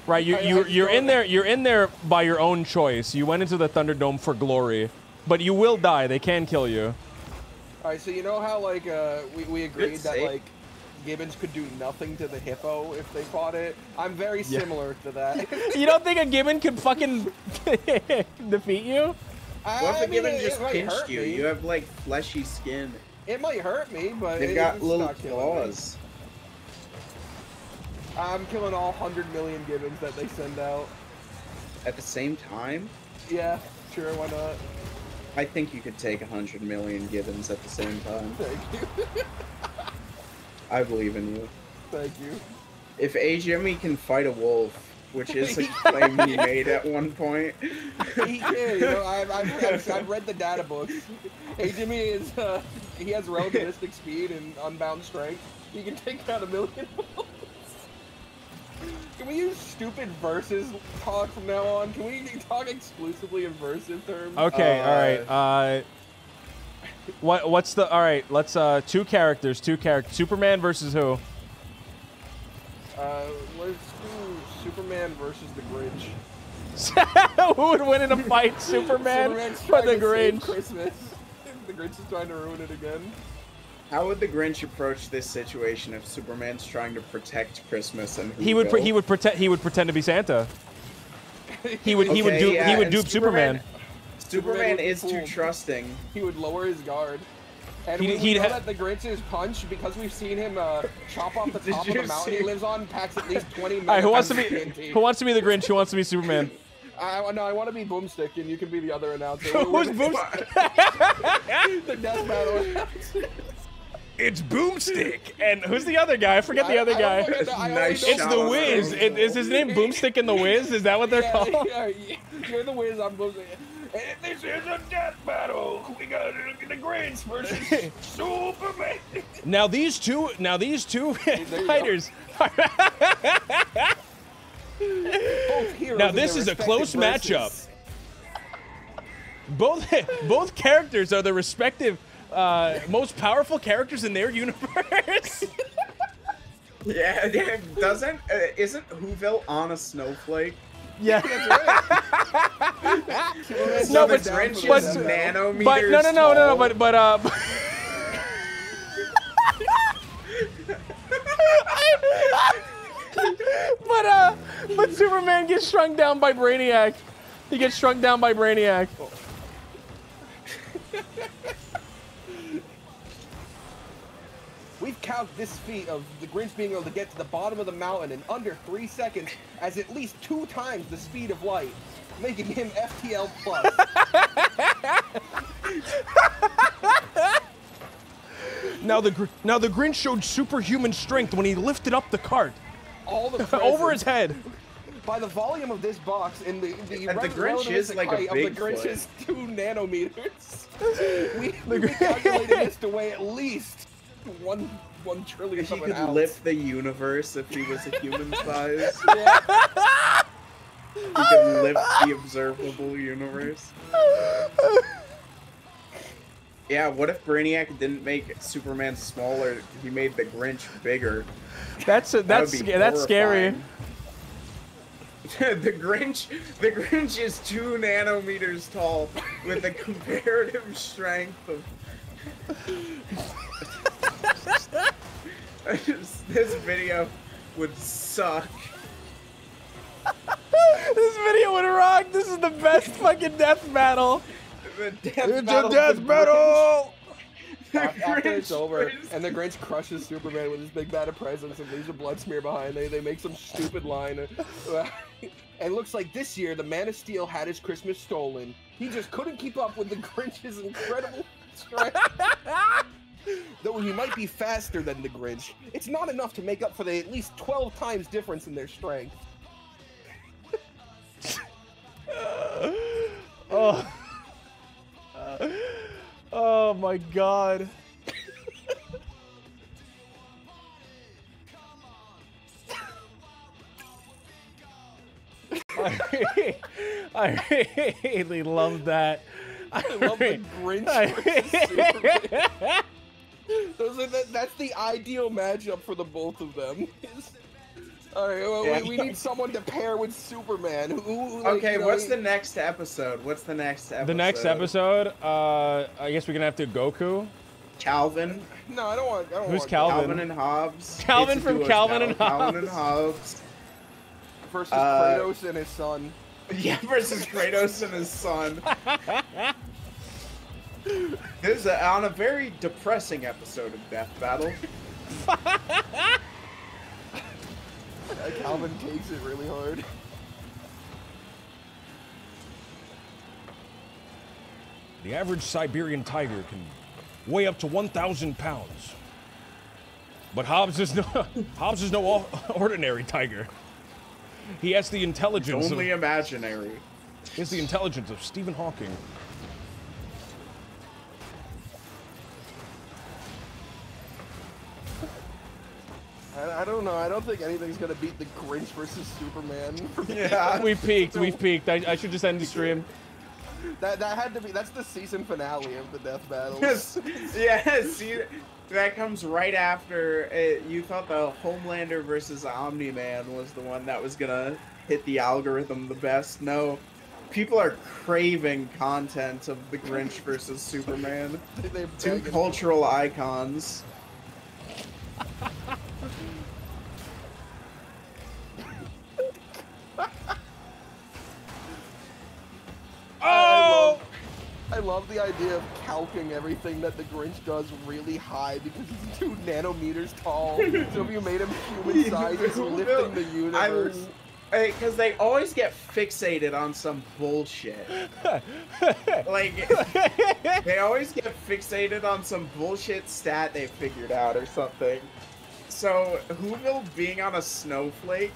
right? You're in there. You're in there by your own choice. You went into the Thunderdome for glory, but you will die. They can kill you. All right, so you know how like we agreed Good that save. like Gibbons could do nothing to the hippo if they fought it. I'm very similar to that. You don't think a Gibbon could fucking defeat you? What if a gibbon it just might pinched hurt you? me. You have like fleshy skin. It might hurt me, but They've it's got little not killing me. claws. I'm killing all 100 million Gibbons that they send out. At the same time, Yeah, sure, why not? I think you could take 100 million gibbons at the same time. Thank you. I believe in you. Thank you. If A. Jimmy can fight a wolf, which is a claim he made at one point. He can, you know, I've read the data books. Hey, Jimmy is, he has relativistic speed and unbound strength. He can take down 1 million wolves. Can we use stupid versus talk from now on? Can we talk exclusively in versus terms? Okay, all right. What's the? All right, let's two characters. Superman versus who? Let's do Superman versus the Grinch. Who would win in a fight, Superman Superman's or trying the to save Grinch? Christmas. The Grinch is trying to ruin it again. How would the Grinch approach this situation if Superman's trying to protect Christmas and He would pretend to be Santa. He would and dupe Superman. Superman is Superman too trusting. He would lower his guard. And He'd- we he'd know ha- that the Grinch's punch, because we've seen him chop off the Did top of you the mountain see- he lives on, packs at least 20 All right, who wants to be TNT. who wants to be the Grinch? Who wants to be Superman? No, I want to be Boomstick, and you can be the other announcer. Who's Boomstick? The death battle announcer. It's Boomstick. And who's the other guy? I forget the other guy. Nice It's shot the on Wiz. Boomstick. Is his name Boomstick and the Wiz? Is that what they're called? You're the Wiz, I'm Boomstick. And this is a death battle. We got the Grinch versus Superman. Now these two you fighters. Both heroes Now in this their is a close respective matchup. verses. Both characters are the respective most powerful characters in their universe. Yeah, isn't Whoville on a snowflake? Yeah. Superman's No, jumping but- down Grinch for the is death battle. nanometers But no, tall. but Superman gets shrunk down by Brainiac. He gets shrunk down by Brainiac. We've counted this feat of the Grinch being able to get to the bottom of the mountain in under 3 seconds as at least 2 times the speed of light, making him FTL plus. Now the Grinch showed superhuman strength when he lifted up the cart All the over his presents. head. By the volume of this box and the And the Grinch is like a height of the Bigfoot. Grinch is 2 nanometers. we calculated this to weigh at least one trillionth If he of an could ounce. lift the universe if he was a human size. Yeah. He could lift the observable universe. Yeah, what if Brainiac didn't make Superman smaller? He made the Grinch bigger. That's That would be scary. horrifying. the Grinch is 2 nanometers tall with a comparative strength of. This video would suck. This video would rock. This is the best fucking death battle. The death It's battle. a death battle. After it's Grinch over, is- and the Grinch crushes Superman with his big bag of presents and leaves a blood smear behind. They make some stupid line. And looks like this year the Man of Steel had his Christmas stolen. He just couldn't keep up with the Grinch's incredible strength. Though he might be faster than the Grinch, it's not enough to make up for the at least 12 times difference in their strength. Oh. Oh my god. I really love that. I love the Grinch versus Superman. That's the ideal matchup for the both of them. Alright, well, Yeah. we need someone to pair with Superman. Who like, Okay, you know, what's the next episode? What's the next episode? The next episode, I guess we're gonna have to Goku. Calvin. No, I don't want. Who's want Calvin? Calvin and Hobbes. Calvin It's a from duo Calvin and Calvin and Hobbes. Hobbes. Versus Uh, Kratos and his son. Yeah, versus Kratos and his son. This is on a very depressing episode of Death Battle. Calvin takes it really hard. The average Siberian tiger can weigh up to 1,000 pounds. But Hobbes is no ordinary tiger. He has the intelligence Only imaginary. he has the intelligence of Stephen Hawking. I don't know. I don't think anything's gonna beat the Grinch versus Superman. Yeah. We've peaked. I should just end the stream. That had to be. That's the season finale of the death battles. Yeah, see, that comes right after you thought the Homelander versus Omni-Man was the one that was gonna hit the algorithm the best. No, people are craving content of the Grinch versus Superman. Two cultural icons. Oh! I love the idea of calcing everything that the Grinch does really high because he's 2 nanometers tall. So if you made him human size, he's lifting the universe. Because they always get fixated on some bullshit. Like, they always get fixated on some bullshit stat they figured out or something. So, Whoville being on a snowflake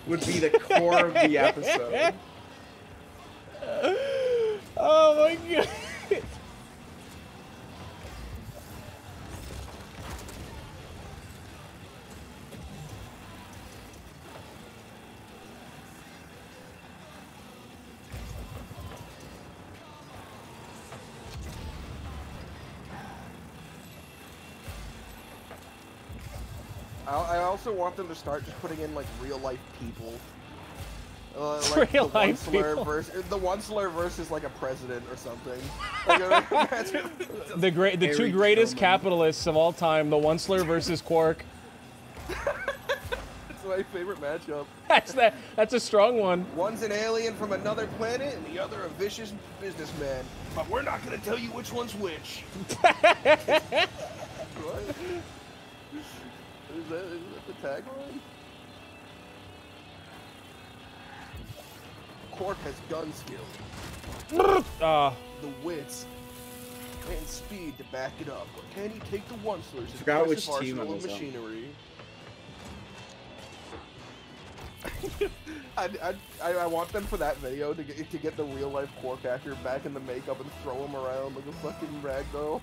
would be the core of the episode. Oh my god. I also want them to start just putting in like real life people. Real life people. The Onceler versus like a president or something. Like, The two greatest capitalists of all time, the Onceler versus Quark. It's my favorite matchup. That's a strong one. One's an alien from another planet, and the other a vicious businessman. But we're not gonna tell you which one's which. What? Is that the tagline? Quark has gun skill, the wits, and speed to back it up. But can he take the Onceler's Forgot which impressive team arsenal it of was on. machinery? I want them for that video to get the real life Quark actor back in the makeup and throw him around like a fucking ragdoll.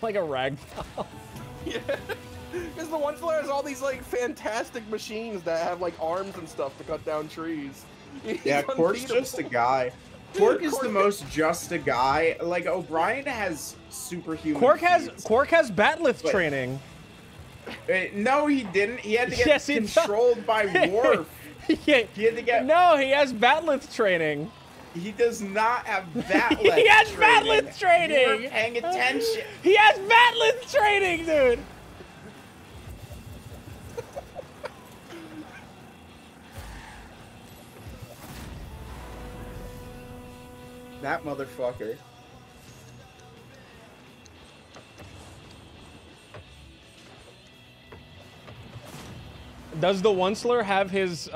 Like a ragdoll. Yeah. Because the Onceler has all these like fantastic machines that have like arms and stuff to cut down trees. Yeah, Quark's just a guy. Quark is the most just a guy. Like O'Brien has superhuman. Quark has feats. Bat'leth But- training. No, he didn't. He had to get Yes, he does. controlled by Worf. Yeah. He had to get. No, he has Bat'leth training. He does not have Bat'leth He has training. Bat'leth training. You weren't paying attention. He has Bat'leth training, dude. That motherfucker. Does the Onceler have his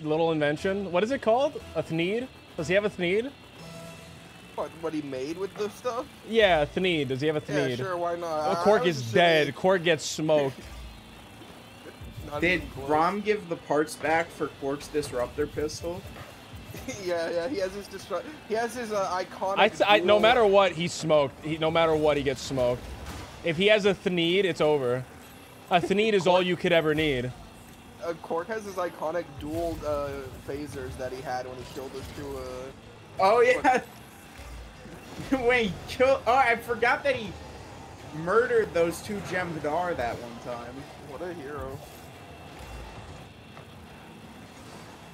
little invention? What is it called? A Thneed? Does he have a Thneed? What he made with the stuff? Yeah, Thneed. Does he have a Yeah, Thneed? sure, why not? Oh, Quark is dead. Quark gets smoked. Did Rom give the parts back for Quark's disruptor pistol? yeah, he has his iconic. No dual- matter what, he's smoked. No matter what, he gets smoked. If he has a Thneed, it's over. A Thneed is all you could ever need. Quark has his iconic dual phasers that he had when he killed those two. Oh yeah. When he killed. Oh, I forgot that he murdered those two Jem'Hadar that one time. What a hero.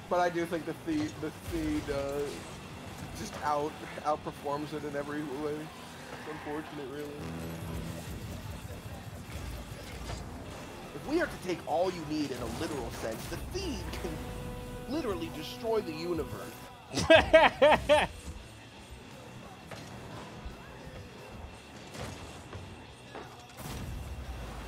But I do think the feed just outperforms it in every way. It's unfortunate, really. If we are to take all you need in a literal sense, the feed can literally destroy the universe.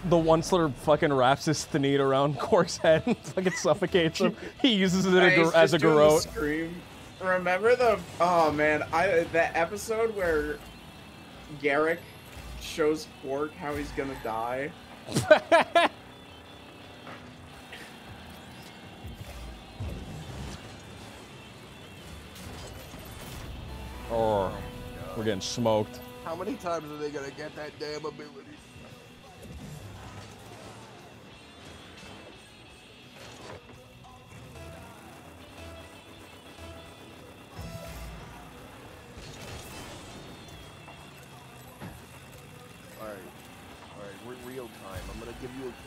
The Onceler fucking wraps his Thneed around Quark's head and fucking suffocates him. He uses it as a garrote. Scream. Remember the that episode where Garrick shows Quark how he's gonna die? Oh, we're getting smoked. How many times are they gonna get that damn ability?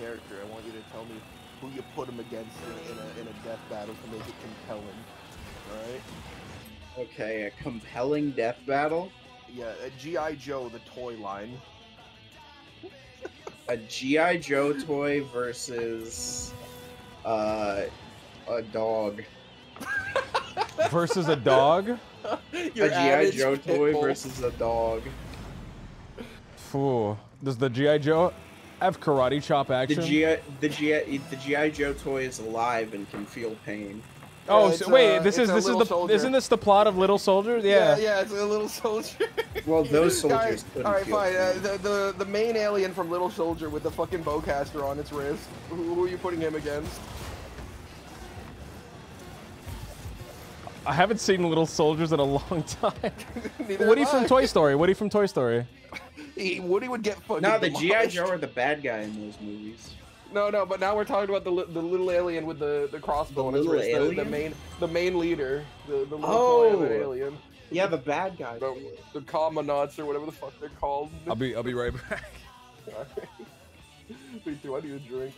character. I want you to tell me who you put him against in a death battle to make it compelling. All right? Okay, a compelling death battle. Yeah, G.I. Joe, the toy line. A G.I. Joe toy versus a dog. Versus a dog? Your A G.I. average Joe pit toy bull. versus a dog. Ooh. Does the G.I. Joe have karate chop The action? G.I. Joe toy is alive and can feel pain. Oh, it's so, wait, it's a little soldier. isn't this the plot of Little Soldiers? Yeah, Yeah. yeah, it's a little soldier. Well, those soldiers Guys, couldn't all right, feel fine. pain. The main alien from Little Soldier with the fucking bowcaster on its wrist. Who are you putting him against? I haven't seen Little Soldiers in a long time. Neither Woody have from I. Toy Story. Woody from Toy Story. Woody would get fucking. No, the G.I. demolished. Joe are the bad guy in those movies. No, but now we're talking about the little alien with the crossbow on his little wrist. alien? The main leader. The little Oh. toy of an alien. Yeah, the bad guy. The Commandants or whatever the fuck they're called. I'll be right back. Me too. I need a drink.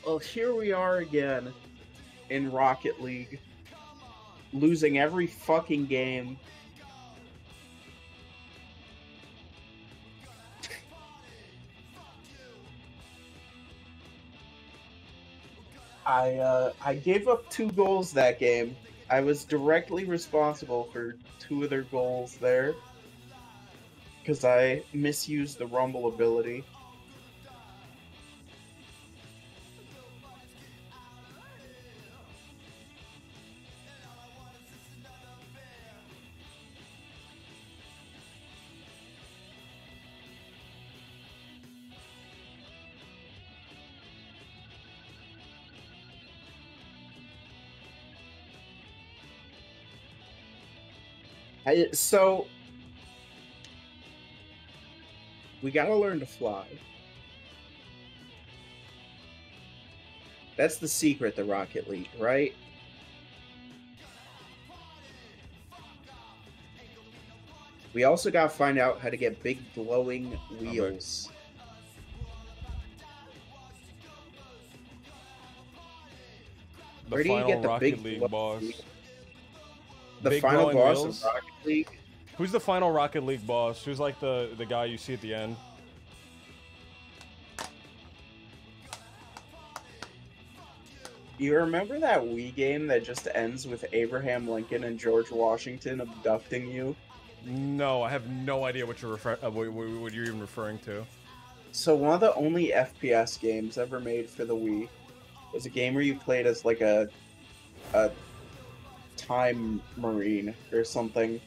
Well, here we are again in Rocket League, losing every fucking game. I gave up 2 goals that game. I was directly responsible for 2 of their goals there because I misused the Rumble ability. So we gotta learn to fly. That's the secret to Rocket League, right? We also gotta find out how to get big glowing wheels. The Where do you final get the Rocket big League glowing boss. wheels? The Big final glowing boss wheels? of Rocket League? Who's the final Rocket League boss? Who's like the guy you see at the end? You remember that Wii game that just ends with Abraham Lincoln and George Washington abducting you? No, I have no idea what you're what you're even referring to. So one of the only FPS games ever made for the Wii was a game where you played as like a time marine or something.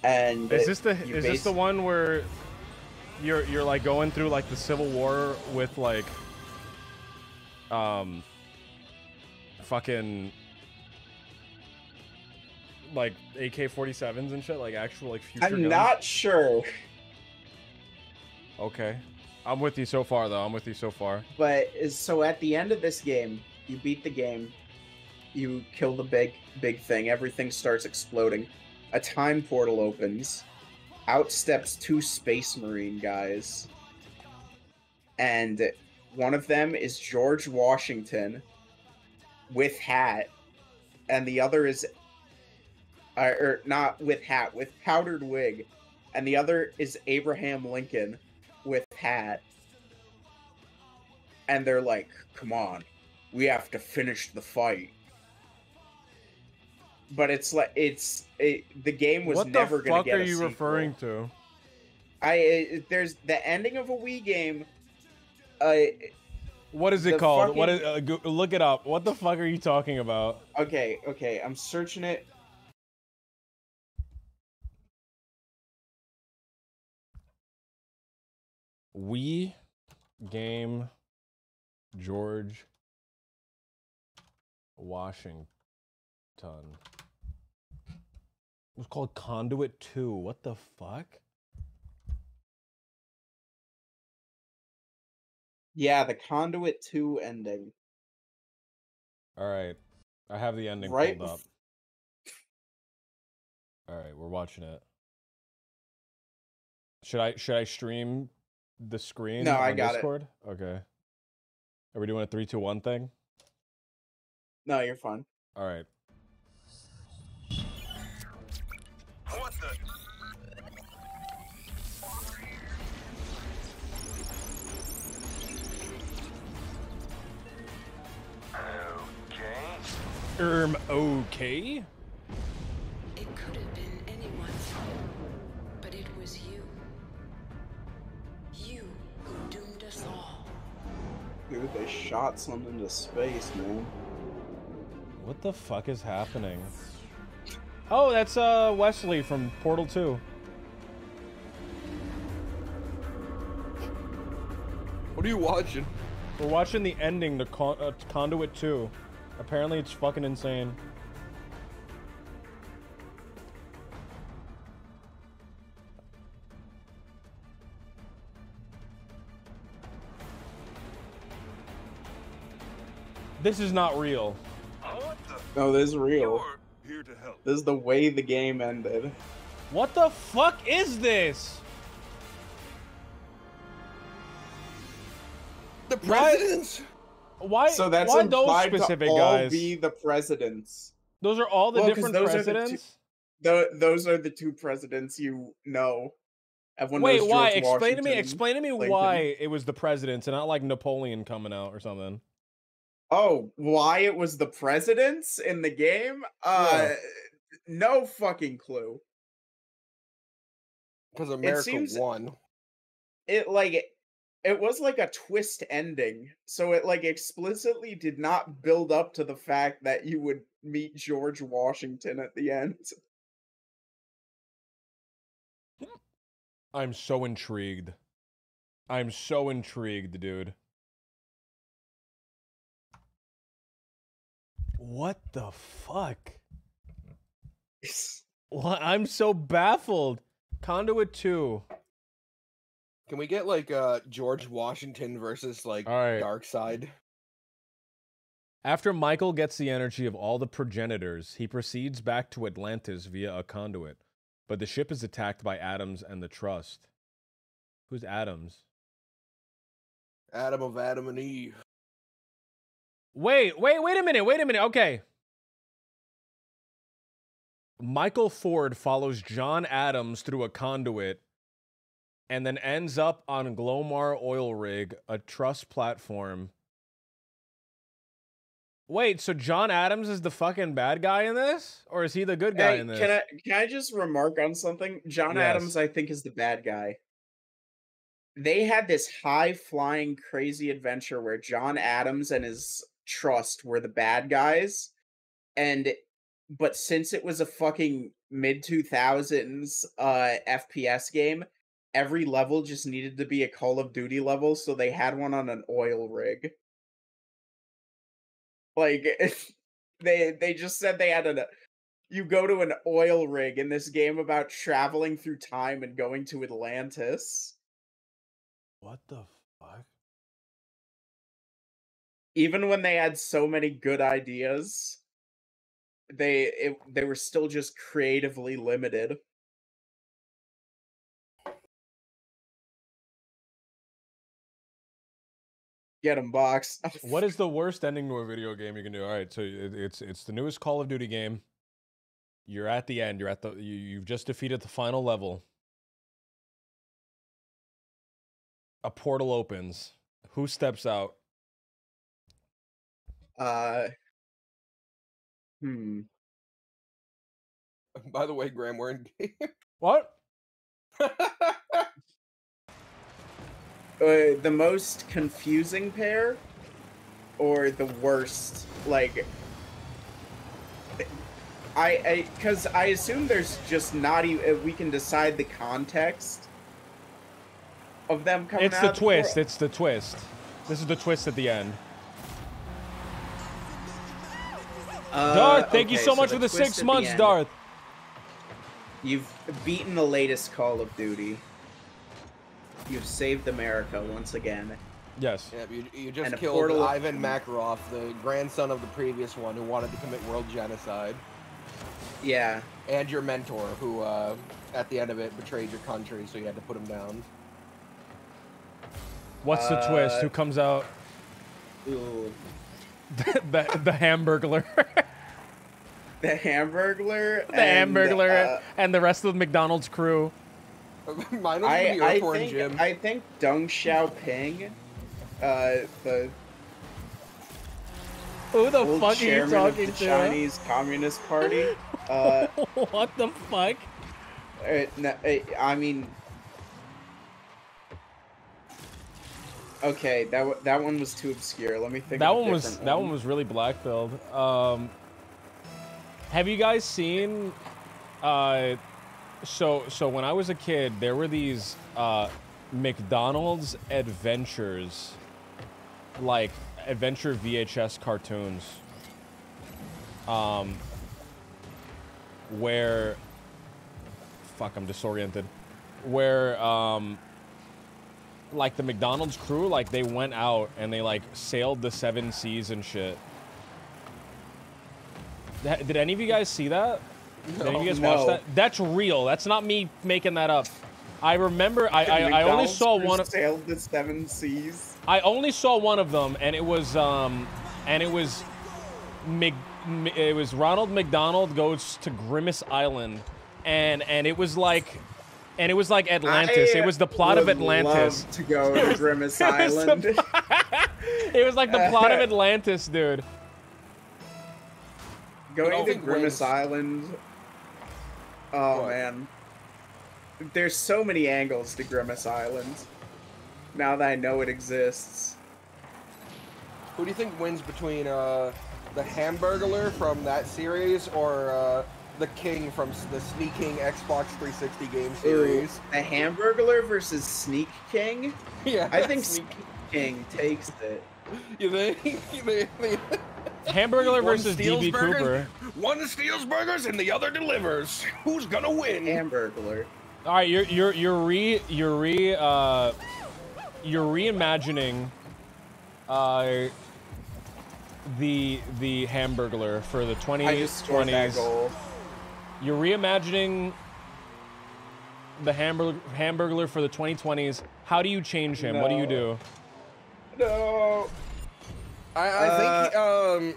And Is this the one where you're like going through like the Civil War with like fucking like AK-47s and shit, like actual like future I'm guns? not sure, Okay. I'm with you so far though. I'm with you so far. but so at the end of this game, you beat the game, you kill the big thing, everything starts exploding. A time portal opens, out steps 2 Space Marine guys, and one of them is George Washington with hat, and the other is or not with hat, with powdered wig, and the other is Abraham Lincoln with hat. And they're like, "Come on, we have to finish the fight." But it's like the game was What never the going fuck to get are a you sequel. referring to? There's the ending of a Wii game. What is it The called? What fucking- is look it up. What the fuck are you talking about? Okay, I'm searching it. Wii game George Washington. It was called Conduit 2. What the fuck? Yeah, the Conduit 2 ending. All right. I have the ending Right. pulled up. All right, we're watching it. Should I stream the screen No, on I got it. Discord? Okay. Are we doing a 3, 2, 1 thing? No, you're fine. All right. What the? Okay. Okay. It could have been anyone, but it was you. You who doomed us all. Dude, they shot something into space, man. What the fuck is happening? Oh, that's Wesley from Portal 2. What are you watching? We're watching the ending to Conduit 2. Apparently it's fucking insane. This is not real. What the? No, this is real. You're here to help. This is the way the game ended. What the fuck is this? The presidents. Why? So that's why those implied specific to all guys? be the presidents. Those are all the Well, 'cause different those are the presidents. Those are the two presidents you know. Everyone Wait, knows why? George Explain to me. Washington, Explain to me Lincoln. why it was the presidents and not like Napoleon coming out or something. Oh, why it was the presidents in the game? Yeah. No fucking clue. Because America seems- won. It was like a twist ending. So it like explicitly did not build up to the fact that you would meet George Washington at the end. I'm so intrigued. I'm so intrigued, dude. What the fuck? What? I'm so baffled. Conduit 2. Can we get like George Washington versus like All right. Darkseid? After Michael gets the energy of all the progenitors, he proceeds back to Atlantis via a conduit. But the ship is attacked by Adams and the Trust. Who's Adams? Adam of Adam and Eve. Wait a minute. Okay. Michael Ford follows John Adams through a conduit and then ends up on Glomar Oil Rig, a Trust platform. Wait, so John Adams is the fucking bad guy in this? Or is he the good guy Hey, in this? can I just remark on something? John Yes. Adams, I think, is the bad guy. They had this high-flying, crazy adventure where John Adams and his Trust were the bad guys, but since it was a fucking mid-2000s FPS game, every level just needed to be a Call of Duty level, so they had one on an oil rig. Like, they just said they had you go to an oil rig in this game about traveling through time and going to Atlantis. What the fuck? Even when they had so many good ideas, they were still just creatively limited. Get 'em, Box. What is the worst ending to a video game you can do? All right, so it's the newest Call of Duty game. You're at the end. You've just defeated the final level. A portal opens. Who steps out? By the way, Graham, we're in game. What? The most confusing pair, or the worst? Like, because I assume there's just not even we can decide the context of them coming It's out the of twist. portal. It's the twist. This is the twist at the end. Darth, thank you okay, so much the for the twist 6 at months, end, Darth. You've beaten the latest Call of Duty. You've saved America once again. Yes. Yeah, you just And a killed portal- Ivan Makarov, the grandson of the previous one who wanted to commit world genocide. Yeah. And your mentor, who, at the end of it, betrayed your country, so you had to put him down. What's the twist? Who comes out? Ooh. the Hamburglar. The Hamburglar. The Hamburglar and the rest of the McDonald's crew. Mine was gonna be Earthworm Jim. I think Deng Xiaoping, the Who the old fuck are you chairman of talking the to? Chinese Communist Party. What the fuck? No, I mean, okay, that one was too obscure. Let me think. That of a one was different that one was really black pilled. Have you guys seen? So when I was a kid, there were these McDonald's Adventures, like adventure VHS cartoons, where, fuck, I'm disoriented, where like the McDonald's crew, like they went out and they like sailed the 7 seas and shit. Did any of you guys see that? Did any of you guys watch that? That's real. That's not me making that up. I remember. I only saw one of. Sailed the 7 seas. I only saw one of them, and it was it was Ronald McDonald goes to Grimace Island, and it was like Atlantis. It was the plot of Atlantis. Love to go to Grimace Island. It was like the plot of Atlantis, dude. Going to Grimace Island. Oh man. There's so many angles to Grimace Island. Now that I know it exists. Who do you think wins between the Hamburglar from that series or the King from the Sneaking Xbox 360 game series? Ooh, the Hamburglar versus Sneak King? Yeah. I think Sneak King takes it. You think? Hamburglar versus steals DB burgers, Cooper. One steals burgers and the other delivers. Who's gonna win? Hamburglar. All right, you're reimagining the Hamburglar for the 2020s. I just scored that goal. You're reimagining the Hamburglar for the 2020s. How do you change him? What do you do? No. I think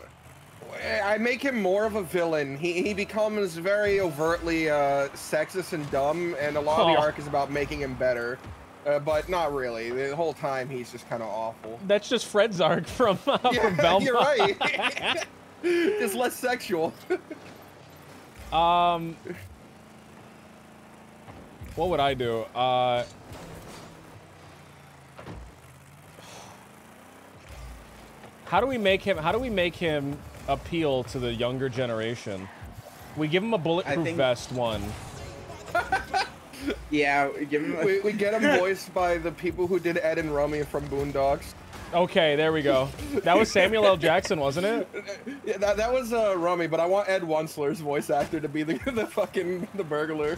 I make him more of a villain. He becomes very overtly sexist and dumb, and a lot of the arc is about making him better. But not really. The whole time he's just kind of awful. That's just Fred's arc from Belmont. You're right. Just less sexual. What would I do? How do we make him appeal to the younger generation? We give him a bulletproof vest one. Yeah, give him we get him voiced by the people who did Ed and Rummy from Boondocks. Okay, there we go. That was Samuel L. Jackson, wasn't it? Yeah, that was Rummy, but I want Ed Wunsler's voice actor to be the burglar.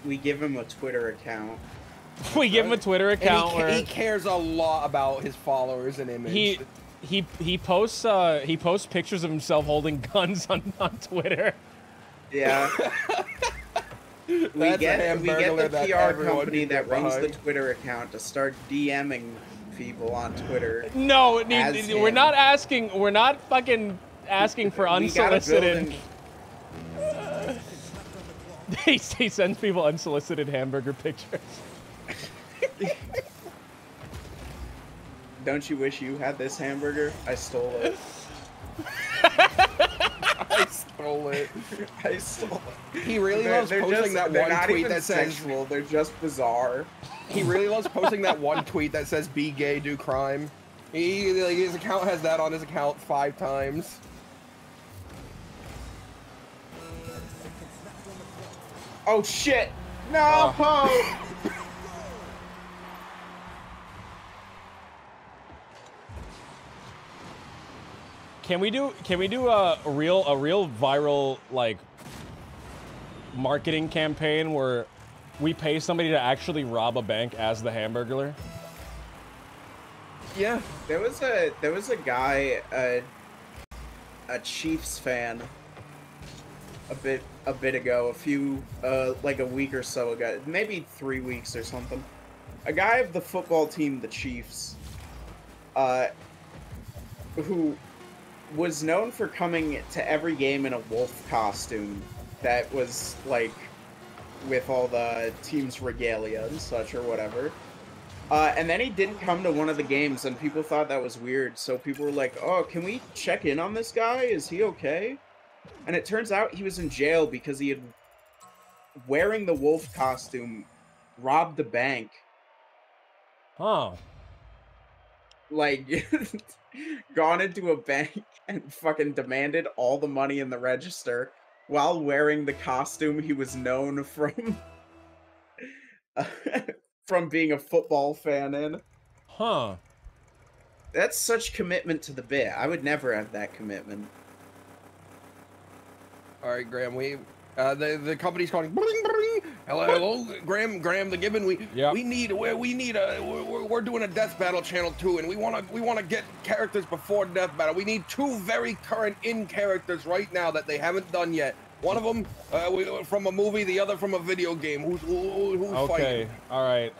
We give him a Twitter account. We give him a Twitter account And where he cares a lot about his followers and image. he posts pictures of himself holding guns on Twitter. Yeah. we get the that PR everyone company can that get runs the behind. Twitter account to start DMing people on Twitter. No, As we're him. not asking. We're not fucking asking for We gotta build unsolicited. He sends people unsolicited hamburger pictures. Don't you wish you had this hamburger? I stole it. I stole it. I stole it. He really loves posting that they're one not tweet even that says sexual, they're just bizarre. he really loves posting that one tweet that says "Be gay, do crime." His account has that on his account 5 times. Oh shit! No! Can we do a real viral like marketing campaign where we pay somebody to actually rob a bank as the Hamburglar? Yeah. There was a guy, a Chiefs fan, a bit ago, like a week or so ago, maybe 3 weeks or something. A guy of the football team, the Chiefs, who was known for coming to every game in a wolf costume that was like with all the team's regalia and such or whatever. And then he didn't come to one of the games, and people thought that was weird. So people were like, "Oh, can we check in on this guy? Is he okay?" And it turns out he was in jail because he had, wearing the wolf costume, robbed a bank. Huh. Like, gone into a bank and fucking demanded all the money in the register while wearing the costume he was known from from being a football fan in. Huh. That's such commitment to the bit. I would never have that commitment. All right, Graham. The company's calling. Hello, Graham the Gibbon. We're doing a death battle channel too, and we want to get characters before death battle. We need 2 very current in characters right now that they haven't done yet. One of them from a movie, the other from a video game. Who's Okay. fighting? All right.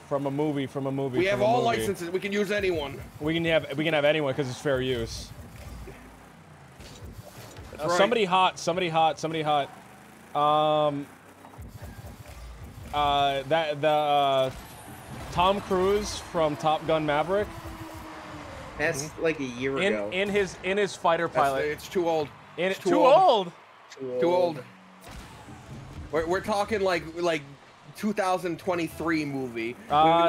From a movie. We have all licenses. We can use anyone. We can have anyone because it's fair use. That's right. Somebody hot. Tom Cruise from Top Gun Maverick. That's like a year ago. In his fighter pilot. It's too old. It's too old. Too old. We're talking like 2023 movie.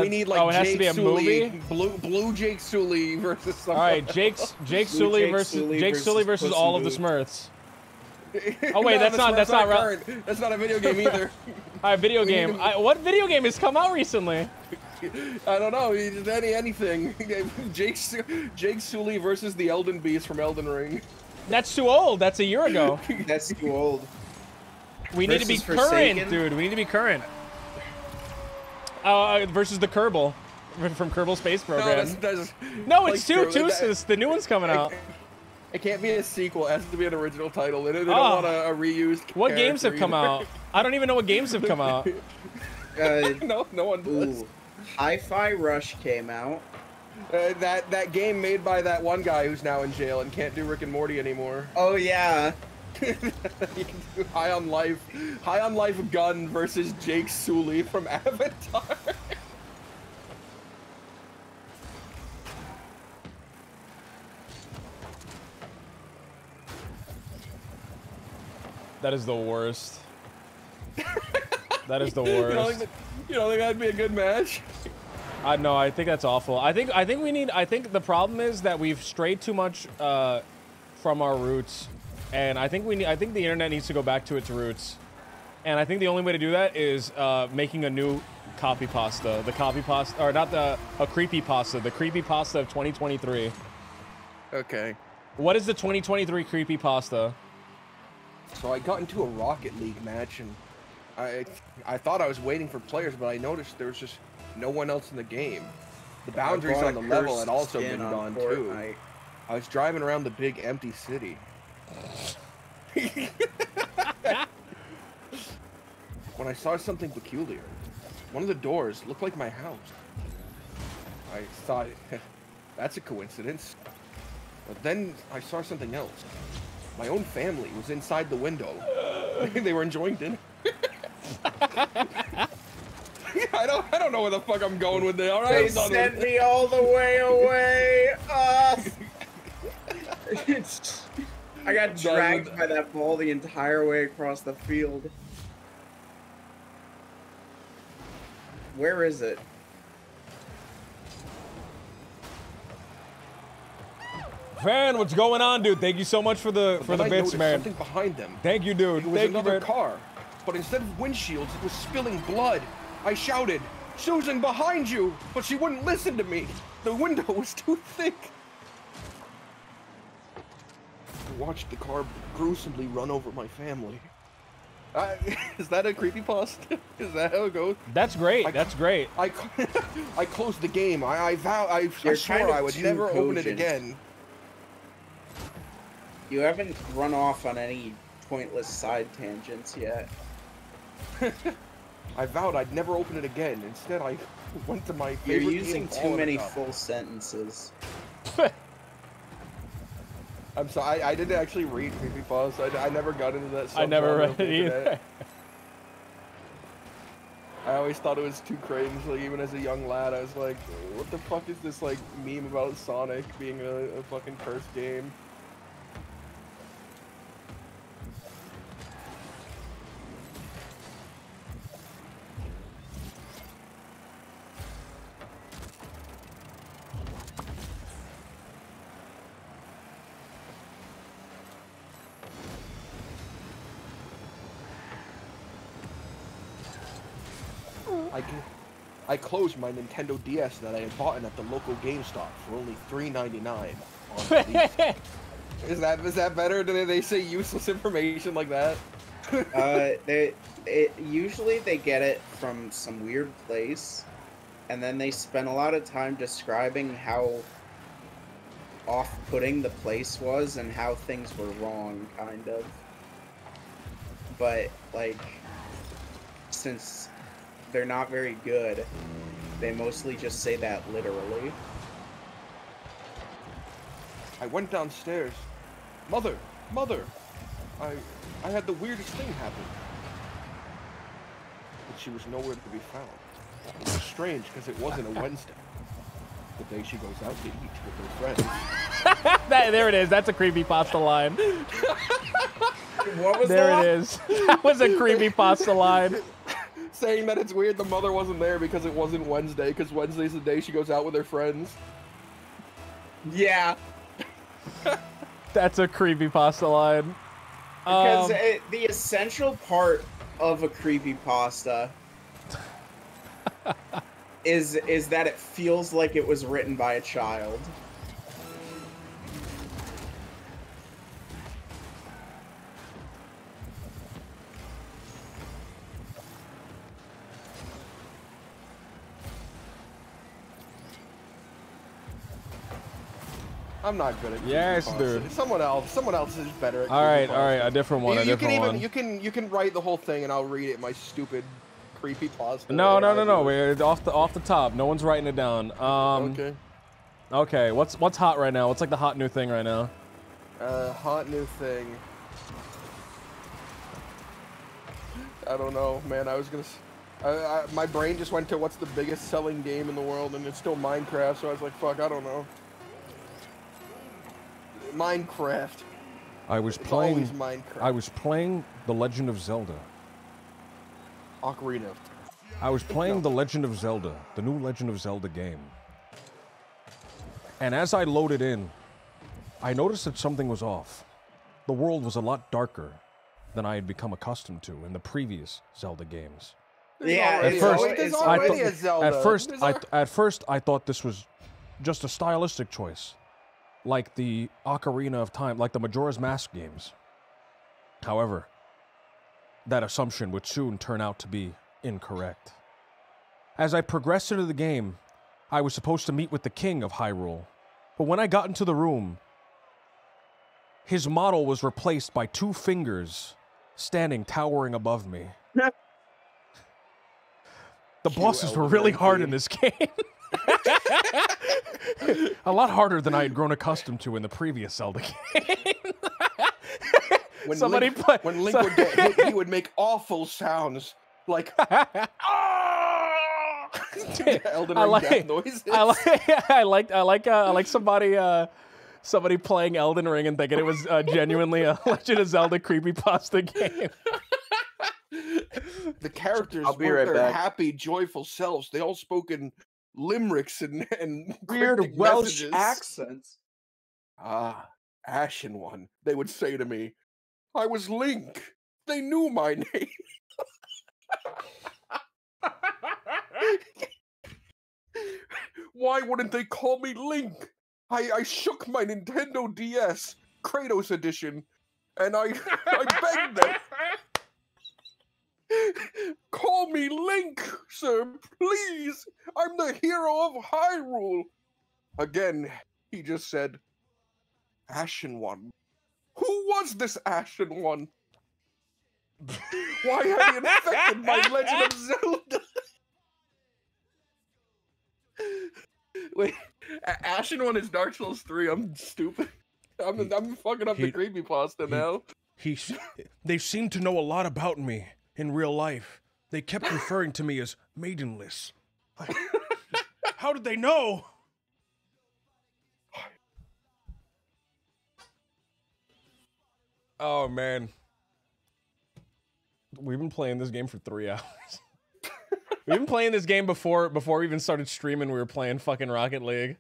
We need like it has Jake to be a Sully, movie? blue Jake Sully versus someone. All right, Jake Sully versus all of the Smurfs. Oh wait, No, that's not right. current. That's not a video game either. All right, video game. What video game has come out recently? I don't know. Anything. Jake Sully versus the Elden Beast from Elden Ring. That's too old. That's a year ago. That's too old. We need to be Versus current, Forsaken? dude. We need to be current. Versus the Kerbal from Kerbal Space Program. No, it's like, two. The new one's coming out. It can't be a sequel. It has to be an original title. They don't want a reused. What games have come out? I don't even know what games have come out. No one does. Hi-Fi Rush came out. That game made by that one guy who's now in jail and can't do Rick and Morty anymore. Oh yeah. You can do High on Life Gun versus Jake Sully from Avatar. That is the worst. That is the worst. You don't think that'd be a good match? No, I think that's awful. I think the problem is that we've strayed too much from our roots, and I think the internet needs to go back to its roots. And I think the only way to do that is making a new copy pasta. The copy pasta, or not a creepy pasta. The creepy pasta of 2023. Okay. What is the 2023 creepy pasta? So I got into a Rocket League match, and I thought I was waiting for players, but I noticed there was just no one else in the game. The boundaries on the level had also been gone too. I was driving around the big empty city. When I saw something peculiar. One of the doors looked like my house. I thought, that's a coincidence. But then I saw something else. My own family was inside the window. They were enjoying dinner. I don't know where the fuck I'm going with this. All right, They sent me all the way away. I got dragged by that ball the entire way across the field. Where is it? Van, what's going on, dude? Thank you so much for the bits, man. Something behind them. Thank you, dude. It was Thank you, another man. car. but instead of windshields, it was spilling blood. I shouted, "Susan, behind you!" But she wouldn't listen to me. The window was too thick. I watched the car gruesomely run over my family. Is that a creepypasta? Is that how it goes? That's great. That's great. I closed the game. I You're swore kind of I would too never open it cogent. again. You haven't run off on any pointless side tangents yet. I vowed I'd never open it again. Instead, I went to my You're favorite using game, too All in a many Cup. full sentences. I'm sorry, I didn't actually read creepypasta. I never got into that. I never subgenre read of it the internet. either. I always thought it was too cringe. Like even as a young lad, I was like, "What the fuck is this like meme about Sonic being a fucking cursed game?" I closed my Nintendo DS that I had bought at the local GameStop for only $3.99 on release. Is that better? Do they say useless information like that? Usually they get it from some weird place, and then they spend a lot of time describing how off-putting the place was and how things were wrong, kind of. But, like, since they're not very good, they mostly just say that literally. I went downstairs. Mother! I had the weirdest thing happen. But she was nowhere to be found. It was strange because it wasn't a Wednesday. The day she goes out to eat with her friends. There it is. That's a creepypasta line. What was There that? it is. That was a creepypasta line. Saying that it's weird the mother wasn't there because it wasn't Wednesday, because Wednesday's the day she goes out with her friends. Yeah, That's a creepypasta line. because Um, the essential part of a creepypasta is that it feels like it was written by a child. I'm not good at Yes, creepypasta. dude. Someone else is better at all right, creepypasta. a different one, You can write the whole thing and I'll read it. My stupid creepypasta. No. We're off the top. No one's writing it down. Okay. Okay. What's hot right now? What's like the hot new thing right now? Hot new thing. I don't know, man. I was gonna. My brain just went to what's the biggest selling game in the world, and it's still Minecraft. So I was like, fuck, I don't know. Minecraft. I was It's playing. always Minecraft. I was playing The Legend of Zelda. Ocarina. I was playing The Legend of Zelda, the new Legend of Zelda game. And as I loaded in, I noticed that something was off. The world was a lot darker than I had become accustomed to in the previous Zelda games. Yeah, At it's first, always- there's it's I already always- a Zelda. At first, I thought this was just a stylistic choice, like the Ocarina of Time, like the Majora's Mask games. However, that assumption would soon turn out to be incorrect. As I progressed into the game, I was supposed to meet with the king of Hyrule, but when I got into the room, his model was replaced by two fingers standing towering above me. The bosses were Elden really Ring hard theme. in this game. A lot harder than I had grown accustomed to in the previous Zelda game. When Somebody Link, play- when Link would get hit, he would make awful sounds like Elden I Ring like, death noises. I like somebody playing Elden Ring and thinking it was genuinely a Legend of Zelda creepypasta game. The characters I'll be weren't right their back. happy, joyful selves. They all spoke in limericks and Weird cryptic Welsh messages. accents. Ah, Ashen One, they would say to me. I was Link. They knew my name. Why wouldn't they call me Link? I shook my Nintendo DS, Kratos edition, and I begged them. Call me Link, sir, please. I'm the hero of Hyrule. Again, he just said, Ashen One. Who was this Ashen One? Why had he infected my Legend of Zelda? Wait, Ashen One is Dark Souls 3. I'm stupid. I'm fucking up the creepypasta now. They seem to know a lot about me in real life. They kept referring to me as maidenless. How did they know? Oh man, we've been playing this game for 3 hours. We've been playing this game before we even started streaming. We were playing fucking Rocket League.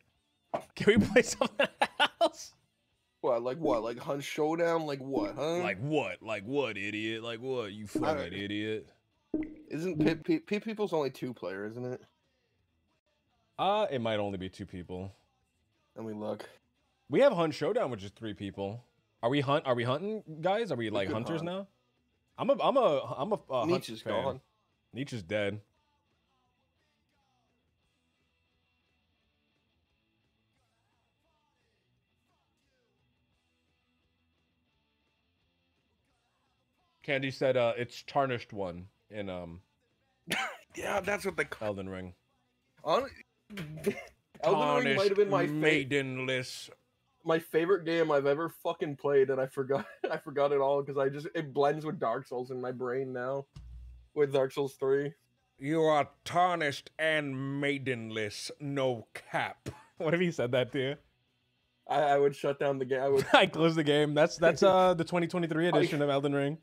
Can we play something else? What? Like Hunt Showdown? Like what, huh? Like what? Like what, idiot? Like what, you fucking idiot? Isn't Pit People's only 2-player, isn't it? It might only be 2 people. Let me look. We have Hunt Showdown, which is 3 people. Are we hunting, guys? Are we like hunters now? I'm a Nietzsche's fan. gone. Nietzsche's dead. Candy said it's Tarnished One in Yeah, that's what they call Elden Ring. Elden Ring might have been maidenless. my favorite game I've ever fucking played, and I forgot it all because it blends with Dark Souls in my brain now. With Dark Souls 3. You are tarnished and maidenless, no cap. What if he said that to you? I would shut down the game. I close the game. That's the 2023 edition of Elden Ring.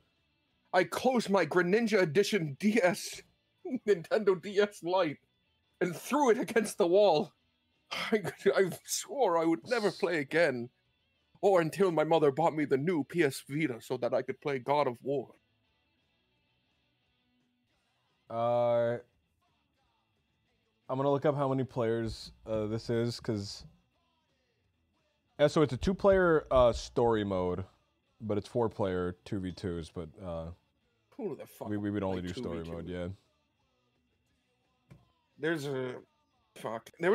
I closed my Greninja Edition DS, Nintendo DS Lite, and threw it against the wall. I swore I would never play again, or until my mother bought me the new PS Vita so that I could play God of War. I'm gonna look up how many players this is, cause yeah, so it's a 2-player story mode, but it's 4-player 2v2s. But Who the fuck? we would only play do story 2v2? mode, yeah. There was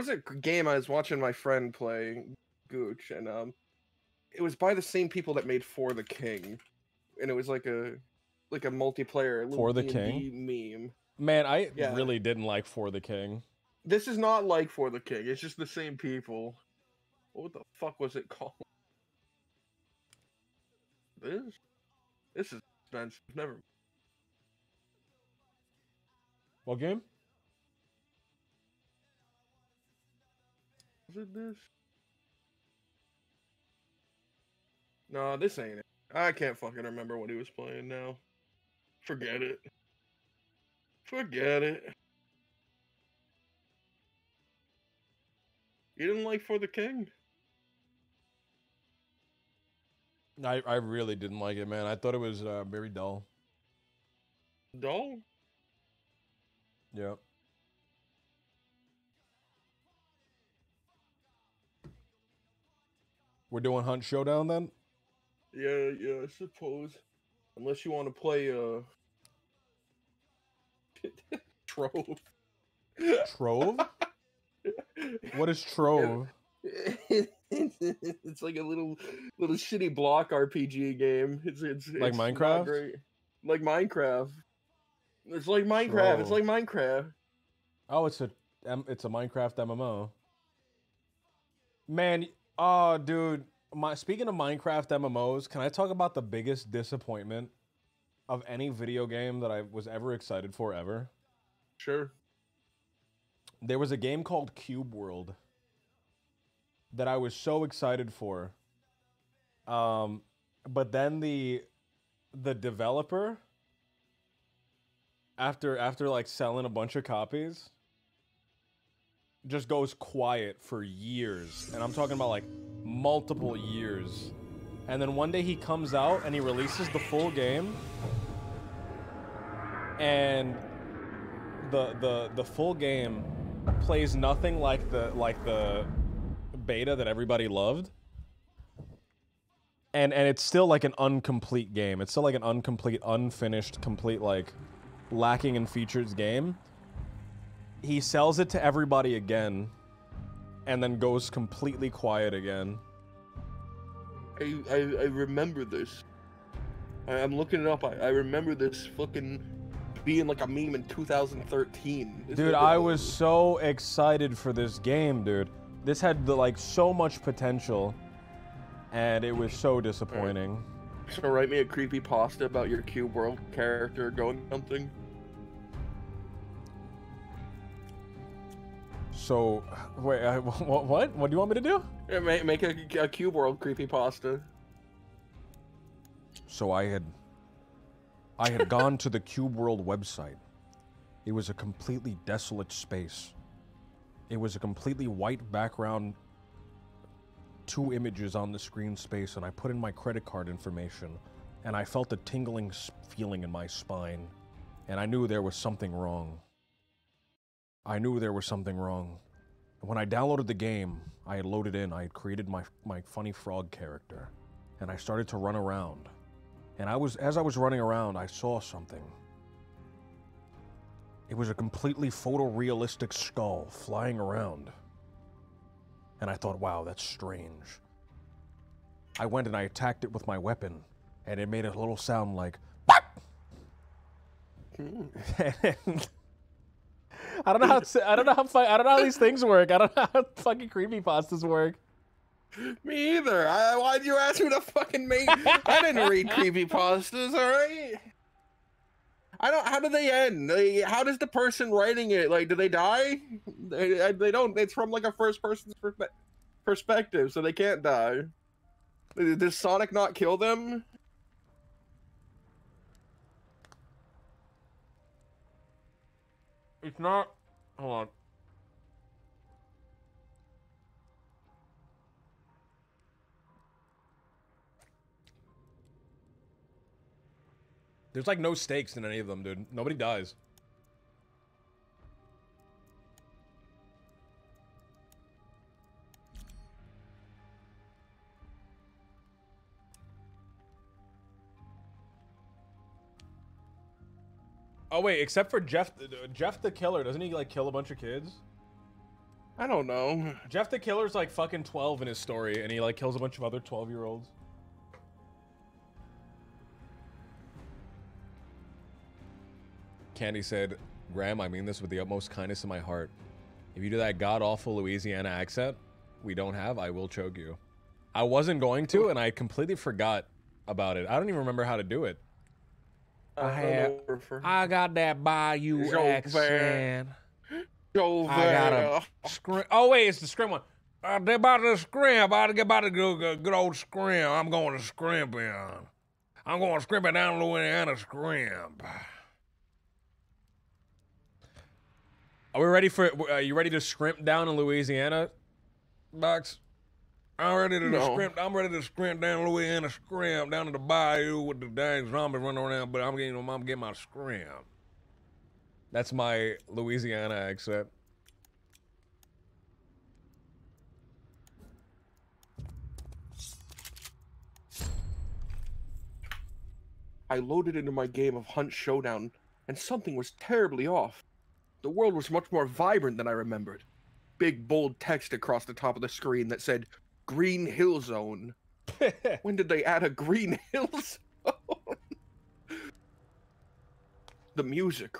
a game I was watching my friend play, Gooch, and it was by the same people that made For the King, and it was like a multiplayer For the D&D meme. Man, I Yeah. really didn't like For the King. This is not like For the King. It's just the same people. What the fuck was it called? This is expensive. Never. What game? Was it this? No, this ain't it. I can't fucking remember what he was playing now. Forget it. Forget it. You didn't like For the King? I really didn't like it, man. I thought it was very dull. Dull? Yeah. We're doing Hunt Showdown then? Yeah, I suppose. Unless you want to play, Trove. Trove? What is Trove? It's like a little shitty block RPG game. It's Like it's Minecraft? not great. Like Minecraft. It's like Minecraft. It's Trove. like Minecraft. Oh, it's a Minecraft MMO. Man, oh, dude. Speaking of Minecraft MMOs, can I talk about the biggest disappointment of any video game that I was ever excited for ever? Sure. There was a game called Cube World that I was so excited for. But then the developer, after like selling a bunch of copies, just goes quiet for years. And I'm talking about like multiple years. And then one day he comes out and he releases the full game. and the full game plays nothing like the beta that everybody loved. And it's still like an incomplete game. It's still like an incomplete, unfinished, complete, like, lacking in features game. He sells it to everybody again, and then goes completely quiet again. I remember this. I'm looking it up. I remember this fucking being like a meme in 2013. Dude, I was so excited for this game, dude. This had like so much potential, and it was so disappointing. So write me a creepypasta about your Cube World character going something. So, wait, what? What do you want me to do? Yeah, make a Cube World creepypasta. So I had gone to the Cube World website. It was a completely desolate space. It was a completely white background, 2 images on the screen space, and I put in my credit card information, and I felt a tingling feeling in my spine, and I knew there was something wrong. I knew there was something wrong. When I downloaded the game, I had loaded in, I had created my funny frog character, and I started to run around. And as I was running around, I saw something. It was a completely photorealistic skull flying around. And I thought, wow, that's strange. I went and I attacked it with my weapon, and it made a little sound like, and I don't know how these things work. I don't know how fucking creepypastas work. Me either. Why'd you ask me to fucking make? I didn't read creepypastas, alright? How do they end? How does the person writing it, like, do they die? They don't. It's from like a first person's perspective, so they can't die. Does Sonic not kill them? It's not. Hold on. There's like no stakes in any of them, dude. Nobody dies. Oh wait, except for Jeff the Killer, doesn't he like kill a bunch of kids? I don't know. Jeff the Killer's like fucking 12 in his story, and he like kills a bunch of other 12-year-olds. Candy said, Graham, I mean this with the utmost kindness in my heart. If you do that god-awful Louisiana accent we don't have, I will choke you. I wasn't going to, and I completely forgot about it. I don't even remember how to do it. I got that Bayou accent. I got a scream. Oh wait, it's the scrim one. They about to scrim. About to go good old scrim. I'm going to scrimping. I'm going to scrimping down Louisiana scrimp. Are we ready for? Are you ready to scrimp down in Louisiana, Box? I'm ready to scrimp. I'm ready to scrimp down Louisiana scrimp down to the bayou with the dang zombies running around. But I'm getting my scrimp. That's my Louisiana accent. I loaded into my game of Hunt Showdown, and something was terribly off. The world was much more vibrant than I remembered. Big, bold text across the top of the screen that said, Green Hill Zone. When did they add a Green Hill Zone? The music.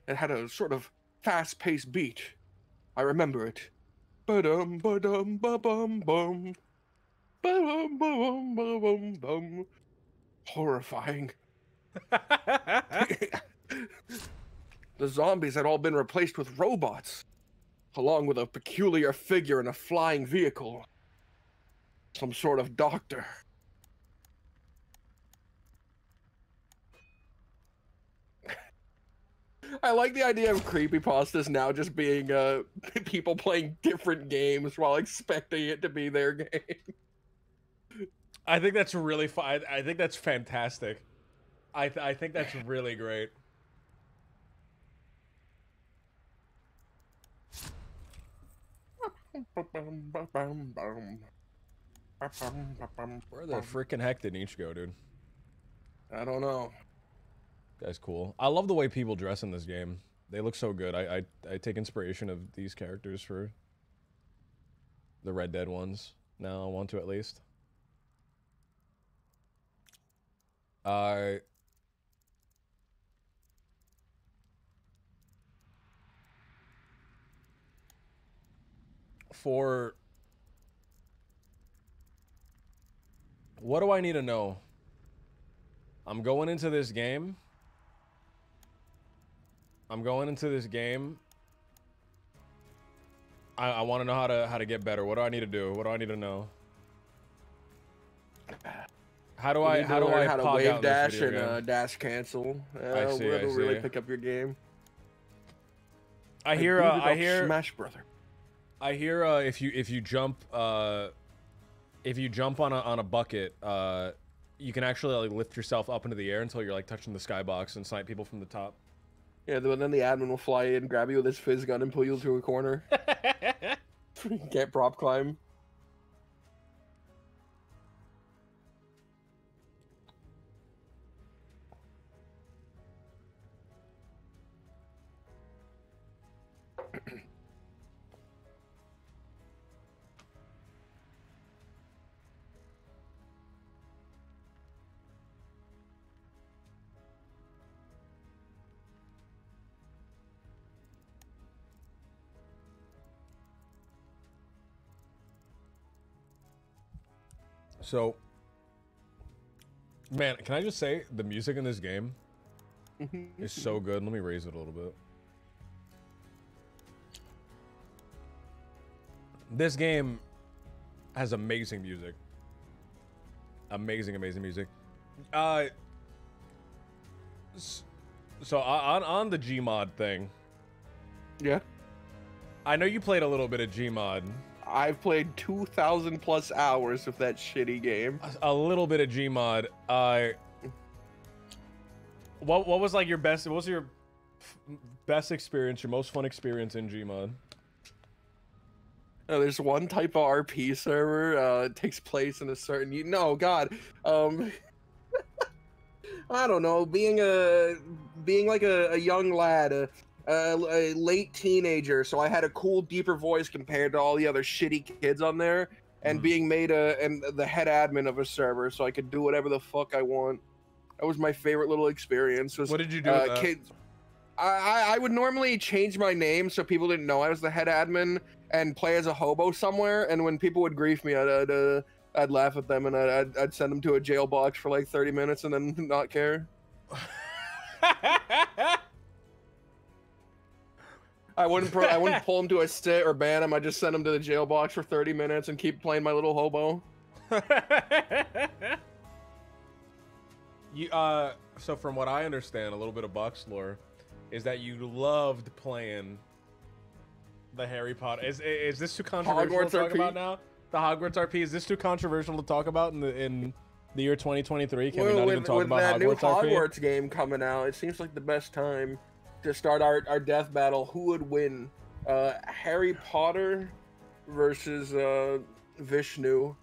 It had a sort of fast-paced beat. I remember it. Ba-dum, ba-dum, ba-bum, bum. Ba-dum, ba-bum, ba-bum, bum. Horrifying. The zombies had all been replaced with robots, along with a peculiar figure in a flying vehicle. Some sort of doctor. I like the idea of creepypastas now just being people playing different games while expecting it to be their game. I think that's really fun. I think that's fantastic. I think that's really great. Where the freaking heck did Nietzsche go, dude? I don't know. Guy's cool. I love the way people dress in this game. They look so good. I take inspiration of these characters for the Red Dead ones. Now I want to at least. For what do I need to know? I'm going into this game. I want to know how to get better. What do I need to do? What do I need to know? How do I pog wave out in this dash video and game? dash cancel? I see, It'll really see. pick up your game. I hear Smash Brother. I hear if you jump on a bucket, you can actually like lift yourself up into the air until you're like touching the skybox and snipe people from the top. Yeah, then the admin will fly in, grab you with his fizz gun, and pull you to a corner. Can't prop climb. So, man, can I just say the music in this game is so good. Let me raise it a little bit. This game has amazing music. Amazing music. So on the Gmod thing. Yeah. I know you played a little bit of Gmod. I've played 2,000 plus hours of that shitty game. A little bit of Gmod. What was like your best? What was your best experience? Your most fun experience in Gmod? There's one type of RP server. It takes place in a certain. No, God. I don't know. Being like a young lad, a late teenager, so I had a cool, deeper voice compared to all the other shitty kids on there, and being made and the head admin of a server, so I could do whatever the fuck I want. That was my favorite little experience. Was, what did you do? With that? Kids. I would normally change my name so people didn't know I was the head admin and play as a hobo somewhere. And when people would grief me, I'd laugh at them and I'd send them to a jail box for like 30 minutes and then not care. I wouldn't pull them to a sit or ban them. I just send them to the jail box for 30 minutes and keep playing my little hobo. So from what I understand, a little bit of Buck's lore is that you loved playing the Harry Potter. Is this too controversial Hogwarts to talk RP? about now? The Hogwarts RP, is this too controversial to talk about in the year 2023? Can we not even talk about that Hogwarts new RP? Hogwarts game coming out, it seems like the best time to start our death battle. Who would win? Harry Potter versus Vishnu.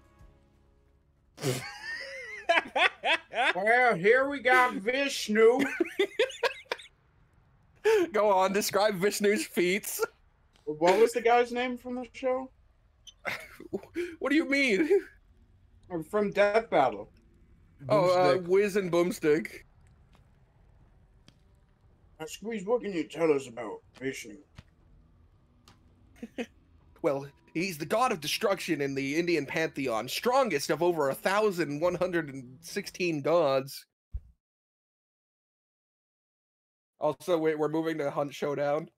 Well, here we got Vishnu. Go on, describe Vishnu's feats. What was the guy's name from the show? What do you mean? From Death Battle. Whiz and Boomstick. Squeeze, what can you tell us about Vishnu? Well, he's the god of destruction in the Indian pantheon, strongest of over 1,116 gods. Also, wait, we're moving to Hunt Showdown.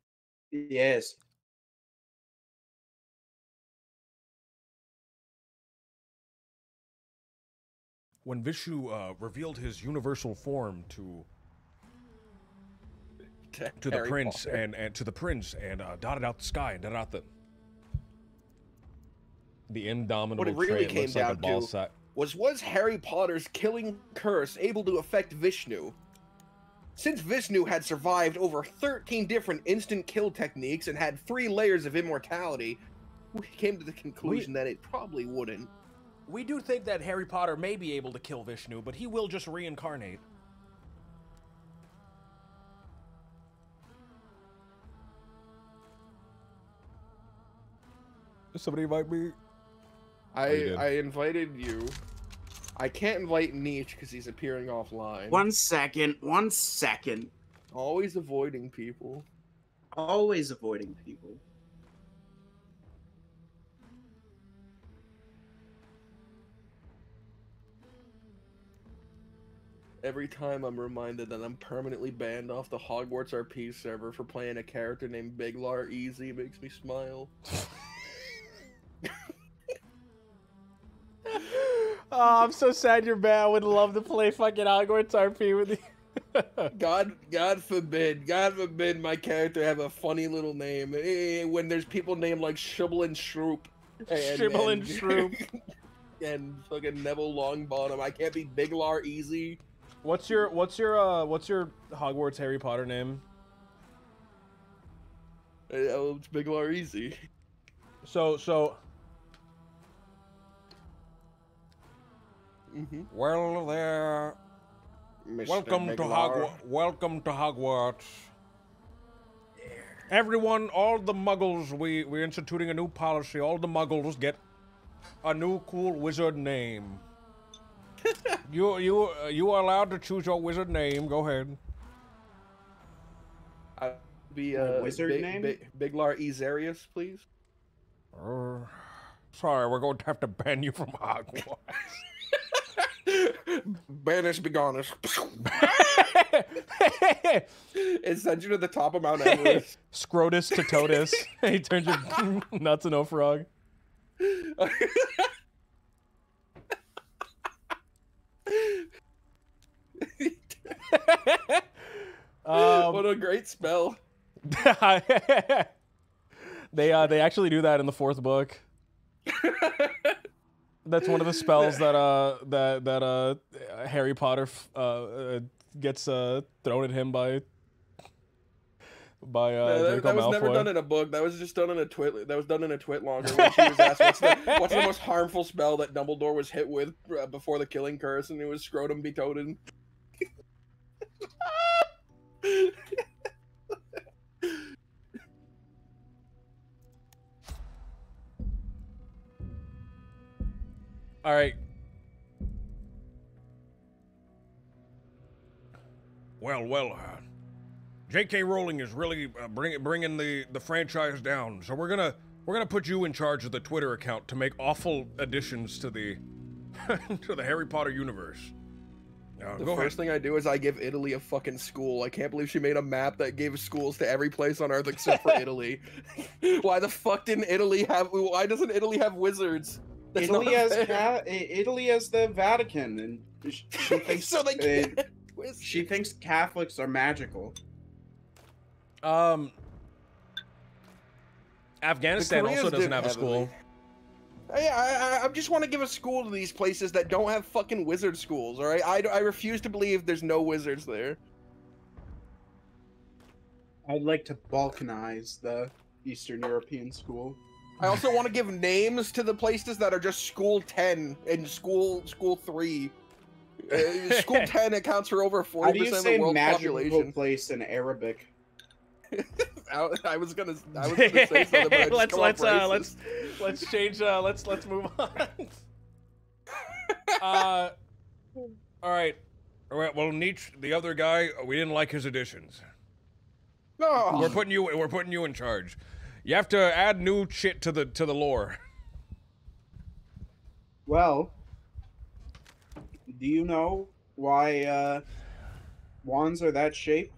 Yes. When Vishnu revealed his universal form to the Harry prince Potter. and to the prince and dotted out the sky and dotted out the indomitable What it really trait came looks like a down ball to sack. was Harry Potter's killing curse able to affect Vishnu? Since Vishnu had survived over 13 different instant kill techniques and had 3 layers of immortality, we came to the conclusion that it probably wouldn't. We do think that Harry Potter may be able to kill Vishnu, but he will just reincarnate. Somebody invite me. I invited you. I can't invite Nietzsche because he's appearing offline. 1 second. 1 second. Always avoiding people. Always avoiding people. Every time I'm reminded that I'm permanently banned off the Hogwarts RP server for playing a character named Biglar Easy, makes me smile. Oh, I'm so sad you're bad. I would love to play fucking Hogwarts RP with you. God forbid my character have a funny little name. When there's people named like Shibble and Shroop. Shibble and Shroop. And fucking Neville Longbottom. I can't be Biglar Easy. What's your Hogwarts Harry Potter name? It's Biglar Easy. So well there. Mr. Welcome to Biglar. Welcome to Hogwarts. Everyone, all the Muggles, we're instituting a new policy. All the Muggles get a new cool wizard name. You are allowed to choose your wizard name. Go ahead. I'd be wizard name? Biglar Ezarius, please. Sorry, we're going to have to ban you from Hogwarts. Banish Begonis. It sends you to the top of Mount Everest. Scrotus to Totus. He turns your nuts into a frog. What a great spell. They actually do that in the 4th book. That's one of the spells that Harry Potter gets thrown at him by that Draco was Malfoy. never done in a book. That was just done in a twit. That was done in a twit longer when she was asked what's the most harmful spell that Dumbledore was hit with before the Killing Curse, and it was Scrotum Betoden. All right. Well, J.K. Rowling is really bringing the franchise down. So we're gonna put you in charge of the Twitter account to make awful additions to the to the Harry Potter universe. The first thing I do is I give Italy a fucking school. I can't believe she made a map that gave schools to every place on Earth except for Italy. Why the fuck didn't Italy have? Why doesn't Italy have wizards? That's Italy not has fair. Italy has the Vatican, and she thinks So they can't have wizards. she thinks Catholics are magical. Afghanistan The Koreans also doesn't did have a school. heavily. I just want to give a school to these places that don't have fucking wizard schools, alright? I refuse to believe there's no wizards there. I'd like to balkanize the Eastern European school. I also want to give names to the places that are just school 10 and school 3. School 10 accounts for over How do you 40% of say the world's magical population. place in Arabic? I was gonna say something, but I just come off racist. let's change. Let's move on. All right. Well, Nietzsche, the other guy, we didn't like his additions. No. We're putting you in charge. You have to add new shit to the lore. Well, do you know why wands are that shape?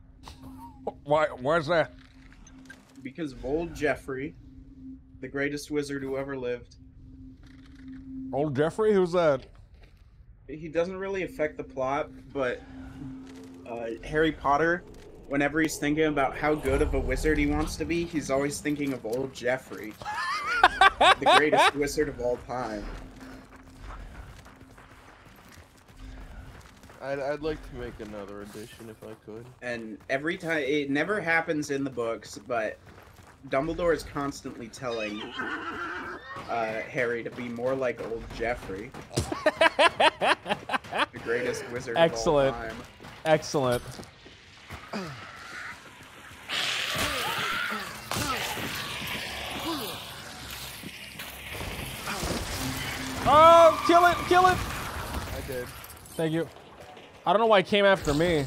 Why's that? Because of old Jeffrey, the greatest wizard who ever lived. Old Jeffrey? Who's that? He doesn't really affect the plot, but Harry Potter, whenever he's thinking about how good of a wizard he wants to be, he's always thinking of old Jeffrey, the greatest wizard of all time. I'd like to make another edition if I could. And every time, it never happens in the books, but Dumbledore is constantly telling Harry to be more like old Jeffrey, the greatest wizard Excellent. of all time. Excellent. Oh, kill it, kill it. I did. Thank you. I don't know why it came after me.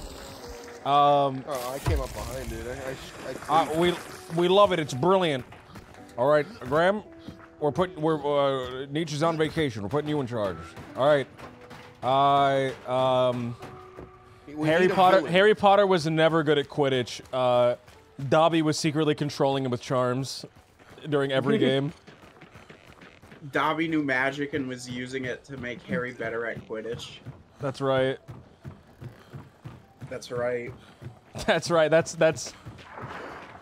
Oh, I came up behind, dude. We love it. It's brilliant. All right, Graham, Nietzsche's on vacation. We're putting you in charge. All right. We Harry need a Potter. villain. Harry Potter was never good at Quidditch. Dobby was secretly controlling him with charms during every game. Dobby knew magic and was using it to make Harry better at Quidditch. That's right. That's right. That's right. That's.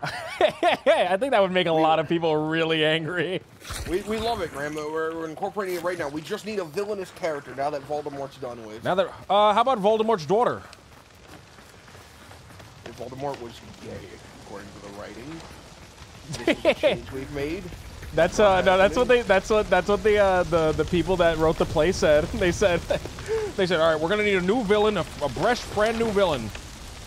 I think that would make a lot of people really angry. We love it, Graham. We're incorporating it right now. We just need a villainous character now that Voldemort's done with. Now that, how about Voldemort's daughter? If Voldemort was gay, according to the writing. This is a change we've made. That's no, that's what the people that wrote the play said. They said, all right, we're gonna need a new villain, a brand new villain.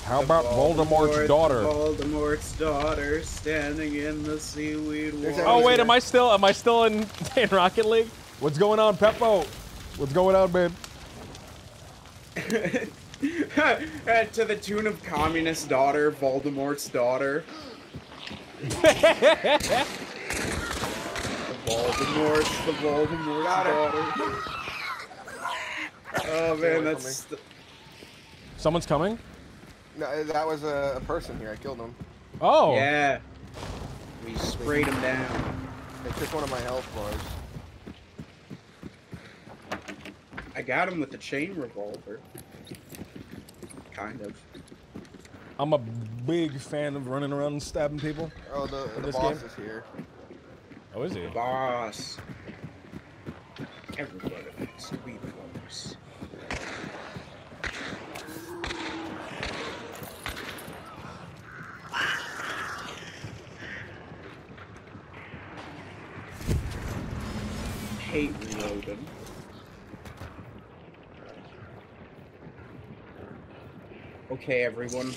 How about Voldemort's daughter? Voldemort's daughter standing in the seaweed water. Oh wait, am I still in Rocket League? What's going on, Peppo? What's going on, babe? To the tune of Communist Daughter, Voldemort's daughter. The Voldemort's daughter. Oh man, that's... Someone's coming? No, that was a person here. I killed him. Oh. Yeah. We sprayed him down. They took one of my health bars. I got him with the chain revolver. Kind of. I'm a big fan of running around and stabbing people. Oh, the this boss game? is here. Oh, is he? Boss. Everybody wants to be the boss. Hate reloading. Okay, everyone.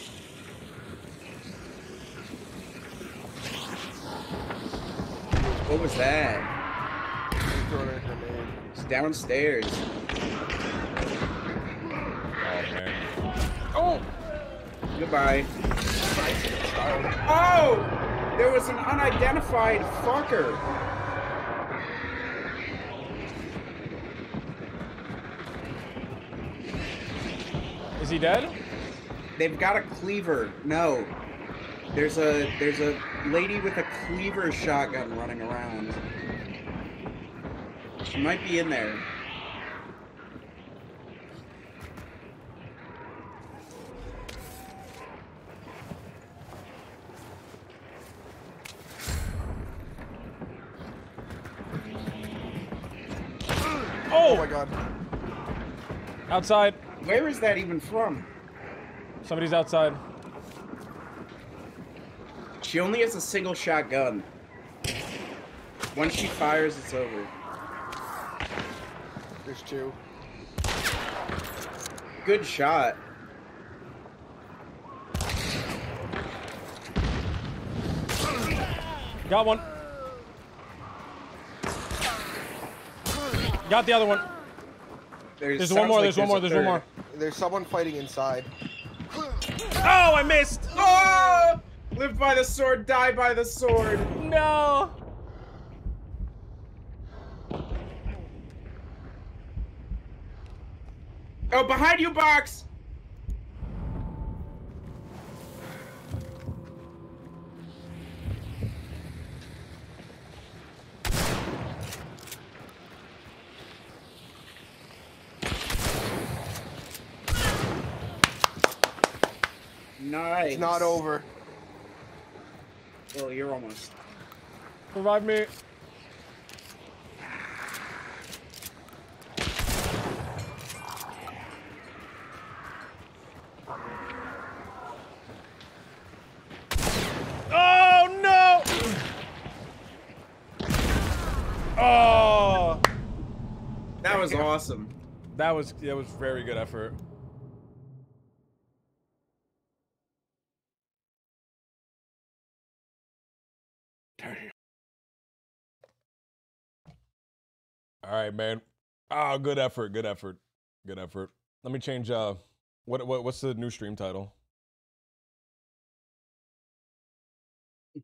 What was that? He's throwing a grenade. It's downstairs. Oh man. Oh! Goodbye. Oh! There was an unidentified fucker. Is he dead? They've got a cleaver. No. There's a lady with a cleaver shotgun running around. She might be in there. Oh my god. Outside. Where is that even from? Somebody's outside. She only has a single shotgun. Once she fires, it's over. There's two. Good shot. Got one. Got the other one. There's one more, there's one more, there's one more. There's someone fighting inside. Oh, I missed! Oh! Live by the sword, die by the sword. No! Oh, behind you, Box! Nice. It's not over. Well, you're almost. Revive me. Oh no! was awesome. That was very good effort. All right, man. Oh, good effort. Good effort. Good effort. Let me change. What's the new stream title?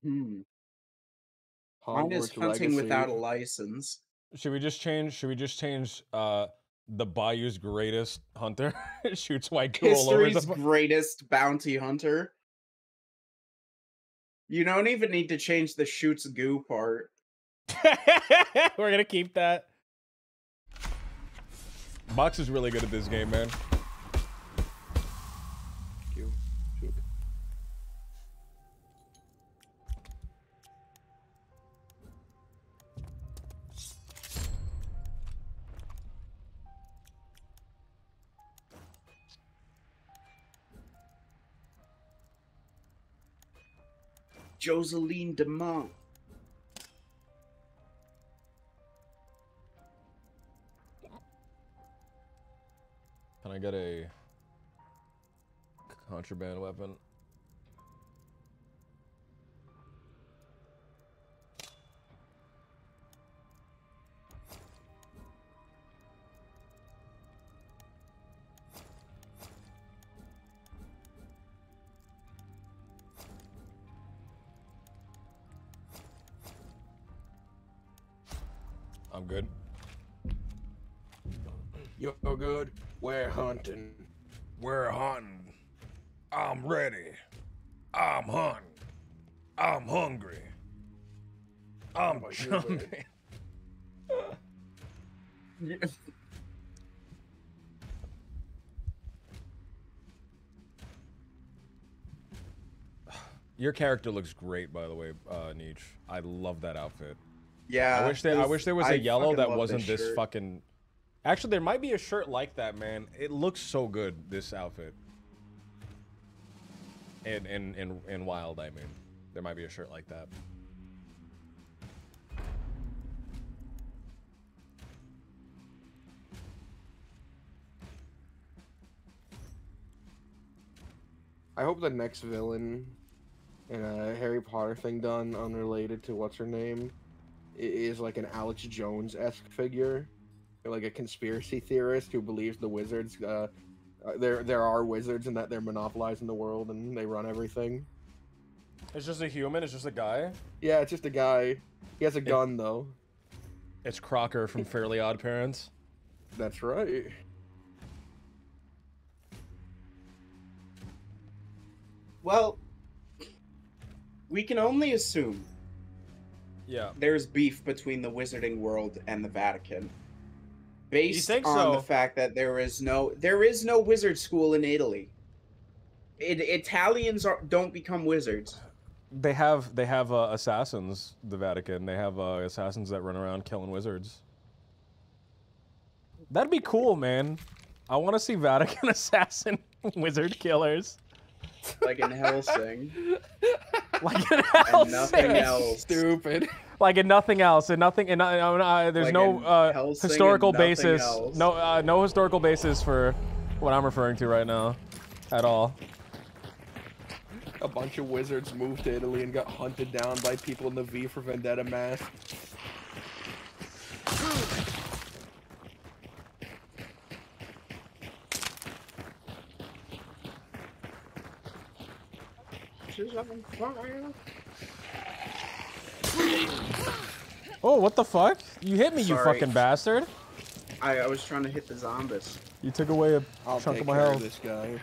Mine is Hogwarts hunting Legacy. without a license. Should we just change? The Bayou's greatest hunter shoots white goo all over History's the. greatest bounty hunter. You don't even need to change the shoots goo part. We're gonna keep that. Box is really good at this game, man. Shoot. Joseline DeMont. Can I get a contraband weapon? I'm good. You're good. We're hunting. We're hunting. I'm ready. I'm hunting. I'm hungry. I'm jumping. Your character looks great, by the way, Nietzsche. I love that outfit. Yeah. I wish there was a yellow fucking that love wasn't this shirt. fucking. Actually, there might be a shirt like that, man. It looks so good. This outfit. In Wild, I mean, there might be a shirt like that. I hope the next villain in a Harry Potter thing done unrelated to what's her name is like an Alex Jones-esque figure, or like a conspiracy theorist who believes the wizards there are wizards and that they're monopolizing the world and they run everything. It's just a human. It's just a guy. Yeah, it's just a guy. He has a gun though. It's Crocker from Fairly Odd Parents. That's right. Well, we can only assume Yeah. there's beef between the wizarding world and the Vatican. Based think on so? the fact that there is no wizard school in Italy. Italians don't become wizards. They have assassins. The Vatican. They have assassins that run around killing wizards. That'd be cool, man. I want to see Vatican assassin wizard killers. Like in Helsing. Like in And nothing else. Stupid. Like in nothing else, and nothing, and there's Like no in Hellsing historical and nothing basis. else. No historical basis for what I'm referring to right now, at all. A bunch of wizards moved to Italy and got hunted down by people in the V for Vendetta mask. Oh, what the fuck? You hit me, you Sorry. fucking bastard! I was trying to hit the zombies. You took away a I'll chunk take of my care health. of this guy.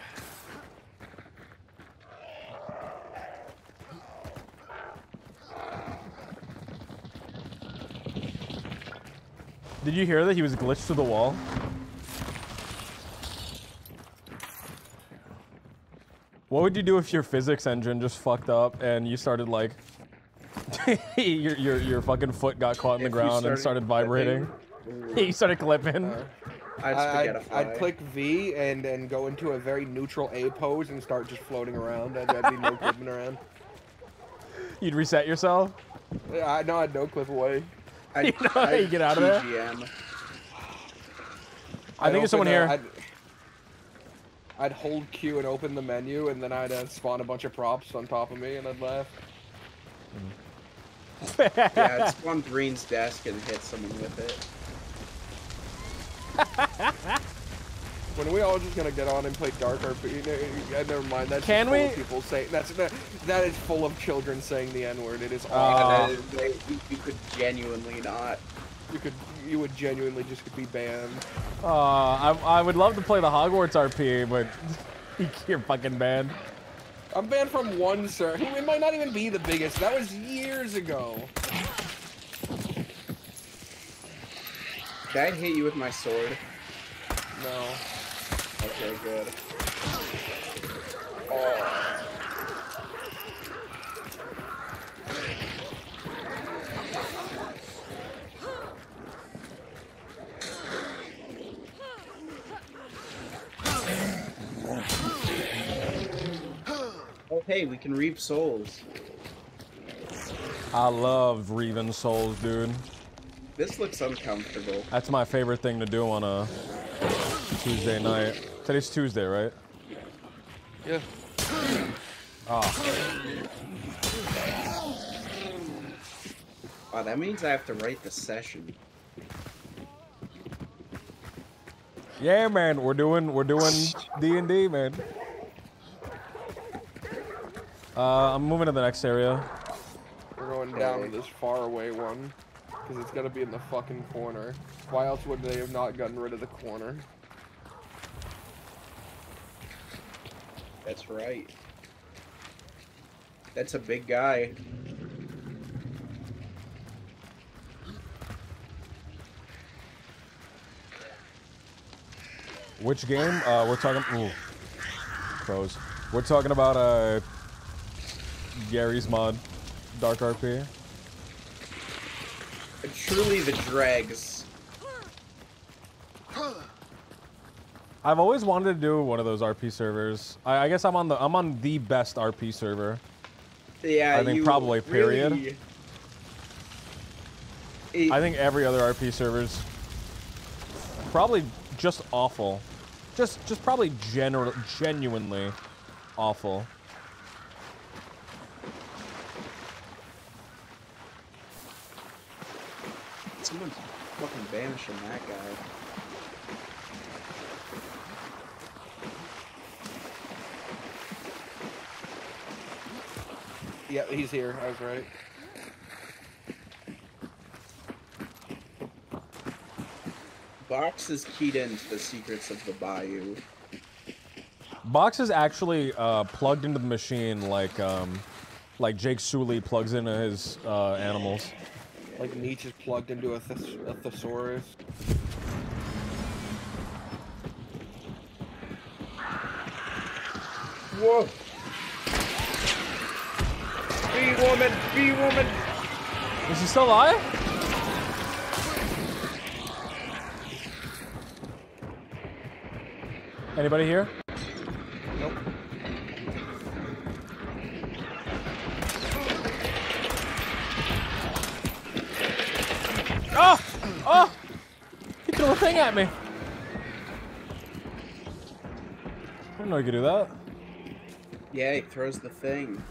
Did you hear that he was glitched to the wall? What would you do if your physics engine just fucked up and you started like your fucking foot got caught in the If you ground and started vibrating? You started clipping. I'd I'd click V and go into a very neutral A pose and start just floating around. I'd be no clipping around. You'd reset yourself. I know I'd no clip away. You know how you get out of there? TGM. I think there's someone here. I'd hold Q and open the menu, and then I'd spawn a bunch of props on top of me, and I'd laugh. Yeah, I'd spawn Green's desk and hit someone with it. When are we all just gonna get on and play Dark RP? Never mind. That's Can full we? Of people saying that is full of children saying the N-word. It is Yeah, awful. you could genuinely not. You would genuinely just be banned. I would love to play the Hogwarts RP, but you're fucking banned. I'm banned from one server. It might not even be the biggest. That was years ago. Did I hit you with my sword? No. Okay, good. Oh, hey, we can reap souls. I love reaving souls, dude. This looks uncomfortable. That's my favorite thing to do on a Tuesday night. Today's Tuesday, right? Yeah. Oh. Wow, that means I have to write the session. Yeah, man, we're doing D&D, man. I'm moving to the next area. We're going down to this faraway one. Because it's gotta be in the fucking corner. Why else would they have not gotten rid of the corner? That's right. That's a big guy. Which game? We're talking. Ooh, pros. We're talking about Gary's mod, Dark RP. Truly the dregs. I've always wanted to do one of those RP servers. I guess I'm on the best RP server. Yeah, I think you probably period. Really, I think every other RP server's probably just awful. Just probably genuinely awful. Someone's fucking banishing that guy. Yeah, he's here. I was right. Box is keyed into the secrets of the Bayou. Box is actually plugged into the machine like Jake Sully plugs into his animals. Like Nietzsche's plugged into a thesaurus. Whoa! Be woman! Be woman! Is he still alive? Anybody here? Nope. Oh! Oh! He threw a thing at me. I didn't know you could do that. Yeah, he throws the thing.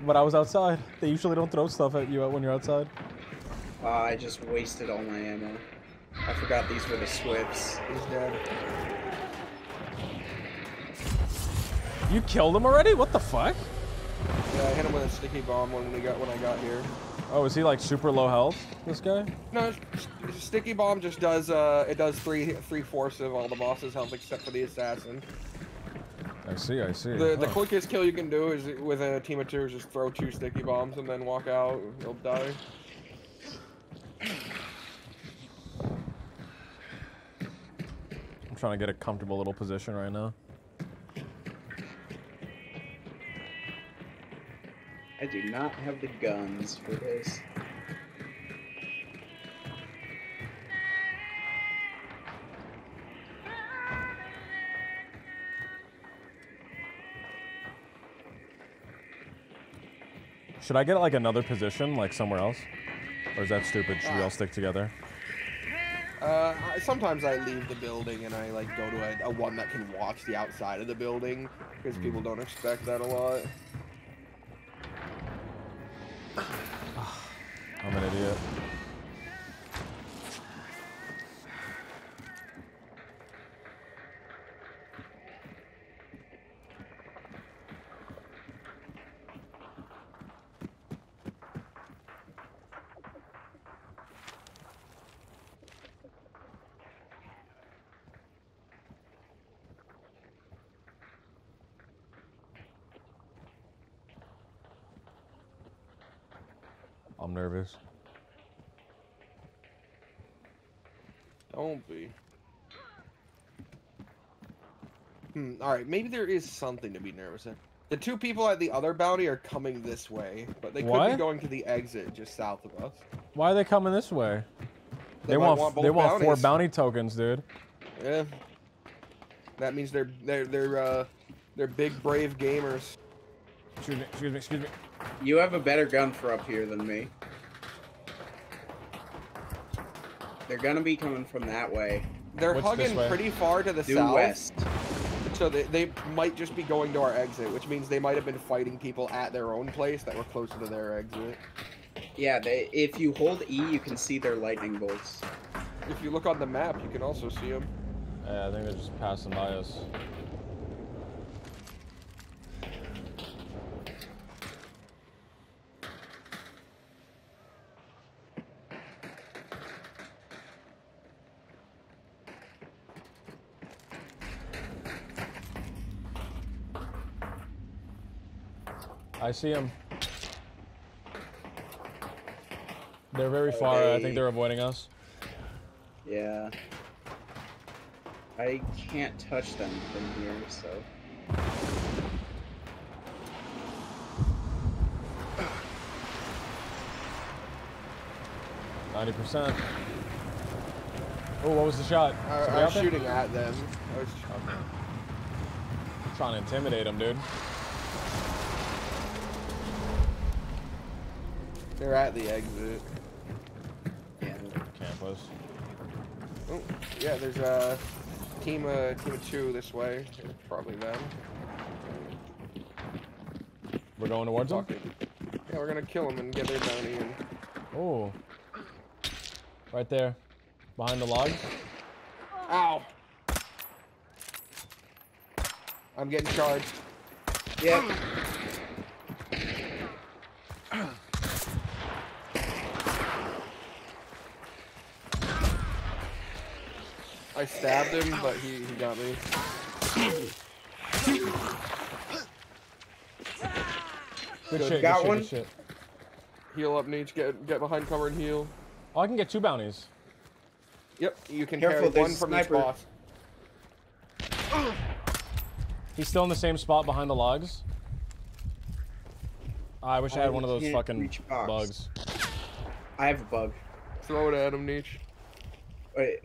But I was outside. They usually don't throw stuff at you when you're outside. I just wasted all my ammo. I forgot these were the Swifts. He's dead. You killed him already? What the fuck? Yeah, I hit him with a sticky bomb when I got here. Oh, is he like super low health, this guy? No, sticky bomb just does it does three-fourths of all the boss's health except for the assassin. I see, I see. The Oh. quickest kill you can do is with a team of two is just throw 2 sticky bombs and then walk out. He'll die. I'm trying to get a comfortable little position right now. I do not have the guns for this. Should I get like another position, like somewhere else? Or is that stupid? Should we all stick together? Sometimes I leave the building and I like go to a one that can watch the outside of the building because people don't expect that a lot. I'm an idiot. I'm nervous. Don't be. Alright, maybe there is something to be nervous at. The two people at the other bounty are coming this way, but they could be What? going to the exit just south of us. Why are they coming this way? They They might want want both they want 4 bounties. bounty tokens, dude. Yeah. That means they're big brave gamers. Excuse me, excuse me, excuse me. You have a better gun for up here than me. They're gonna be coming from that way. They're What's this hugging way? pretty far to the Due south. west. So they might just be going to our exit, which means they might have been fighting people at their own place that were closer to their exit. Yeah, if you hold E, you can see their lightning bolts. If you look on the map, you can also see them. Yeah, I think they're just passing by us. I see them. They're very far. I think they're avoiding us. Yeah. I can't touch them from here, so. 90%. Oh, what was the shot? I Somebody was out there? shooting at them. I was, Trying to intimidate them, dude. they're at the exit. Yeah. Campus. Oh, yeah, there's a team of two this way. Probably them. We're going towards them? Fuck it. Yeah, we're gonna kill them and get their bounty. And Oh. Right there. Behind the logs. ow! I'm getting charged. Yeah. I stabbed him, but he got me. Good Good. shit, Got good shit, one? good shit. Heal up, Nietzsche. Get behind cover and heal. Oh, I can get 2 bounties. Yep, you can Careful, carry one there's a from each sniper. boss. He's still in the same spot behind the logs. I wish I had one of those can't fucking reach box. bugs. I have a bug. Throw it at him, Nietzsche. Wait,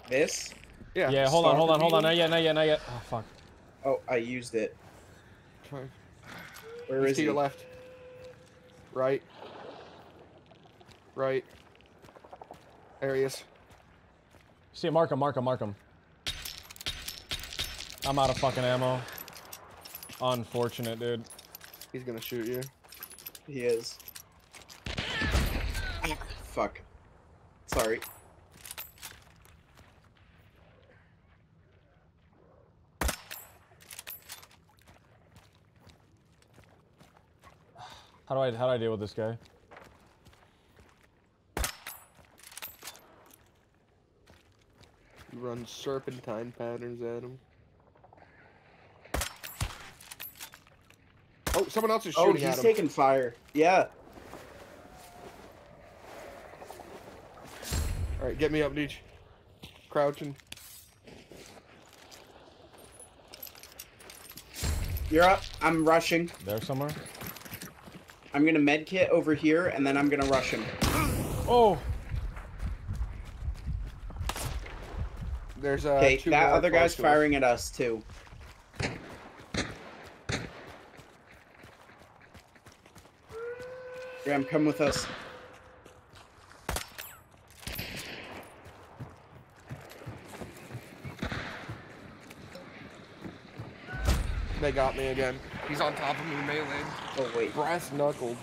this? Yeah. Yeah, hold on, hold on, hold on. Stalker Not yet, not yet, not yet. Oh, fuck. Oh, I used it. Fine. Where He's is to he? your left. Right. Right. There he is. See, mark him, mark him, mark him. I'm out of fucking ammo. Unfortunate, dude. He's gonna shoot you. He is. Ah, fuck. Sorry. How do I deal with this guy? You run serpentine patterns at him. Oh, someone else is Oh, shooting he's at him. taking fire. Yeah. Alright, get me up, Nietzsche. Crouching. You're up. I'm rushing. There somewhere? I'm gonna medkit over here, and then I'm gonna rush him. Oh! There's Okay, two that more other guy's close to us. firing at us, too. Graham, come with us. They got me again. He's on top of me, melee. Oh wait. Brass knuckled.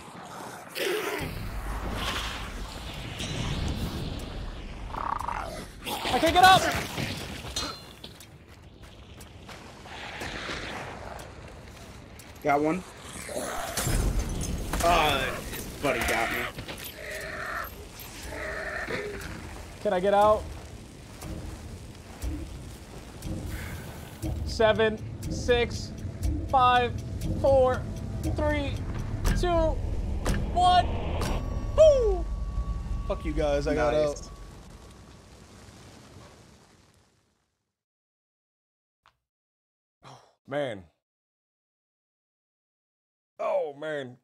I can't get up! Got one. Buddy got me. Can I get out? 7, 6, 5, 4, 3, 2, 1. Woo! Fuck you guys, I got out. Man. Oh, man.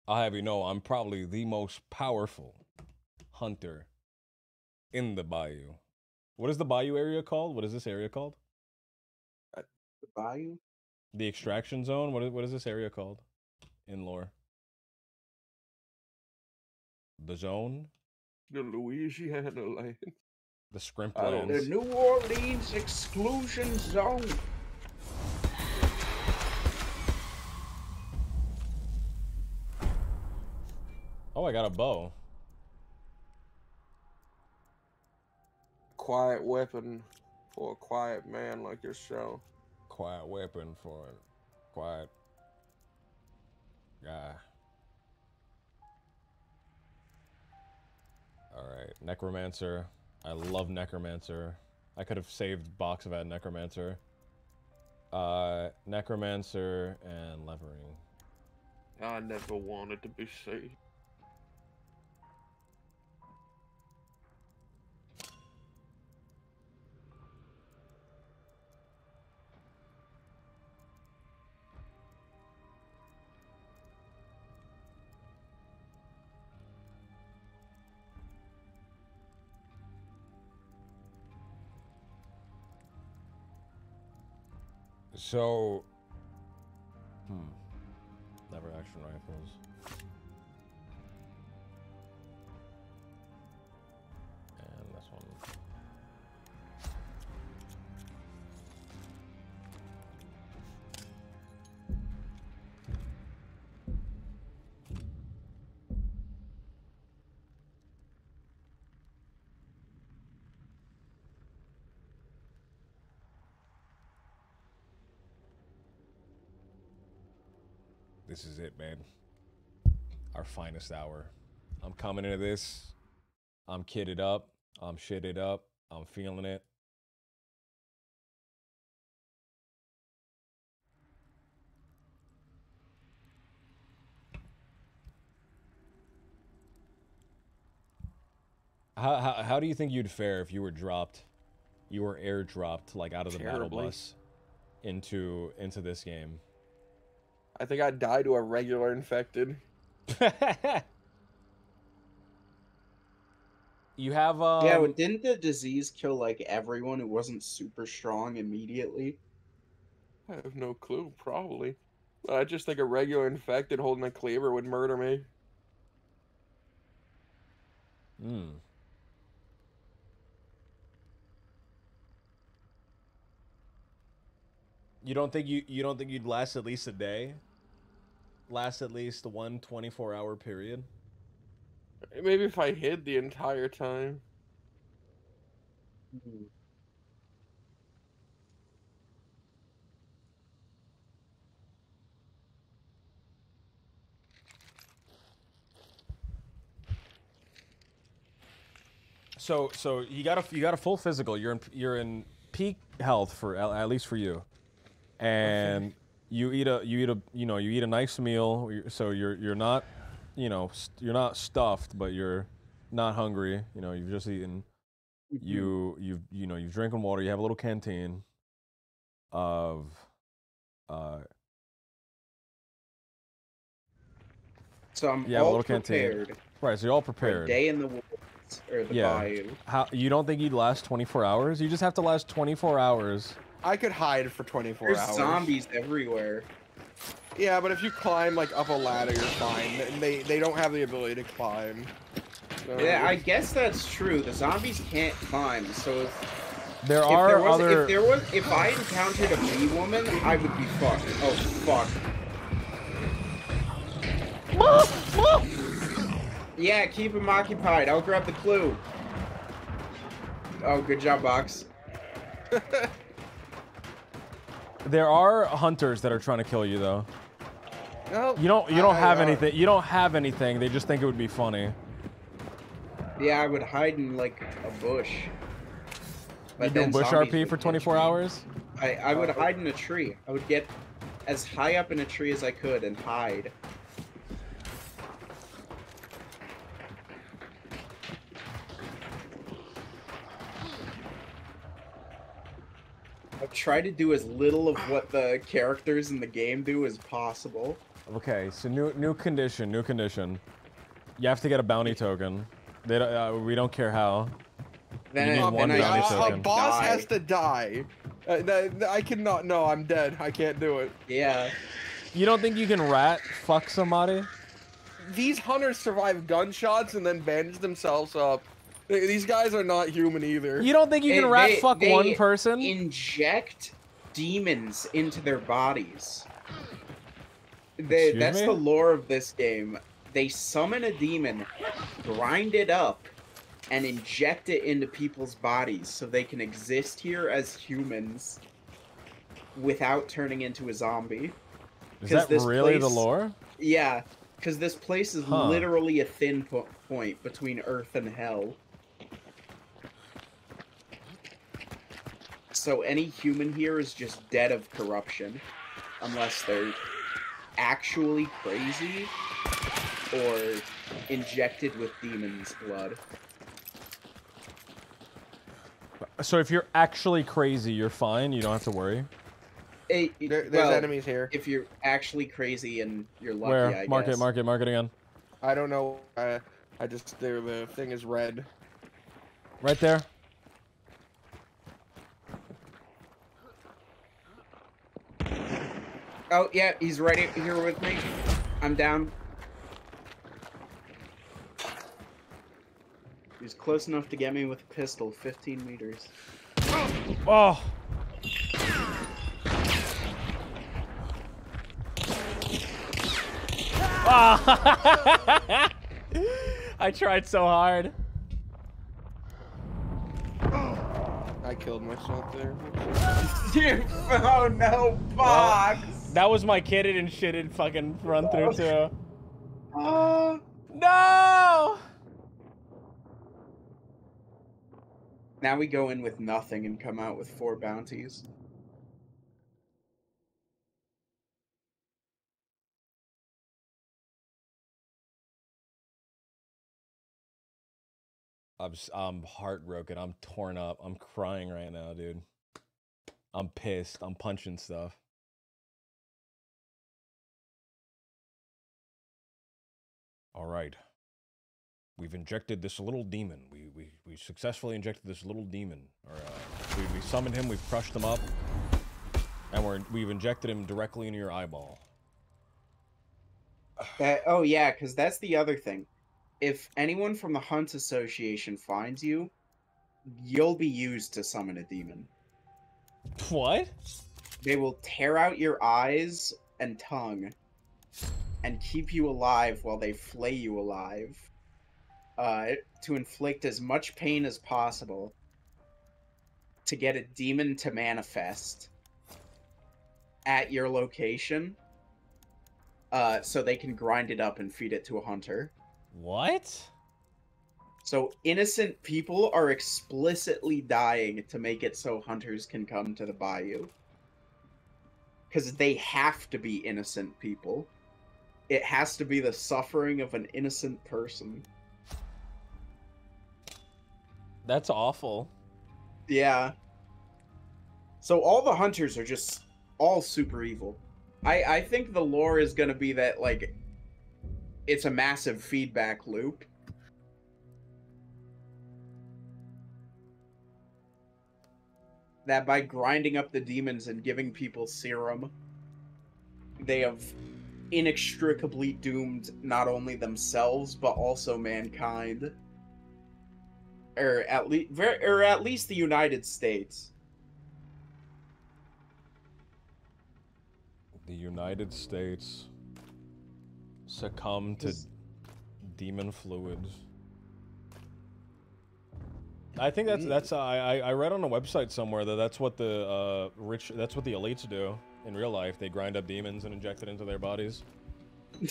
I'll have you know, I'm probably the most powerful hunter in the bayou. What is the bayou area called? What is this area called? The bayou? The extraction zone? What is this area called in lore? The zone? The Louisiana land. The Scrimp I don't The lands? New Orleans exclusion zone. Oh, I got a bow. Quiet weapon for a quiet man like yourself. Quiet weapon for a quiet guy. Alright, Necromancer. I love Necromancer. I could have saved box if I had Necromancer. Necromancer and Levering. I never wanted to be saved. So, lever action rifles. And this one. This is it, man. Our finest hour. I'm coming into this. I'm kitted up. I'm shitted up. I'm feeling it. How do you think you'd fare if you were dropped, you were airdropped like out of the battle Terribly. bus into this game? I think I'd die to a regular infected. You have Yeah, but didn't the disease kill like everyone who wasn't super strong immediately? I have no clue, probably. I just think a regular infected holding a cleaver would murder me. You don't think you'd last at least a day? Last at least one 24-hour period? Maybe if I hid the entire time. So you got a full physical. You're in peak health for at least for you, and you eat a nice meal. So you're not, you're not stuffed, but you're not hungry. You've just eaten. You've drinking water. You have a little canteen of So I'm Yeah, a all little canteen. prepared right. So you're all for a prepared. day in the woods or the Yeah. bayou. How you don't think you'd last 24 hours? You just have to last 24 hours. I could hide for 24 There's hours. zombies everywhere. Yeah, but if you climb like up a ladder, you're fine. They don't have the ability to climb. So, Yeah, I guess that's true. The zombies can't climb, so There are other. If I encountered a bee woman, I would be fucked. Oh fuck. Yeah, keep him occupied. I'll grab the clue. Oh, good job, Box. There are hunters that are trying to kill you though. No, You don't have anything. You don't have anything. They just think it would be funny. Yeah, I would hide in like a bush. You do then bush zombies RP would for catch 24 me. hours? I would hide in a tree. I would get as high up in a tree as I could and hide. I try to do as little of what the characters in the game do as possible. Okay, so new condition. You have to get a bounty token. They don't, we don't care how. Then, You need one then bounty I a token. boss die. has to die. I cannot. No, I'm dead. I can't do it. Yeah. You don't think you can rat fuck somebody? These hunters survive gunshots and then bandage themselves up. These guys are not human either. You don't think you can rat fuck they one person? Inject demons into their bodies. Excuse That's me? the lore of this game. They summon a demon, grind it up, and inject it into people's bodies so they can exist here as humans without turning into a zombie. Is 'Cause that this really the place- lore? Yeah, because this place is Huh. literally a thin point between Earth and Hell. So any human here is just dead of corruption, unless they're actually crazy or injected with demon's blood. So if you're actually crazy, you're fine. You don't have to worry. There's Well, enemies here. if you're actually crazy and you're lucky, Where? I Mark guess. it. Mark it. Mark it again. I don't know. I just the thing is red. Right there. Oh yeah, he's right here with me. I'm down. He's close enough to get me with a pistol, 15 meters. Oh. Ah. I tried so hard. I killed myself there. Oh no, Box! That was my kitted and shitted fucking run through too. No! Now we go in with nothing and come out with 4 bounties. I'm heartbroken. I'm torn up. I'm crying right now, dude. I'm pissed. I'm punching stuff. All right. We've injected this little demon. We successfully injected this little demon. Or we summoned him. We've crushed him up, and we've injected him directly into your eyeball. Oh yeah, because that's the other thing. If anyone from the Hunt Association finds you, you'll be used to summon a demon. What? They will tear out your eyes and tongue and keep you alive while they flay you alive to inflict as much pain as possible to get a demon to manifest at your location so they can grind it up and feed it to a hunter. What? So innocent people are explicitly dying to make it so hunters can come to the bayou. Because they have to be innocent people. It has to be the suffering of an innocent person. That's awful. Yeah. So all the hunters are just all super evil. I think the lore is going to be that, like, it's a massive feedback loop. That by grinding up the demons and giving people serum, they have inextricably doomed not only themselves, but also mankind. or at least the United States. The United States succumb to demon fluids. I think that's I read on a website somewhere that that's what the that's what the elites do in real life. They grind up demons and inject it into their bodies.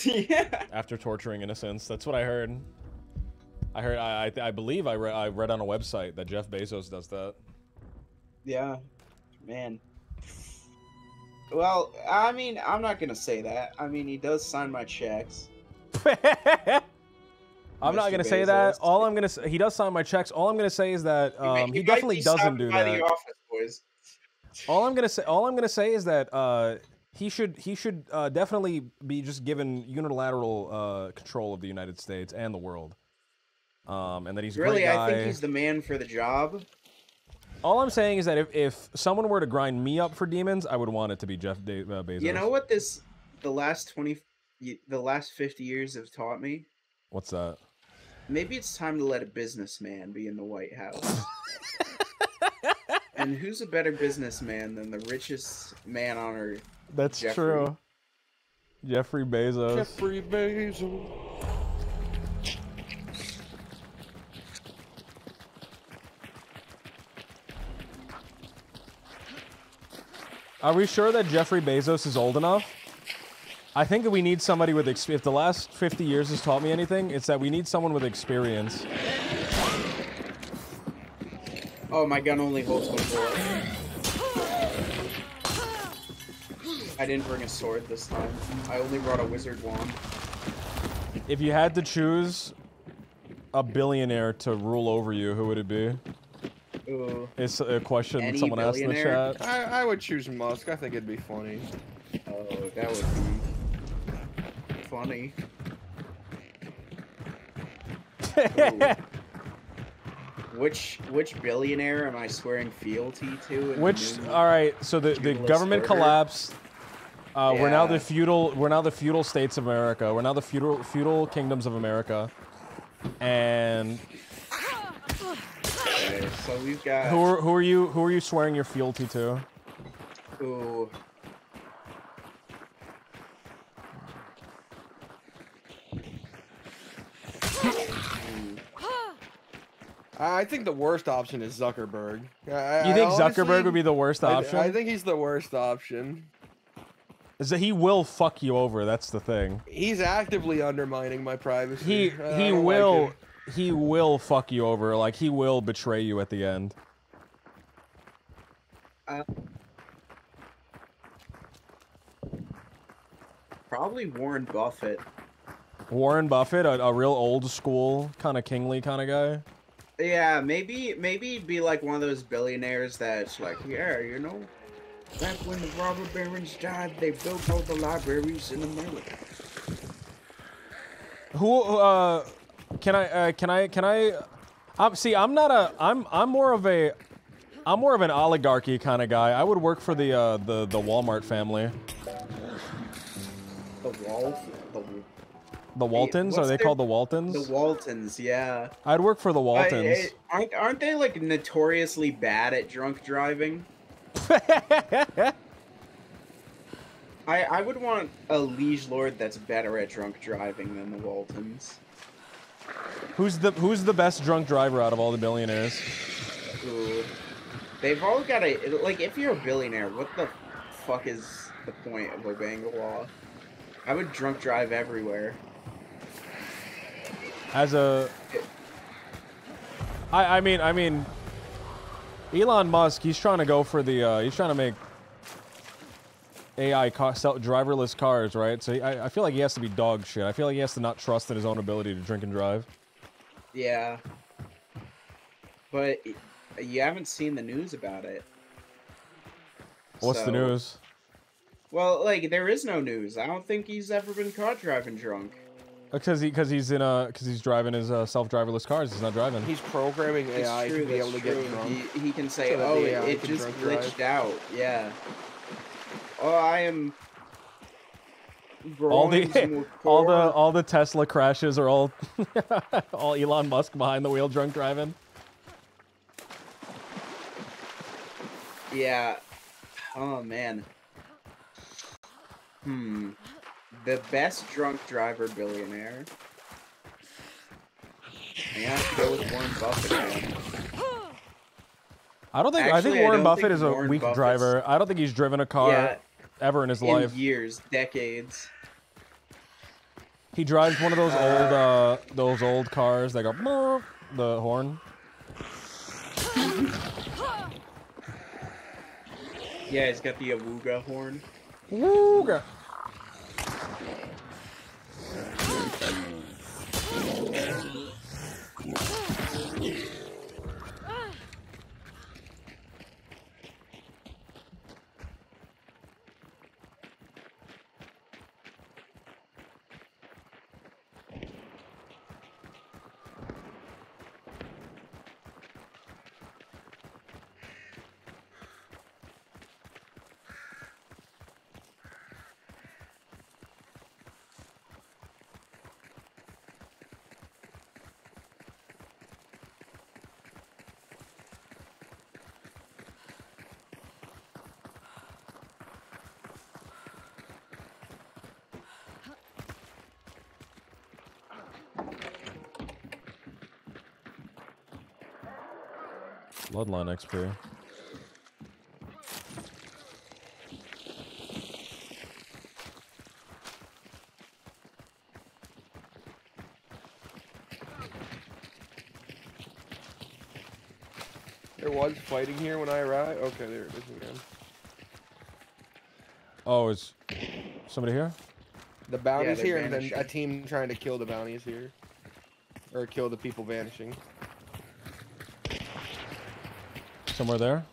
Yeah. After torturing innocents. That's what I heard. I believe I read on a website that Jeff Bezos does that. Yeah. Man. Well, I mean, I'm not gonna say that. I mean, he does sign my checks. I'm not Mr. gonna say that. Bezos. All I'm gonna say, he does sign my checks. All I'm gonna say is that he might definitely be doesn't signed do by that. The Office Boys. All I'm gonna say is that he should definitely be just given unilateral control of the United States and the world. And that he's a Really, great guy. I think he's the man for the job. All I'm saying is that if someone were to grind me up for demons, I would want it to be Jeff Bezos. You know what the last 50 years have taught me? What's that? Maybe it's time to let a businessman be in the White House. And who's a better businessman than the richest man on earth? That's Jeffrey. true. Jeffrey Bezos. Jeffrey Bezos. Are we sure that Jeffrey Bezos is old enough? I think that we need somebody with if the last 50 years has taught me anything, it's that we need someone with experience. Oh, my gun only holds one bullet. I didn't bring a sword this time. I only brought a wizard wand. If you had to choose a billionaire to rule over you, who would it be? Ooh. It's a question Any someone asked in the billionaire? chat. I would choose Musk. I think it'd be funny. Oh, that would be funny. Ooh. Which billionaire am I swearing fealty to? in the new- All right, so the feudalist government order? collapsed. We're now the Yeah. feudal states of America. We're now the feudal kingdoms of America. And Okay, so we've got. who are you swearing your fealty to? Ooh. I think the worst option is Zuckerberg. You think Zuckerberg would be the worst option? I think he's the worst option. Is that he will fuck you over? That's the thing. He's actively undermining my privacy. I He don't will like it. he will fuck you over. Like he will betray you at the end. Probably Warren Buffett. Warren Buffett, a real old school kind of kingly kind of guy. Yeah, maybe he'd be like one of those billionaires that's like, yeah, you know, back when the robber barons died, they built all the libraries in America. Who can I I'm more of an oligarchy kind of guy. I would work for the Walmart family. The Waltons? Are What's they their- called the Waltons? The Waltons, yeah. I'd work for the Waltons. Aren't they like notoriously bad at drunk driving? I would want a liege lord that's better at drunk driving than the Waltons. Who's the best drunk driver out of all the billionaires? Ooh. They've all got a like. If you're a billionaire, what the fuck is the point of obeying the law? I would drunk drive everywhere. As a, I mean, Elon Musk, he's trying to go for the, he's trying to make AI driverless cars, right? So I feel like he has to be dog shit. I feel like he has to not trust in his own ability to drink and drive. Yeah. But you haven't seen the news about it. What's the So- news? Well, like, there is no news. I don't think he's ever been caught driving drunk. Because he's driving his self-driverless cars. He's not driving. He's programming It's AI true, to be able to that's get true. drunk. He can say, So that oh, the AI it can just drunk drive. glitched out. Yeah. Oh, I am... all growing the more core. all the Tesla crashes are all all Elon Musk behind the wheel drunk driving. Yeah. Oh man. The best drunk driver billionaire. I have to go with Warren Buffett again. I think Actually, I Warren don't Buffett think is a Warren weak Buffett's- driver. I don't think he's driven a car Yeah, ever in his in life. years, decades. He drives one of those old cars that go "Brr," the horn. Yeah, he's got the Awooga horn. Wooga. Bloodline XP. There was fighting here when I arrived. Okay, there it is again. Oh, is somebody here? The bounty's they're here, and then vanishing. a team trying to kill the bounties here. Or kill the people vanishing. Somewhere there?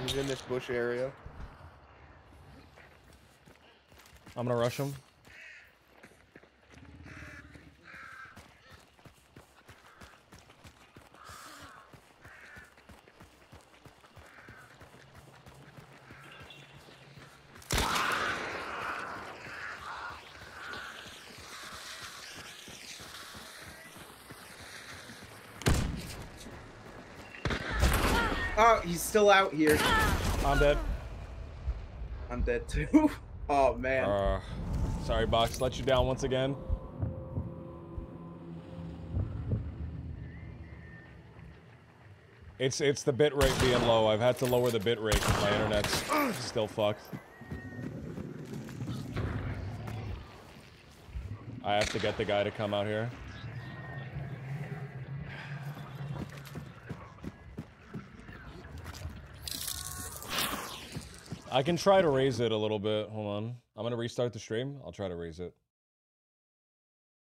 He's in this bush area. I'm gonna rush him. Oh, he's still out here. I'm dead. I'm dead too. Oh man. Sorry, Box. Let you down once again. It's the bit rate being low. I've had to lower the bit rate because my internet's still fucked. I have to get the guy to come out here. I can try to raise it a little bit. Hold on. I'm gonna restart the stream. I'll try to raise it.